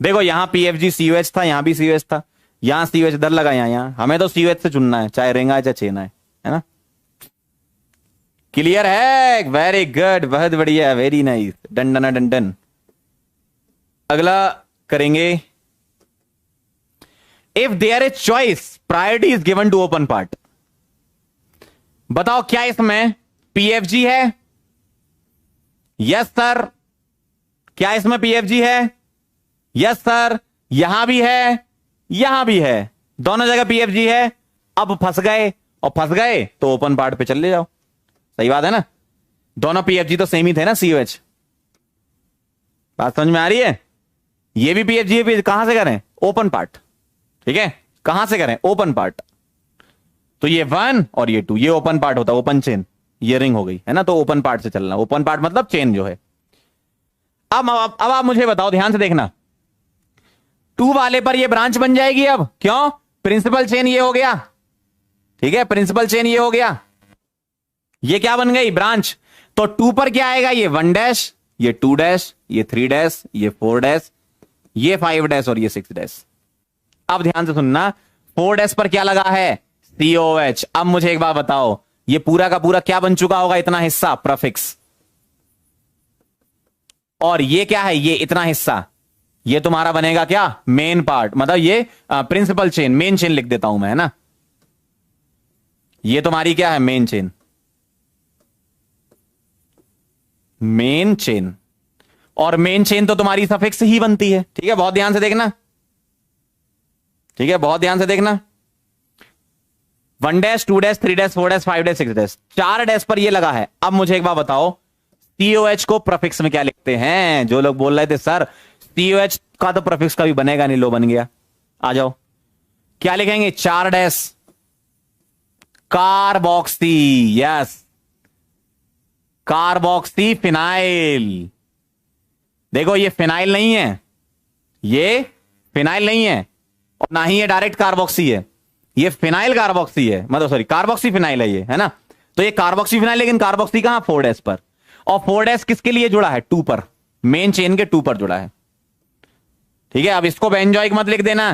देखो यहां PFG COH था, यहां भी COH था, यहां COH इधर लगा, यहां हमें तो COH से चुनना है, चाहे रिंग आए चाहे चेन आए, है ना। क्लियर है? वेरी गुड, बहुत बढ़िया, very nice, done done done done. अगला करेंगे if there is choice priority is given to open part. बताओ क्या इसमें पीएफजी है? Yes sir. क्या इसमें पीएफजी है? Yes sir. यहां भी है, यहां भी है, दोनों जगह पीएफजी है। अब फंस गए, और फंस गए तो ओपन पार्ट पे चले जाओ। सही बात है ना, दोनों पीएफजी तो सेम ही थे ना, सीओएच। बात समझ में आ रही है? ये भी पीएफजी है, कहां से करें? Open part. ठीक है, कहां से करें? Open part. तो ये 1 और ये 2, ये ओपन पार्ट होता है, ओपन चेन। ये रिंग हो गई है ना, तो ओपन पार्ट से चलना। ओपन पार्ट मतलब चेन जो है। अब आप मुझे बताओ, ध्यान से देखना, 2 वाले पर ये ब्रांच बन जाएगी। अब क्यों? प्रिंसिपल चेन ये हो गया। ठीक है, प्रिंसिपल चेन ये हो गया, ये क्या बन गई? ब्रांच। तो 2 पर क्या आएगा? ये 1 डैश, ये 2 डैश, ये 3 डैश, ये 4 डैश, ये 5 डैश और ये 6 डैश। अब ध्यान से सुनना, 4 डैश पर क्या लगा है? COH। अब मुझे एक बात बताओ, ये पूरा का पूरा क्या बन चुका होगा? इतना हिस्सा प्रफिक्स। और ये क्या है? ये इतना हिस्सा, ये तुम्हारा बनेगा क्या? Main part. मतलब ये प्रिंसिपल चेन, मेन चेन लिख देता हूं मैं, है ना। ये तुम्हारी क्या है? Main chain. Main chain. और मेन चेन तो तुम्हारी सफिक्स ही बनती है। ठीक है, बहुत ध्यान से देखना। ठीक है, बहुत ध्यान से देखना। 1 dash, 2 dash, 3 dash, 4 dash, 5 dash, 6 dash, 4 dash पर ये लगा है। अब मुझे एक बात बताओ, COH को प्रफिक्स में क्या लिखते हैं? जो लोग बोल रहे थे सर COH का तो प्रफिक्स कभी बनेगा नहीं, लो बन गया। आ जाओ, क्या लिखेंगे? 4 dash carboxy. Yes, carboxy phenyl. देखो ये फिनाइल नहीं है, ये फिनाइल नहीं है, और ना ही ये डायरेक्ट कार्बोक्सी है, ये फिनाइल कार्बोक्सी है। मतलब सॉरी, कार्बोक्सी फिनाइल है ये, है ना। तो ये कार्बोक्सी फिनाइल, लेकिन कार्बोक्सी कहां? 4 डैश पर। और 4 डैश किसके लिए जुड़ा है? 2 पर, मेन चेन के 2 पर जुड़ा है। ठीक है, अब इसको बेंजोइक मत लिख देना।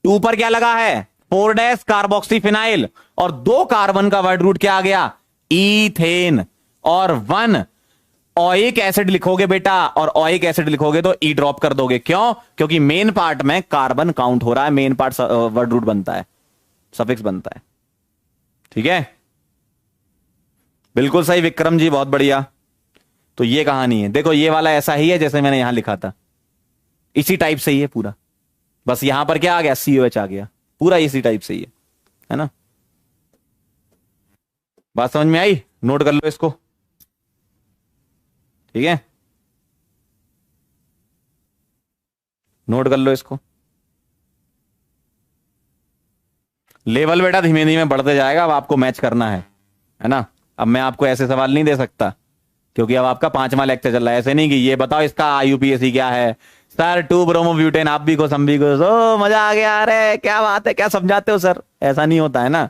2 पर क्या लगा है? 4 डैश कार्बोक्सी फिनाइल, और 2 कार्बन का वर्ड रूट क्या आ गया? ईथेन। और 1 ओइक एसिड लिखोगे बेटा, और ओइक एसिड लिखोगे तो ई ड्रॉप कर दोगे। क्यों? क्योंकि मेन पार्ट में कार्बन काउंट हो रहा है, मेन पार्ट वर्ड रूट बनता है, सफिक्स बनता है। ठीक है, बिल्कुल सही विक्रम जी, बहुत बढ़िया। तो ये कहानी है। देखो ये वाला ऐसा ही है जैसे मैंने यहां लिखा था, इसी टाइप से ही है पूरा। बस यहां पर क्या आ गया? COH आ गया। पूरा इसी टाइप से ही है ना। बात समझ में आई? नोट कर लो इसको। ठीक है, नोट कर लो इसको। लेवल बेटा धीमे धीमे बढ़ते जाएगा, अब आपको मैच करना है ना। अब मैं आपको ऐसे सवाल नहीं दे सकता, क्योंकि अब आपका 5वां लेक्चर चल रहा है। ऐसे नहीं कि ये बताओ इसका IUPAC क्या है सर, 2 ब्रोमोब्यूटेन, आप भी खुश हम भी खुश, ओ मजा आ गया, अरे क्या बात है, क्या समझाते हो सर। ऐसा नहीं होता है ना,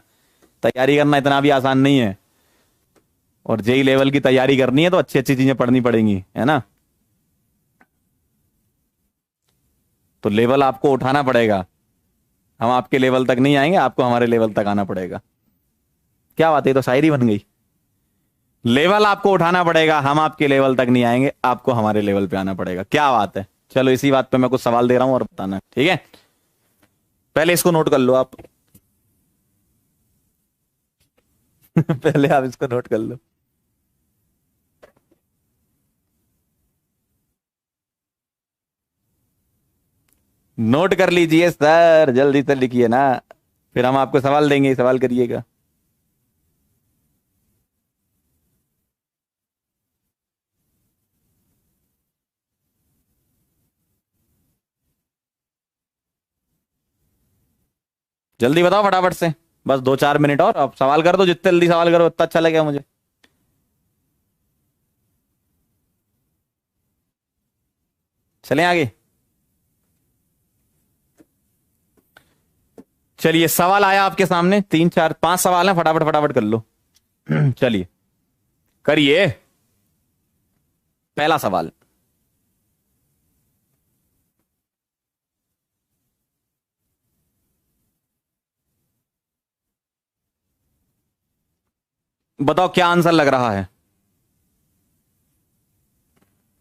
तैयारी करना इतना भी आसान नहीं है। और JEE लेवल की तैयारी करनी है तो अच्छी अच्छी चीजें पढ़नी पड़ेंगी, है ना। तो लेवल आपको उठाना पड़ेगा। हम आपके लेवल तक नहीं आएंगे, आपको हमारे लेवल तक आना पड़ेगा। क्या बात है, तो शायरी बन गई। लेवल आपको उठाना पड़ेगा, हम आपके लेवल तक नहीं आएंगे, आपको हमारे लेवल पे आना पड़ेगा। क्या बात है। चलो इसी बात पे मैं कुछ सवाल दे रहा हूं और बताना, ठीक है। पहले इसको नोट कर लो आप पहले आप इसको नोट कर लो। नोट कर लीजिए सर, जल्दी से लिखिए ना, फिर हम आपको सवाल देंगे, सवाल करिएगा। जल्दी बताओ फटाफट से, बस 2-4 मिनट और, अब सवाल कर दो, जितने जल्दी सवाल करो उतना अच्छा लगेगा मुझे। चलें आगे। चलिए सवाल आया आपके सामने, 3-4-5 सवाल हैं, फटाफट फटाफट कर लो चलिए करिए। पहला सवाल, बताओ क्या आंसर लग रहा है।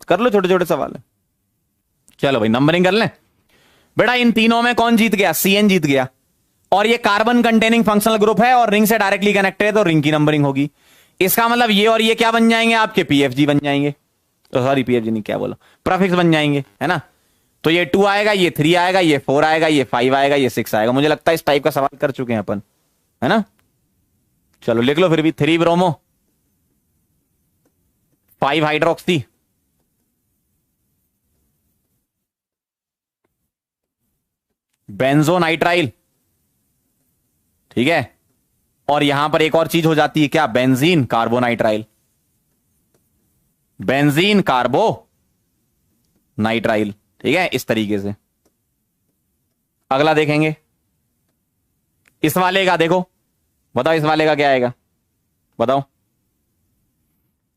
कर लो, छोटे छोटे सवाल है। चलो भाई नंबरिंग कर लें। बेटा इन तीनों में कौन जीत गया? CN जीत गया। और ये कार्बन कंटेनिंग फंक्शनल ग्रुप है और रिंग से डायरेक्टली कनेक्टेड है, तो रिंग की नंबरिंग होगी। इसका मतलब ये और ये क्या बन जाएंगे आपके? PFG बन जाएंगे। तो सॉरी PFG नहीं, क्या बोला, प्रीफिक्स बन जाएंगे, है ना। तो ये 2 आएगा, ये 3 आएगा, ये 4 आएगा, ये 5 आएगा, ये 6 आएगा। मुझे लगता है इस टाइप का सवाल कर चुके हैं अपन, है ना। चलो लिख लो फिर भी। 3 ब्रोमो, 5 हाइड्रोक्सी, बेंजोनाइट्राइल, ठीक है। और यहां पर एक और चीज हो जाती है क्या? बेंजीन कार्बोनाइट्राइल, बेंजीन कार्बो नाइट्राइल, ठीक है। इस तरीके से अगला देखेंगे। इस वाले का देखो, बताओ इस वाले का क्या आएगा, बताओ।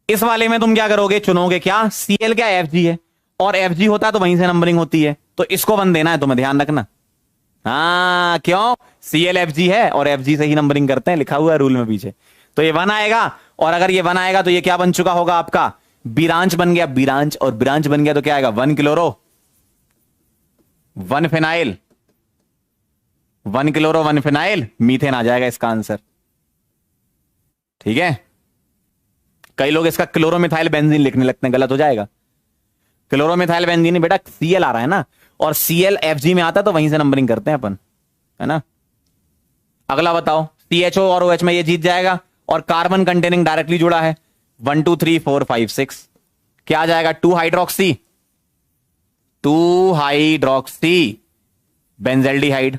इस वाले में तुम क्या करोगे? चुनोगे क्या? Cl क्या Fg है, और Fg होता है तो वहीं से नंबरिंग होती है, तो इसको 1 देना है तुम्हें, ध्यान रखना। हाँ क्यों? Cl Fg है और Fg से ही नंबरिंग करते हैं, लिखा हुआ है रूल में पीछे। तो ये 1 आएगा, और अगर ये 1 आएगा तो ये क्या बन चुका होगा आपका? बिरांच बन गया, बिरांच। और बिरांच बन गया तो क्या आएगा? 1 chloro 1 phenyl, 1 chloro 1 phenyl, methane आ जाएगा इसका आंसर, ठीक है। कई लोग इसका क्लोरोमिथाइल बेंजीन लिखने लगते हैं, गलत हो जाएगा। क्लोरोमिथाइल बेंजीन बेटा Cl आ रहा है ना, और Cl Fg में आता है तो वहीं से नंबरिंग करते हैं अपन, है ना। अगला बताओ। CHO और OH में ये जीत जाएगा, और कार्बन कंटेनिंग डायरेक्टली जुड़ा है। 1 2 3 4 5 6 क्या आ जाएगा? 2 हाइड्रोक्सी, 2 हाइड्रोक्सी बेंजेल्डिहाइड,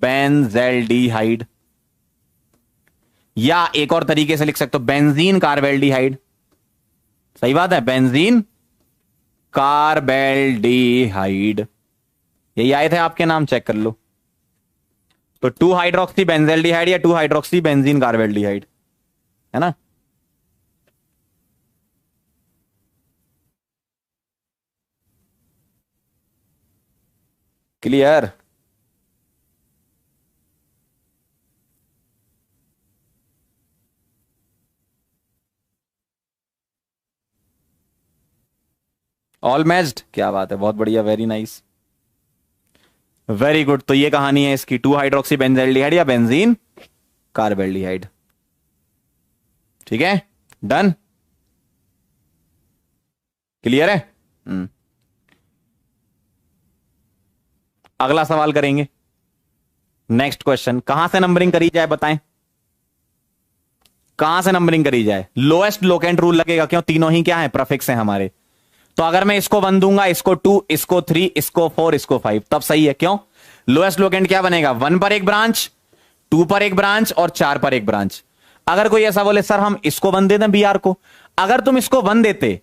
बेंजेल्डिहाइड। या एक और तरीके से लिख सकते हो, बेंजीन कार्बेल्डिहाइड। सही बात है, बेंजीन कार्बेल्डिहाइड। यही आए थे आपके नाम, चेक कर लो। तो 2 हाइड्रोक्सी बेंजेल्डिहाइड या 2 हाइड्रोक्सी बेंजीन कार्बेल्डिहाइड, है ना। क्लियर? ऑल मैच्ड, क्या बात है, बहुत बढ़िया, वेरी नाइस, वेरी गुड। तो ये कहानी है इसकी, 2 हाइड्रोक्सी बेंजेल्डिहाइड या बेंजीन कार्बेल्डिहाइड, ठीक है। डन, क्लियर है। अगला सवाल करेंगे। नेक्स्ट क्वेश्चन, कहां से नंबरिंग करी जाए बताएं, कहां से नंबरिंग करी जाए? लोएस्ट लोकेंट रूल लगेगा, क्यों? तीनों ही क्या है? प्रीफिक्स हैं हमारे। तो अगर मैं इसको 1 दूंगा, इसको 2, इसको 3, इसको 4, इसको 5, तब सही है। क्यों? लोएस्ट लोकेंट क्या बनेगा? 1 पर एक ब्रांच, 2 पर एक ब्रांच, और 4 पर एक ब्रांच। अगर कोई ऐसा बोले सर हम इसको 1 दे दें BR को, अगर तुम इसको 1 देते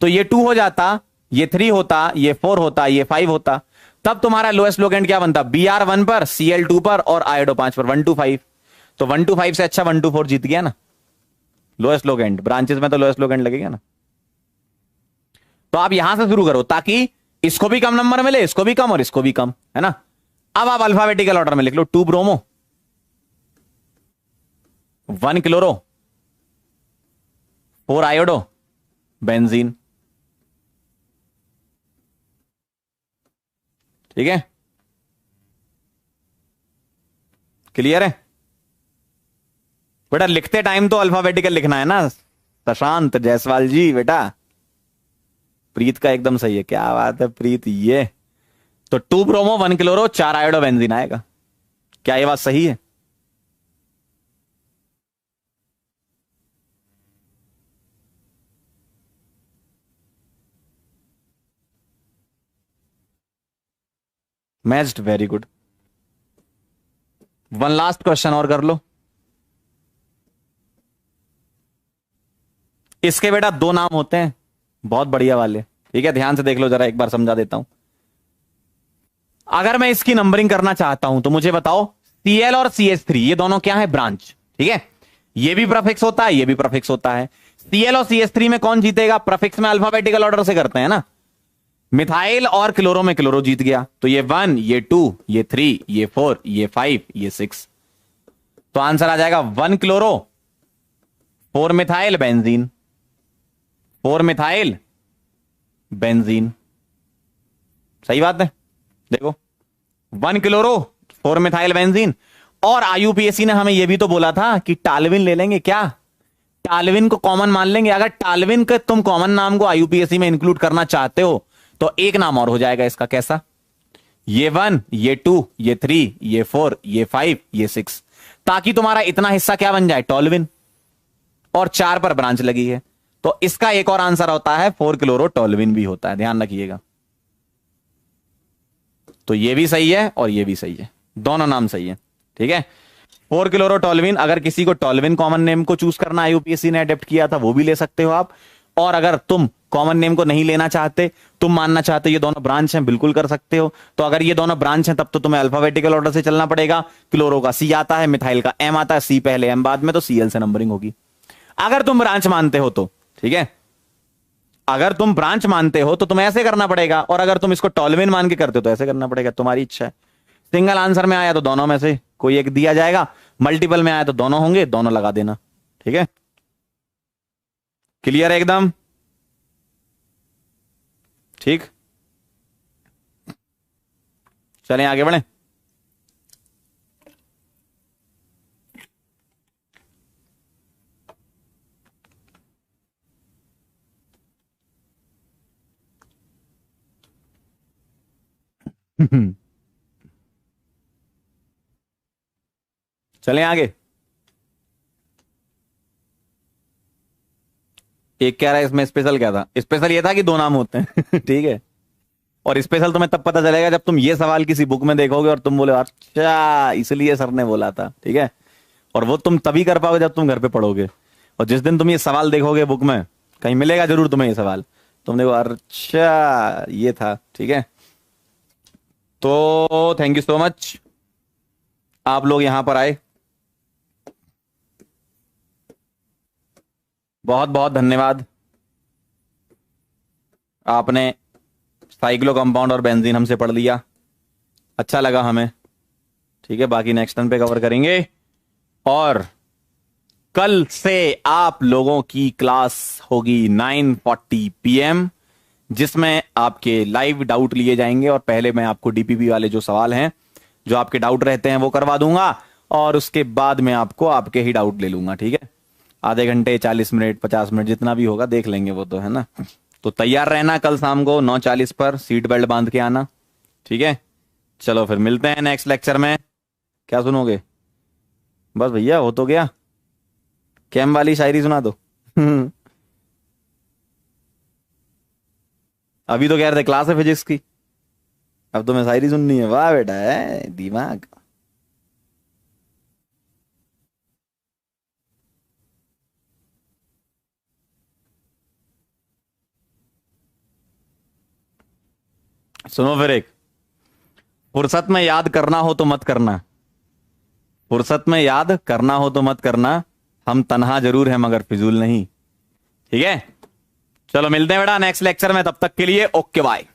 तो ये 2 हो जाता, ये 3 होता, ये 4 होता, ये 5 होता, तब तुम्हारा लोएस्ट लोकेंट क्या बनता? BR 1 पर, Cl 2 पर, और आयोडो 5 पर, 1 2 5। तो 1 2 5 से अच्छा 1 2 4 जीत गया ना। लोएस्ट लोकेंट ब्रांचेस में तो लोएस्ट लोकेंट लगेगा ना। तो आप यहां से शुरू करो ताकि इसको भी कम नंबर मिले, इसको भी कम, और इसको भी कम, है ना। अब आप अल्फाबेटिकल ऑर्डर में लिख लो। 2 ब्रोमो, 1 क्लोरो, 4 आयोडो बेंजीन, ठीक है। क्लियर है बेटा? लिखते टाइम तो अल्फाबेटिकल लिखना है ना, प्रशांत जायसवाल जी बेटा। प्रीत का एकदम सही है, क्या बात है प्रीत। ये तो 2 ब्रोमो 1 क्लोरो 4 आयोडो बेंजीन आएगा। क्या ये बात सही है? Matched, very good. 1 last question और कर लो। इसके बेटा 2 नाम होते हैं, बहुत बढ़िया वाले, ठीक है। ध्यान से देख लो जरा, एक बार समझा देता हूं। अगर मैं इसकी नंबरिंग करना चाहता हूं तो मुझे बताओ, Cl और CH3 ये दोनों क्या है? ब्रांच, ठीक है। ये भी प्रीफिक्स होता है, ये भी प्रीफिक्स होता है। Cl और CH3 में कौन जीतेगा? प्रीफिक्स में अल्फाबेटिकल ऑर्डर से करते हैं ना। मिथाइल और क्लोरो में क्लोरो जीत गया, तो ये 1, ये 2, ये 3, ये 4, ये 5, ये 6। तो आंसर आ जाएगा 1 chloro 4 methyl benzene, 4 methyl benzene. सही बात है। देखो 1 क्लोरो 4 मिथाइल बेंजीन। और आईयूपीएसी ने हमें यह भी तो बोला था कि टालविन ले लेंगे, क्या टालविन को कॉमन मान लेंगे। अगर टालविन के तुम कॉमन नाम को आईयूपीएसी में इंक्लूड करना चाहते हो तो एक नाम और हो जाएगा इसका, कैसा, ये 1, ये 2, ये 3, ये 4, ये 5, ये 6, ताकि तुम्हारा इतना हिस्सा क्या बन जाए, टॉलविन। और 4 पर ब्रांच लगी है, तो इसका एक और आंसर होता है 4 क्लोरो टॉलविन भी होता है, ध्यान रखिएगा। तो ये भी सही है और ये भी सही है, दोनों नाम सही है, ठीक है। 4 क्लोरो टॉलविन, अगर किसी को टॉलविन कॉमन नेम को चूज करना आईयूपीएसी ने अडेप्ट किया था, वो भी ले सकते हो आप। और अगर तुम कॉमन नेम को नहीं लेना चाहते, तुम मानना चाहते ये दोनों ब्रांच हैं, बिल्कुल कर सकते हो। तो अगर ये दोनों ब्रांच हैं तब तो तुम्हें अल्फाबेटिकल ऑर्डर से चलना पड़ेगा। क्लोरो का सी आता है, मिथाइल का एम आता है, सी पहले एम बाद में, तो सीएल से नंबरिंग होगी। अगर तुम ब्रांच मानते हो तो ठीक है, अगर तुम ब्रांच मानते हो तो तुम्हें ऐसे करना पड़ेगा, और अगर तुम इसको टॉलविन मान के करते हो तो ऐसे करना पड़ेगा, तुम्हारी इच्छा है। सिंगल आंसर में आया तो दोनों में से कोई एक दिया जाएगा, मल्टीपल में आया तो दोनों होंगे, दोनों लगा देना, ठीक है। क्लियर है एकदम, ठीक। चलें आगे बढ़ें। चलें आगे। एक कह रहा है इसमें स्पेशल क्या था, स्पेशल ये था कि दो नाम होते हैं ठीक है। और स्पेशल तुम्हें तब पता चलेगा जब तुम ये सवाल किसी बुक में देखोगे और तुम बोले अच्छा इसलिए सर ने बोला था, ठीक है। और वो तुम तभी कर पाओगे जब तुम घर पे पढ़ोगे, और जिस दिन तुम ये सवाल देखोगे बुक में, कहीं मिलेगा जरूर तुम्हें ये सवाल, तुम देखो अच्छा ये था, ठीक है। तो थैंक यू सो मच, आप लोग यहां पर आए, बहुत बहुत धन्यवाद। आपने साइक्लो कंपाउंड और बेंजीन हमसे पढ़ लिया, अच्छा लगा हमें, ठीक है। बाकी नेक्स्ट टर्न पे कवर करेंगे। और कल से आप लोगों की क्लास होगी 9:40 PM, जिसमें आपके लाइव डाउट लिए जाएंगे। और पहले मैं आपको डीपीपी वाले जो सवाल हैं, जो आपके डाउट रहते हैं, वो करवा दूंगा, और उसके बाद मैं आपको आपके ही डाउट ले लूंगा, ठीक है। आधे घंटे, 40 मिनट, 50 मिनट, जितना भी होगा देख लेंगे वो तो, है ना। तो तैयार रहना, कल शाम को 9:40 पर सीट बेल्ट बांध के आना, ठीक है। चलो फिर मिलते हैं नेक्स्ट लेक्चर में। क्या सुनोगे? बस भैया हो तो गया, कैम वाली शायरी सुना दो अभी तो कह रहे थे क्लास है फिजिक्स की, अब तो मैं शायरी सुननी है। वाह बेटा है दिमाग। सुनो फिर एक, फुर्सत में याद करना हो तो मत करना, फुर्सत में याद करना हो तो मत करना, हम तन्हा जरूर हैं मगर फिजूल नहीं, ठीक है। चलो मिलते हैं बेटा नेक्स्ट लेक्चर में, तब तक के लिए ओके बाय।